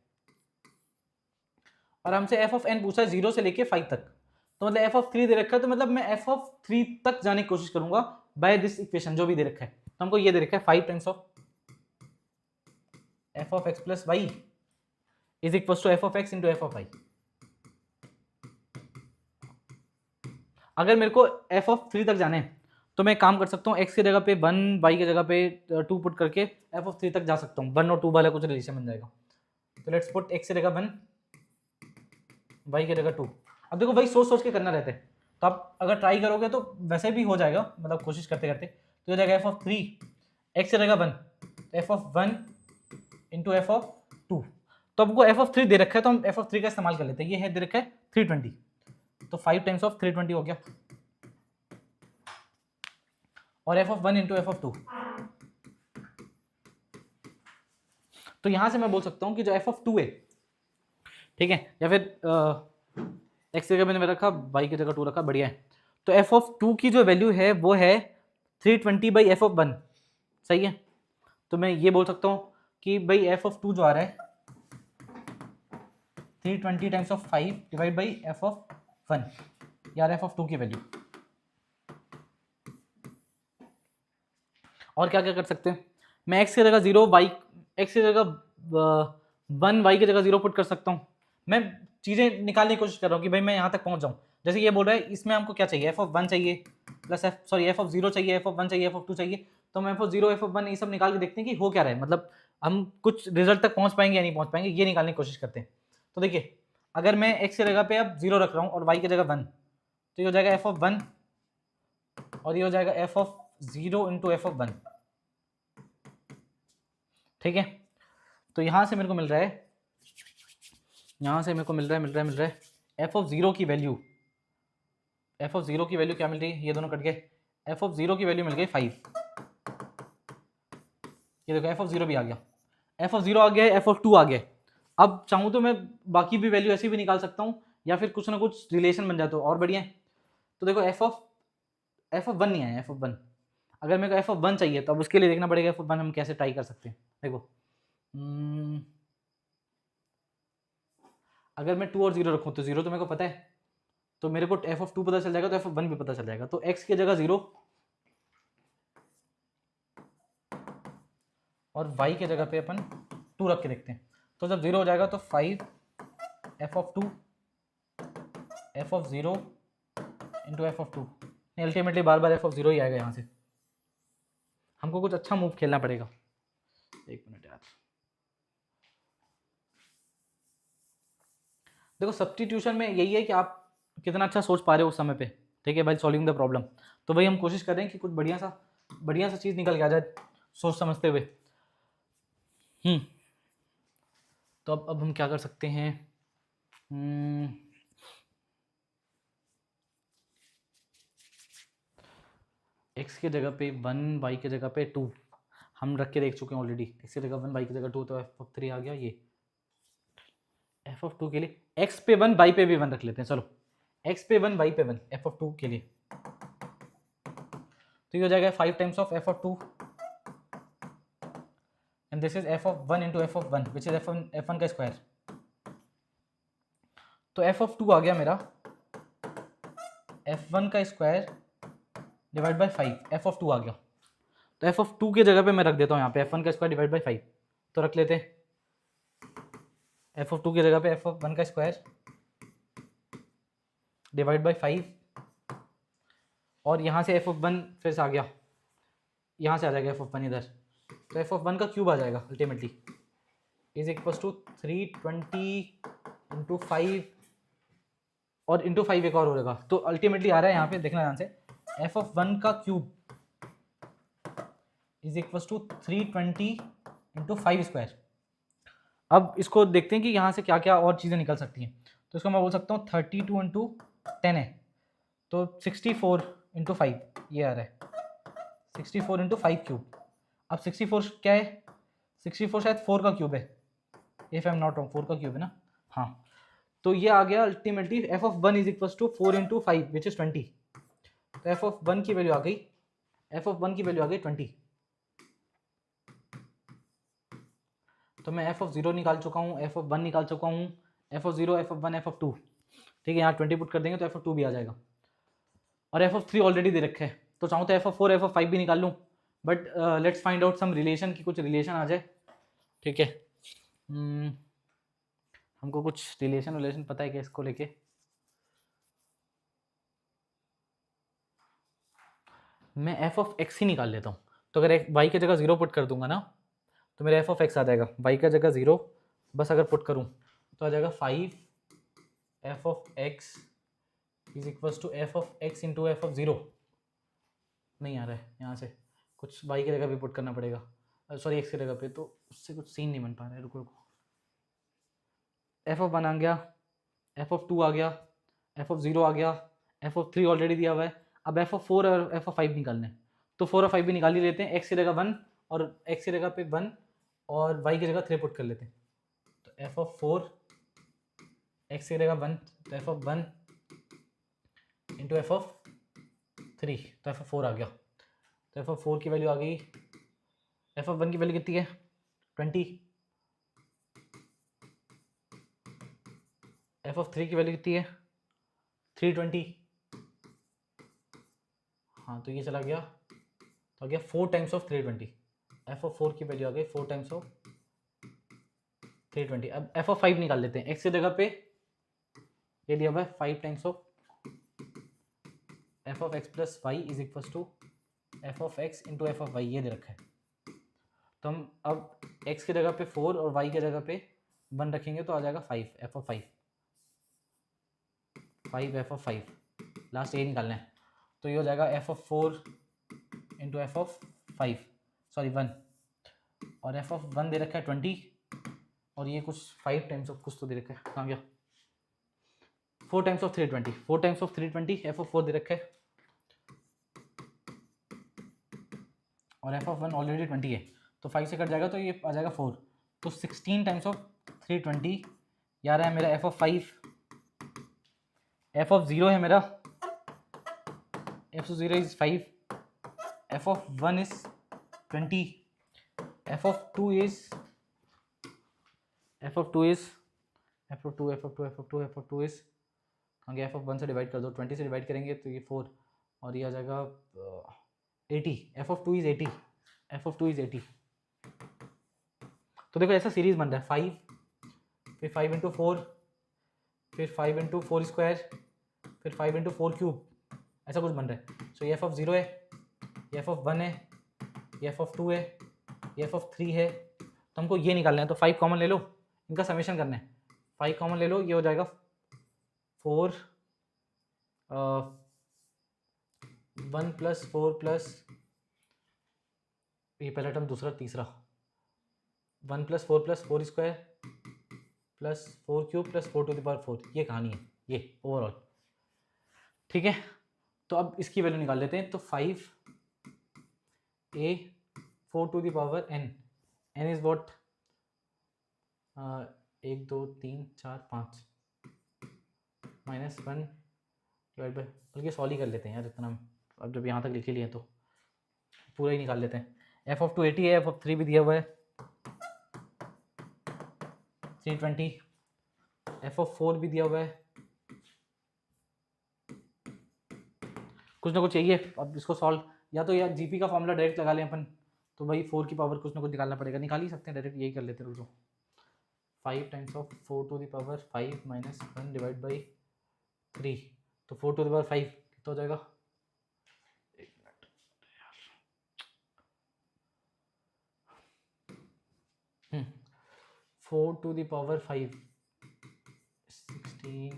और हमसे f ऑफ n पूछा है 0 से लेके 5 तक, तो मतलब f ऑफ 3 दे रखा है, तो मतलब मैं f ऑफ 3 तक जाने की कोशिश करूंगा बाय दिस इक्वेशन जो भी दे रखा है। तो हमको ये दे रखा है 5 times of f of x plus y is equal to f of x into f of y। अगर मेरे को f ऑफ 3 तक जाना है तो मैं काम कर सकता हूँ, x की जगह पे 1, y की जगह पे 2 पुट करके f ऑफ 3 तक जा सकता हूँ, 1 और 2 वाला कुछ रिलेशन बन जाएगा। तो लेट्स पुट x की जगह 1, y की जगह 2। अब देखो भाई सोच के करना रहता है, तो आप अगर ट्राई करोगे तो वैसे भी हो जाएगा, मतलब कोशिश करते करते। तो हो जाएगा f ऑफ 3, x की जगह 1, तो f of 1 into f of 2। तो हमको f ऑफ 3 दे रखा है, तो हम f ऑफ 3 का इस्तेमाल कर लेते हैं। ये है दे रखा है 320, तो 5 टाइम्स ऑफ 320 हो गया, और f of 1 into f of 2। तो यहां से मैं बोल सकता हूं कि जो f ऑफ 2 है, ठीक है, या फिर x की जगह मैंने रखा, y की जगह 2 रखा, बढ़िया है। तो f ऑफ 2 की जो वैल्यू है वो है 320 बाई f ऑफ 1, सही है। तो मैं ये बोल सकता हूँ कि भाई f ऑफ 2 जो आ रहा है 320 times of 5 divide by f of 1, यार f ऑफ 2 की वैल्यू। और क्या क्या कर सकते हैं, मैं x की जगह 0, x की जगह 1, y की जगह 0 पुट कर सकता हूँ। मैं चीज़ें निकालने की कोशिश कर रहा हूँ कि भाई मैं यहाँ तक पहुँच जाऊँ। जैसे ये बोल रहा है इसमें हमको क्या चाहिए, f(1) चाहिए प्लस f(0) चाहिए, f(1) चाहिए, f(2) चाहिए। तो हम f(0) f(1) ये सब निकाल के देखते हैं कि हो क्या रहा है, मतलब हम कुछ रिजल्ट तक पहुंच पाएंगे या नहीं पहुंच पाएंगे, ये निकालने की कोशिश करते हैं। तो देखिए अगर मैं x की जगह पे अब 0 रख रहा हूँ और y की जगह 1, तो ये हो जाएगा f(1) और ये हो जाएगा f(0) इंटू f(1), ठीक है। तो यहाँ से मेरे को मिल रहा है, यहाँ से मेरे को मिल रहा है f(0) की वैल्यू, f(0) की वैल्यू क्या मिल रही है, ये दोनों कट गए, f(0) की वैल्यू मिल गई 5। ये देखो f(0) भी आ गया, f(0) आ गया है, f(2) आ गया है। अब चाहूँ तो मैं बाकी भी वैल्यू ऐसी भी निकाल सकता हूँ या फिर कुछ ना कुछ रिलेशन बन जाता हो और बढ़िया है। तो देखो f(1) नहीं आया, f(1) अगर मेरे को f(1) चाहिए तो अब उसके लिए देखना पड़ेगा f(1) हम कैसे ट्राई कर सकते हैं। देखो अगर मैं 2 और 0 रखूँ तो 0 तो मेरे को पता है, तो मेरे को f(2) पता चल जाएगा तो f(1) भी पता चल जाएगा। तो x की जगह 0 और y की जगह पे अपन 2 रख के देखते हैं। तो जब 0 हो जाएगा तो 5 f(2) f(0) into f(2), ultimately बार बार f(0) ही आएगा। यहाँ से हमको कुछ अच्छा मूव खेलना पड़ेगा। एक मिनट यार, देखो सब्स्टिट्यूशन में यही है कि आप कितना अच्छा सोच पा रहे हो उस समय पे, ठीक है भाई, सॉल्विंग द प्रॉब्लम। तो वही हम कोशिश कर रहे हैं कि कुछ बढ़िया सा चीज़ निकल के आ जाए सोच समझते हुए। तो अब हम क्या कर सकते हैं, x की जगह पे 1, y की जगह पे 2 हम रख के देख चुके हैं ऑलरेडी। x की जगह 1, y की जगह 2, तो f(3) आ गया। ये f(2) के लिए x पे 1 y पे भी 1 रख लेते हैं। चलो x पे 1 y पे 1 f(2) के लिए, तो ये हो जाएगा 5 times of f(2) and this is f(1) into f(1) which is f1 का स्क्वायर। तो f(2) आ गया मेरा f1 का स्क्वायर डिवाइड बाई 5, f(2) आ गया। तो f(2) की जगह पे मैं रख देता हूँ यहाँ पे f1 का स्क्वायर डिवाइड बाई 5, तो रख लेते हैं f(2) की जगह पे f1 का स्क्वायर डिवाइड बाई 5, और यहाँ से f(1) फिर से आ गया, यहाँ से आ जाएगा f(1) इधर, तो f(1) का क्यूब आ जाएगा ultimately is equal to 320 into 5 और इंटू 5 एक और हो जाएगा। तो अल्टीमेटली आ रहा है यहाँ पे, देखना ध्यान से, f(1) का cube is equal to 320 into 5 square. अब इसको देखते हैं कि यहाँ से क्या क्या और चीज़ें निकल सकती हैं। तो इसको मैं बोल सकता हूँ 32 इंटू 10 है, तो 64 इंटू 5 ये आ रहा है, 64 इंटू 5 क्यूब। अब 64 क्या है, 64 शायद 4 का क्यूब है, if I am not wrong 4 का क्यूब है ना, हाँ। तो ये आ गया ultimately f(1) is equal to 4 into 5 which is 20। तो f(1) की वैल्यू आ गई, f(1) की वैल्यू आ गई 20। तो मैं f(0) निकाल चुका हूँ, f(1) निकाल चुका हूँ, f(0), f(1), f(2), ठीक है। यहाँ 20 पुट कर देंगे तो f(2) भी आ जाएगा, और f(3) ऑलरेडी दे रखे है, तो चाहूँ तो f(4), f(5) भी निकाल लूँ, but let's find out some relation की, कुछ रिलेशन आ जाए, ठीक है। हमको कुछ रिलेशन पता है कि इसको लेके, मैं f(x) ही निकाल लेता हूँ। तो अगर y की जगह 0 पुट कर दूंगा ना, तो मेरा f(x) आ जाएगा, y की जगह 0 बस अगर पुट करूँ तो आ जाएगा 5 f(x) is equals to f(x) into f(0). नहीं आ रहा है, यहाँ से कुछ y की जगह भी पुट करना पड़ेगा, सॉरी x की जगह पे, तो उससे कुछ सीन नहीं बन पा रहा है। रुको f(1) आ गया, f(2) आ गया, f(0) आ गया, f(3) ऑलरेडी दिया हुआ है। अब f(4) और f(5) निकालने, तो 4 और 5 भी निकाल ही लेते हैं। x की जगह 1 और x की जगह पे 1 और y की जगह 3 पुट कर लेते हैं। तो f(4) x की जगह 1, तो f(1) इंटू f(3), तो f(4) आ गया। तो f(4) की वैल्यू आ गई, f(1) की वैल्यू कितनी है 20, f(3) की वैल्यू कितनी है 320, हाँ तो ये चला गया, तो आ गया 4 टाइम्स ऑफ 320। f(4) की वैल्यू आ गई 4 टाइम्स ऑफ 320। अब f(5) निकाल लेते हैं, x की जगह पे ये दिया हुआ है 5 times of f of x plus y is equal to f of x into f of y, ये दे रखा है। तो हम अब x की जगह पे 4 और y की जगह पे 1 रखेंगे तो आ जाएगा 5 F of 5 F of 5, last ये निकालना है। तो ये हो जाएगा f of 4 into f of 5, sorry 1, और एफ ऑफ 1 दे रखा है 20, और ये कुछ 5 टाइम्स ऑफ कुछ तो दे रखा है, कहाँ गया, 4 times of 320, 4 times of 320, F of 4 दे रखा है, और एफ ऑफ 1 ऑलरेडी 20 है, तो 5 से कट जाएगा तो ये आ जाएगा 4, तो 16 टाइम्स ऑफ 320 या रहा है मेरा एफ ऑफ 5, एफ ऑफ 0 है मेरा, F of 0 is 5, F of 1 is 20, F of 2 is f of 2 is आगे एफ ऑफ 1 से डिवाइड कर दो, 20 से डिवाइड करेंगे तो ये 4, और ये आ जाएगा 80, F of 2 is 80, F of 2 is 80। तो देखो ऐसा सीरीज बन रहा है 5, फिर 5 इंटू 4, फिर 5 इंटू 4 स्क्वायर, फिर 5 इंटू 4 क्यूब, ऐसा कुछ बन रहा है। सो ये एफ ऑफ 0 है, ये एफ ऑफ 1 है, ये एफ ऑफ 2 है, ये एफ ऑफ 3 है, तो हमको ये निकालना है। तो 5 कॉमन ले लो, इनका समेशन करना है, 5 कॉमन ले लो, ये हो जाएगा 4 1 प्लस 4 प्लस ये पहला टर्म, दूसरा तीसरा, 1 plus 4 square plus 4 cube plus 4 to the power 4, ये कहानी है ये ओवरऑल, ठीक है। तो अब इसकी वैल्यू निकाल लेते हैं। तो 5 a 4 to the power n, n is what, 1 2 3 4 5 minus 1 divide by, बल्कि सॉल्व ही कर लेते हैं यार इतना, अब जब यहाँ तक लिखे लिए तो पूरा ही निकाल लेते हैं। एफ ऑफ 2 80 है, एफ ऑफ 3 भी दिया हुआ है 320, एफ ऑफ 4 भी दिया हुआ है, कुछ ना कुछ चाहिए। अब इसको सॉल्व, या तो यार जीपी का फॉर्मूला डायरेक्ट लगा लें अपन, तो भाई 4 की पावर कुछ ना कुछ निकालना पड़ेगा, निकाल ही सकते हैं डायरेक्ट, यही कर लेते हैं। रुको, 5 times of 4 to the power 5 minus 1 divide by 3, तो 4 टू द पावर 5 कितना हो जाएगा, 4 टू द पावर 5 16,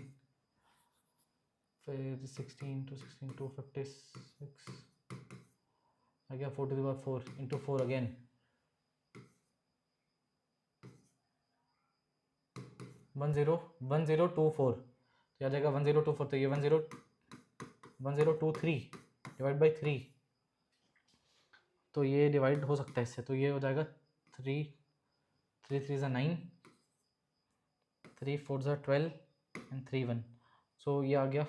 फिर 16 to 16 to 56 आ गया, 4 to the power 4 into 4 again, 1024, तो आ जाएगा 1024, तो ये 1023 डिवाइड बाई 3, तो ये डिवाइड हो सकता है इससे, तो ये हो जाएगा 3 3 3 ज़ा 9, 3 4 ज़ा 12 एंड 3 1, सो ये आ गया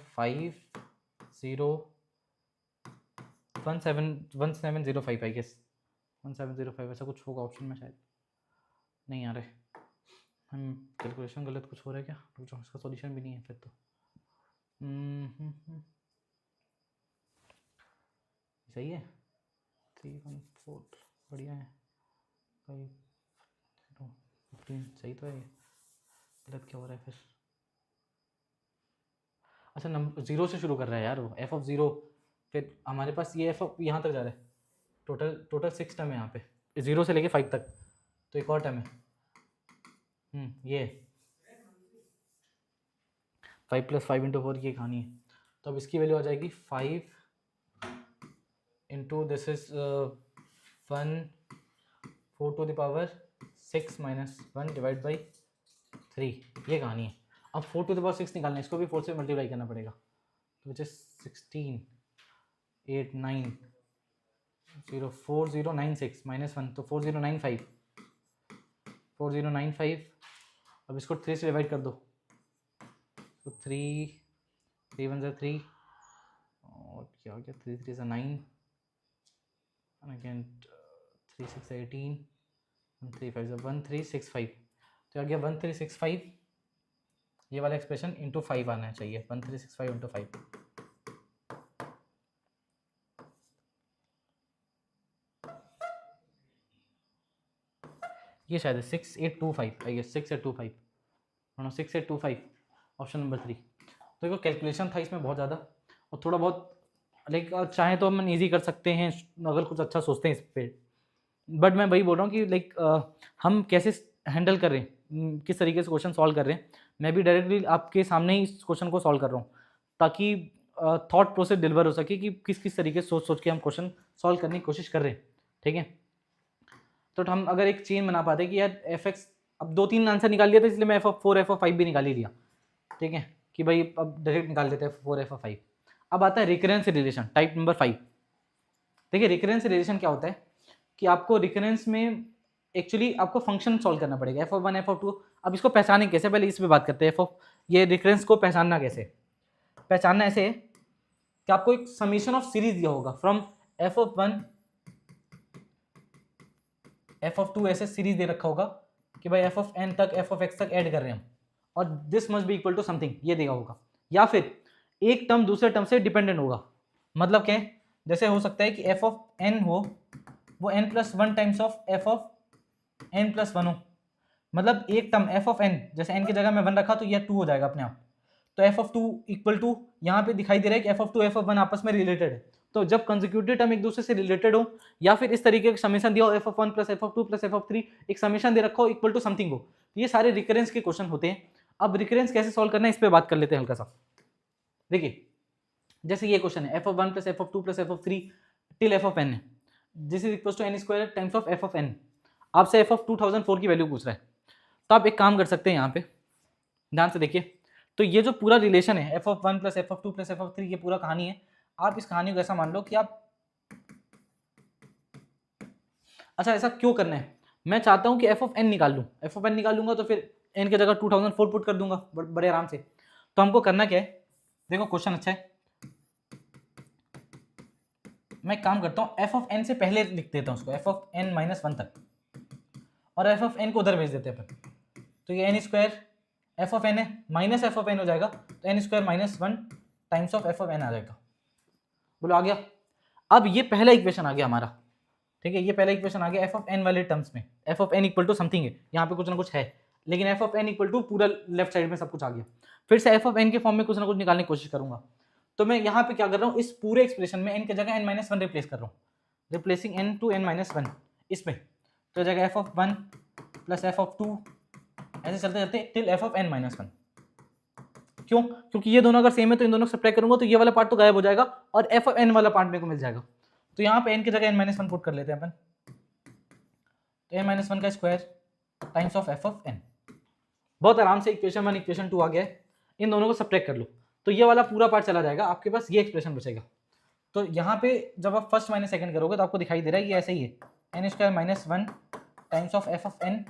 1705 आई गेस, 1705 ऐसा कुछ होगा ऑप्शन में, शायद नहीं आ रहे, हम कैलकुलेशन गलत कुछ हो रहा है क्या, तो इसका सॉल्यूशन भी नहीं है फिर तो। सही है, 314 बढ़िया है, 15 सही तो है, ये गलत क्या हो रहा है फिर। अच्छा नंबर 0 से शुरू कर रहा है यार वो, एफ ऑफ 0, फिर हमारे पास ये एफ ऑफ यहाँ तक जा रहा है, टोटल 6 टर्म है यहाँ पे, 0 से लेके 5 तक, तो एक और टर्म है, ये 5 + 5 × 4 की कहानी है। तो अब इसकी वैल्यू आ जाएगी 5 into this is 1 4 to the power 6 minus 1 divide by 3, ये कहानी है। अब 4 टू द पावर 6 निकालना है, इसको भी 4 से मल्टीप्लाई करना पड़ेगा, तो विच इज 16 8 9 0 4096 माइनस 1, तो 4095। अब इसको 3 से डिवाइड कर दो, तो 3 3 1 3 और क्या हो गया, 3 3 9 and again 3 6 18 and 3 5 1365, तो आ गया 1365, ये वाला एक्सप्रेशन इंटू 5 आना चाहिए, 1365 इंटू 5, ये शायद है 6825 आई गेस, 6825 6825 ऑप्शन नंबर 3। तो देखो कैलकुलेशन था इसमें बहुत ज़्यादा, और थोड़ा बहुत लाइक चाहे तो हम ईजी कर सकते हैं अगर कुछ अच्छा सोचते हैं इस पे, बट मैं वही बोल रहा हूँ कि लाइक हम कैसे हैंडल कर रहे हैं, किस तरीके से क्वेश्चन सॉल्व कर रहे हैं। मैं भी डायरेक्टली आपके सामने ही इस क्वेश्चन को सॉल्व कर रहा हूँ ताकि थॉट प्रोसेस डिलीवर हो सके कि किस किस तरीके से सोच सोच के हम क्वेश्चन सॉल्व करने की कोशिश कर रहे हैं। ठीक है, तो हम अगर एक चेन बना पाते कि यार एफ एक्स, अब 2-3 आंसर निकाल लिया था इसलिए मैं एफ ऑफ 4 एफ ऑफ 5 भी निकाल ही लिया। ठीक है, कि भाई अब डायरेक्ट निकाल लेते हैं 4 एफ ऑफ 5। अब आता है रिकरेंस रिलेशन टाइप नंबर 5। देखिए रिकरेंस रिलेशन क्या होता है कि आपको रिकरेंस में एक्चुअली आपको फंक्शन सॉल्व करना पड़ेगा एफ ऑफ 1 एफ ऑफ 2। अब इसको पहचाने कैसे, पहले इस पे बात करते हैं। एफ ऑफ ये रिकरेंस को पहचानना कैसे, पहचानना ऐसे है कि आपको एक समीशन ऑफ सीरीज दिया होगा from f of 1 f of 2, ऐसे सीरीज दे रखा होगा कि भाई एफ ऑफ एन तक एफ ऑफ एक्स तक ऐड कर रहे हैं हम, और this must be equal to something, ये देगा होगा। या फिर एक टर्म दूसरे टर्म से डिपेंडेंट होगा, मतलब क्या है, जैसे हो सकता है कि एफ ऑफ एन हो वो n plus 1 times of f of n plus 1 हो, मतलब एक टर्म एफ ऑफ एन, जैसे एन की जगह मैं 1 रखा तो यह 2 हो जाएगा अपने आप। तो एफ ऑफ 2 इक्वल टू, यहाँ पे दिखाई दे रहा है कि एफ ऑफ 2 एफ ऑफ 1 आपस में रिलेटेड है। तो जब कंसेक्यूटिव टर्म एक दूसरे से रिलेटेड हो, या फिर इस तरीके का समीशन दिया हो f of 1 plus f of 2 plus f of 3, एक समीशन दे रखा हो इक्वल टू समथिंग हो, तो ये सारे रिकरेंस के क्वेश्चन होते हैं। अब रिकरेंस कैसे सॉल्व करना है इस पर बात कर लेते हैं हल्का सा। देखिए जैसे ये क्वेश्चन है f of 1 plus f of 2 plus f of 3 till f of n है, this is equal to n square times of f of n. आपसे एफ ऑफ 2004 की वैल्यू पूछ रहा है, तो आप एक काम कर सकते हैं यहाँ पे ध्यान से देखिए, तो ये जो पूरा रिलेशन है f of 1 plus f of 2 plus f of 3, ये पूरा कहानी है। आप इस कहानी को ऐसा मान लो कि आप, अच्छा ऐसा क्यों करना है, मैं चाहता हूं कि एफ ऑफ एन निकाल लूं, एफ ऑफ एन निकाल लूंगा तो फिर एन की जगह 2004 पुट कर दूंगा बड़े आराम से। तो हमको करना क्या है, देखो क्वेश्चन अच्छा है, मैं एक काम करता हूं एफ ऑफ एन से पहले लिख देता हूं उसको एफ ऑफ एन माइनस 1 तक, और एफ ऑफ एन को उधर भेज देते हैं अपन। तो ये n square f of n है माइनस एफ ऑफ एन हो जाएगा, तो n square minus 1 times of f of n आ जाएगा। बोलो आ गया। अब ये पहला इक्वेशन आ गया हमारा, ठीक है, ये पहला इक्वेशन आ गया एफ ऑफ एन वाले टर्म्स में, f of n equal to something है, यहाँ पे कुछ ना कुछ है, लेकिन f of n equal to पूरा लेफ्ट साइड में सब कुछ आ गया। फिर से एफ ऑफ एन के फॉर्म में कुछ ना कुछ निकालने की कोशिश करूंगा। तो मैं यहाँ पे क्या कर रहा हूँ, इस पूरे एक्सप्रेशन में एन की जगह एन माइनस 1 रिप्लेस कर रहा हूँ, replacing n to n minus 1 इसमें, तो जगह f of 1 plus f of 2 ऐसे चलते चलते till f of n minus 1। क्यों, क्योंकि ये दोनों अगर सेम है तो इन दोनों को सब्ट्रैक्ट करूंगा तो ये वाला पार्ट तो गायब हो जाएगा और एफ ऑफ एन वाला पार्ट मेरे को मिल जाएगा। तो यहाँ पे एन की जगह एन माइनस 1 पुट कर लेते हैं अपन, तो एन माइनस 1 का square times of f of n. बहुत आराम से इक्वेशन 1 इक्वेशन 2 आ गया है, इन दोनों को सब्ट्रैक्ट कर लो तो ये वाला पूरा पार्ट चला जाएगा, आपके पास ये एक्सप्रेशन बचेगा। तो यहाँ पे जब आप फर्स्ट माइनस सेकंड करोगे तो आपको दिखाई दे रहा है ये ऐसे ही है, n square minus 1 times of f of n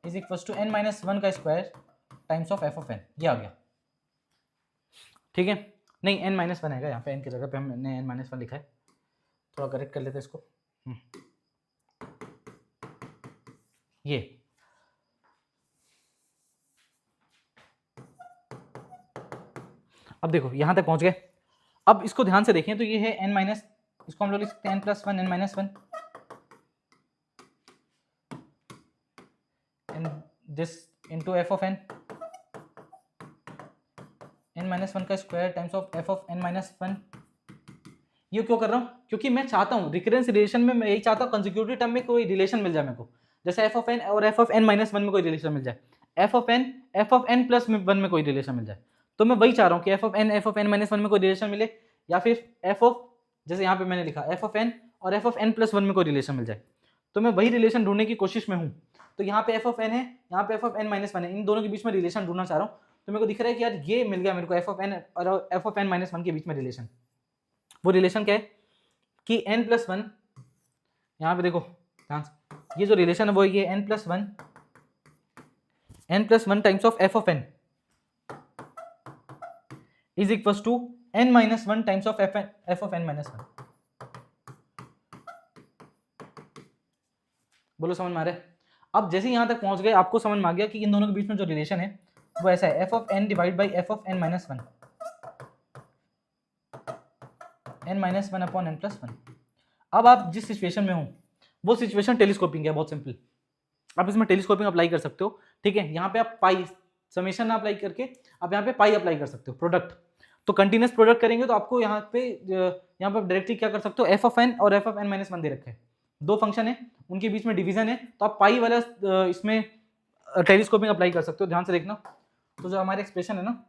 is equal to n minus 1 का square times of f of n, ये आ गया। ठीक है, नहीं एन माइनस 1 है यहाँ पे, एन की जगह पे हमने एन माइनस 1 लिखा है, थोड़ा करेक्ट कर लेते हैं इसको। ये अब देखो यहाँ तक पहुंच गए। अब इसको ध्यान से देखें तो ये है एन माइनस, इसको हम लोग लिख सकते हैं n plus 1 n minus 1 and this into f of n, n minus 1 का square times of f of n minus 1। ये क्यों कर रहा हूँ, क्योंकि मैं चाहता हूँ रिकरेंस रिलेशन में, मैं यही चाहता हूँ कंसेक्यूटिव टर्म में कोई रिलेशन मिल जाए मेरे को, जैसे एफ ऑफ एन और एफ ऑफ एन माइनस 1 में कोई रिलेशन मिल जाए, एफ ऑफ एन प्लस 1 में कोई रिलेशन मिल जाए। तो मैं वही चाह रहा हूँ कि एफ ऑफ एन माइनस 1 में कोई रिलेशन मिले, या फिर एफ ऑफ, जैसे यहाँ पे मैंने लिखा एफ ऑफ एन और एफ ऑफ एन प्लस 1 में कोई रिलेशन मिल जाए, तो मैं वही रिलेशन ढूंढने की कोशिश में हूँ। तो यहाँ पे एफ ऑफ एन है, यहाँ पे एफ ऑफ एन माइनस 1 है, इन दोनों के बीच में रिलेशन ढूंढना चाह रहा हूँ। तो मेरे को दिख रहा है कि यार ये मिल गया मेरे को एफ ऑफ एन और एफ ऑफ एन माइनस 1 के बीच में रिलेशन। वो रिलेशन क्या है कि n प्लस 1, यहाँ पे देखो ध्यान से, ये जो रिलेशन है वो ये n plus 1 times of f of n is equal to n minus 1 times of f of n minus 1। बोलो समझ में आ रहा है। अब जैसे यहाँ तक पहुंच गए आपको समझ में आ गया कि इन दोनों के बीच में जो रिलेशन है वो ऐसा है, f of n divide by f of n minus 1, n minus 1 upon n plus 1। अब आप जिस सिचुएशन में हो वो सिचुएशन टेलीस्कोपिंग है, बहुत सिंपल, आप इसमें टेलीस्कोपिंग अप्लाई कर सकते हो। ठीक है, यहाँ पे आप पाई समेशन ना अप्लाई करके आप यहाँ पे पाई अप्लाई कर सकते हो, प्रोडक्ट। तो कंटिन्यूस प्रोडक्ट करेंगे तो आपको यहाँ पे यहाँ पर डायरेक्टली क्या कर सकते हो, एफ ऑफ एन और f of n minus one दे रखे हैं, दो फंक्शन है, उनके बीच में डिवीजन है, तो आप पाई वाला इसमें टेलीस्कोपिंग अप्लाई कर सकते हो, ध्यान से देखना। तो जो हमारा एक्सप्रेशन है ना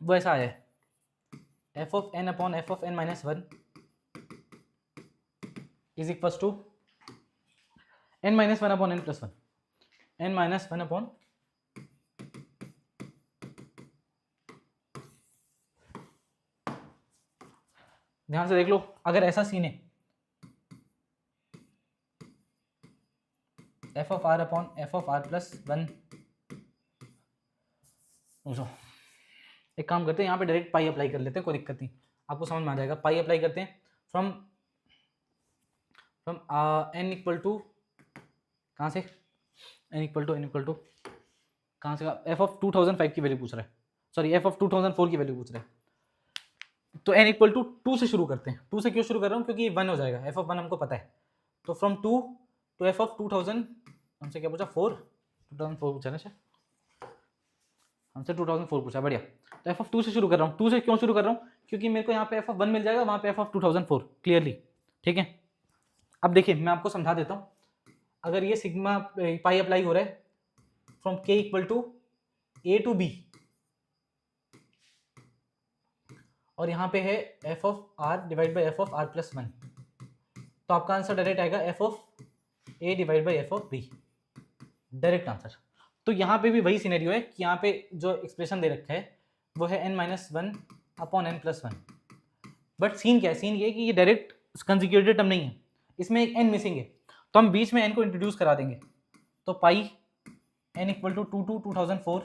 वो ऐसा आया है, f of n upon f of n minus one is equals to n minus one upon n plus one, n minus one upon ध्यान से देख लो, अगर ऐसा सीन है f of r upon f of r plus one, एक काम करते हैं यहाँ पे डायरेक्ट पाई अप्लाई कर लेते हैं, कोई दिक्कत नहीं, आपको समझ में आ जाएगा। पाई अप्लाई करते हैं फ्रॉम एन इक्वल टू कहाँ से, एन इक्वल टू कहाँ से, एफ ऑफ 2005 की वैल्यू पूछ रहा है, सॉरी एफ ऑफ 2004 की वैल्यू पूछ रहा है। तो एन इक्वल टू 2 से शुरू करते हैं। 2 से क्यों शुरू कर रहा हूँ, क्योंकि 1 हो जाएगा, एफ ऑफ 1 हमको पता है। तो फ्रॉम 2 टू एफ ऑफ 2000 हमसे क्या पूछा, 2004 पूछा ना, हमसे 2004 पूछा, बढ़िया। तो एफ ऑफ 2 से शुरू कर रहा हूँ। 2 से क्यों शुरू कर रहा हूँ, क्योंकि मेरे को यहाँ पे एफ ऑफ 1 मिल जाएगा, वहाँ पे एफ ऑफ 2004 क्लियरली, ठीक है। अब देखिए मैं आपको समझा देता हूँ, अगर ये सिग्मा पाई अप्लाई हो रहा है from k equal to a to b, और यहाँ पे है f of r divide by f of r plus one, तो आपका आंसर डायरेक्ट आएगा f of a divide by f of b, direct answer. तो यहाँ पे भी वही सिनेरियो है कि यहाँ पे जो एक्सप्रेशन दे रखा है वो है n minus one upon n plus one, but scene क्या है, सीन ये है कि ये डायरेक्ट कंसेक्यूटिव टर्म नहीं है, इसमें एक n मिसिंग है, तो हम बीच में n को इंट्रोड्यूस करा देंगे। तो पाई n इक्वल टू 2004,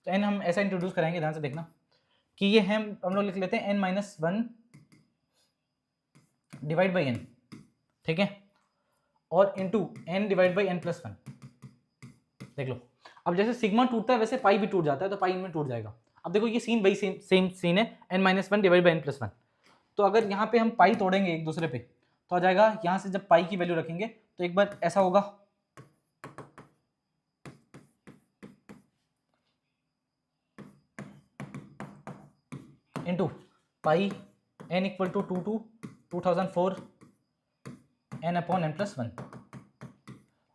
तो n हम ऐसा इंट्रोड्यूस कराएंगे, ध्यान से देखना कि ये हम लोग लिख लेते हैं n minus one divide by n, ठीक है, और into n divide by n plus one. देख लो, अब जैसे सिग्मा टूटता है वैसे पाई भी टूट जाता है, तो पाई इनमें टूट जाएगा। अब देखो ये सीन वही सेम सीन है, n minus one divide by n plus one. तो अगर यहाँ पे हम पाई तोड़ेंगे एक दूसरे पे, तो आ जाएगा यहाँ से जब पाई की वैल्यू रखेंगे तो एक बार ऐसा होगा, into pi n equal to 2004 n upon n plus one.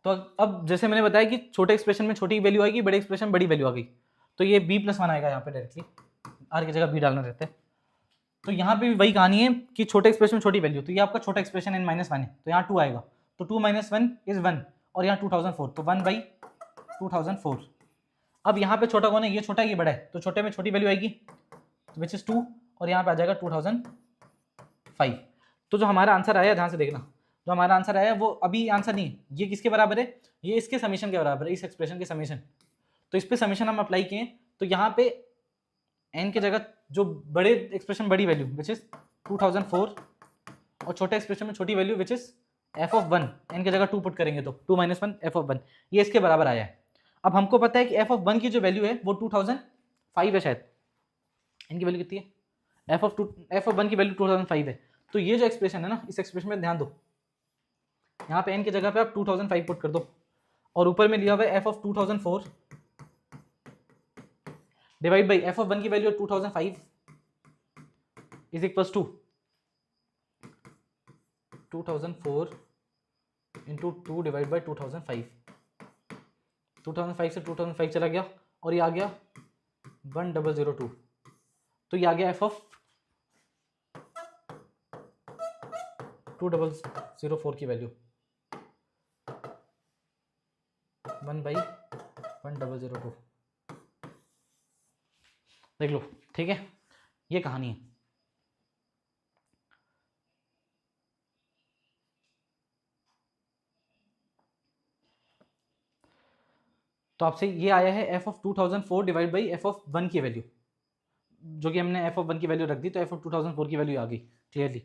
तो अब जैसे मैंने बताया कि छोटे एक्सप्रेशन में छोटी वैल्यू आएगी, बड़े एक्सप्रेशन में बड़ी वैल्यू आ गई, तो ये b प्लस वन आएगा यहाँ पे डायरेक्टली, r की जगह b डालना रहता है। तो यहाँ पे भी वही कहानी है कि छोटे एक्सप्रेशन में छोटी वैल्यू, तो ये आपका छोटा एक्सप्रेशन n माइनस वन है, तो यहाँ 2 आएगा, तो 2 माइनस वन इज 1, और यहाँ 2004, तो 1 बाई 2004। अब यहाँ पे छोटा कौन है, ये छोटा है, ये बड़ा है, तो छोटे में छोटी वैल्यू आएगी विच इज 2, और यहाँ पे आ जाएगा 2005। तो जो हमारा आंसर आया, ध्यान से देखना, जो हमारा आंसर आया वो अभी आंसर नहीं है, ये किसके बराबर है, ये इसके समीशन के बराबर है, इस एक्सप्रेशन के समीशन। तो इस पे समीशन हम अप्लाई किए, तो यहाँ पे n की जगह जो बड़े एक्सप्रेशन बड़ी वैल्यू विच इज 2004, और छोटे एक्सप्रेशन में छोटी value which is f of one, n की जगह 2 पुट करेंगे तो 2 minus one f of one, ये इसके बराबर आया है। अब हमको पता है कि एफ ऑफ वन की जो वैल्यू है वो 2005 है शायद, इनकी वैल्यू कितनी है, एफ ऑफ वन की वैल्यू 2005 है। तो ये जो एक्सप्रेशन है ना, इस एक्सप्रेशन में ध्यान दो, यहाँ पे n की जगह पे आप 2005 पुट कर दो, और ऊपर में लिया हुआ है f of 2004 divide by f of one की value 2005 is equals to 2004 into 2 divide by 2005। 2005 से 2005 चला गया, और ये आ गया 1002, तो ये आ गया एफ ऑफ 2004 की वैल्यू 1 बाई 1002। देख लो, ठीक है, ये कहानी है। तो आपसे ये आया है f of 2004 divide by f of one की वैल्यू, जो कि हमने एफ ऑफ वन की वैल्यू रख दी, तो एफ ऑफ 2004 की वैल्यू आ गई क्लियरली।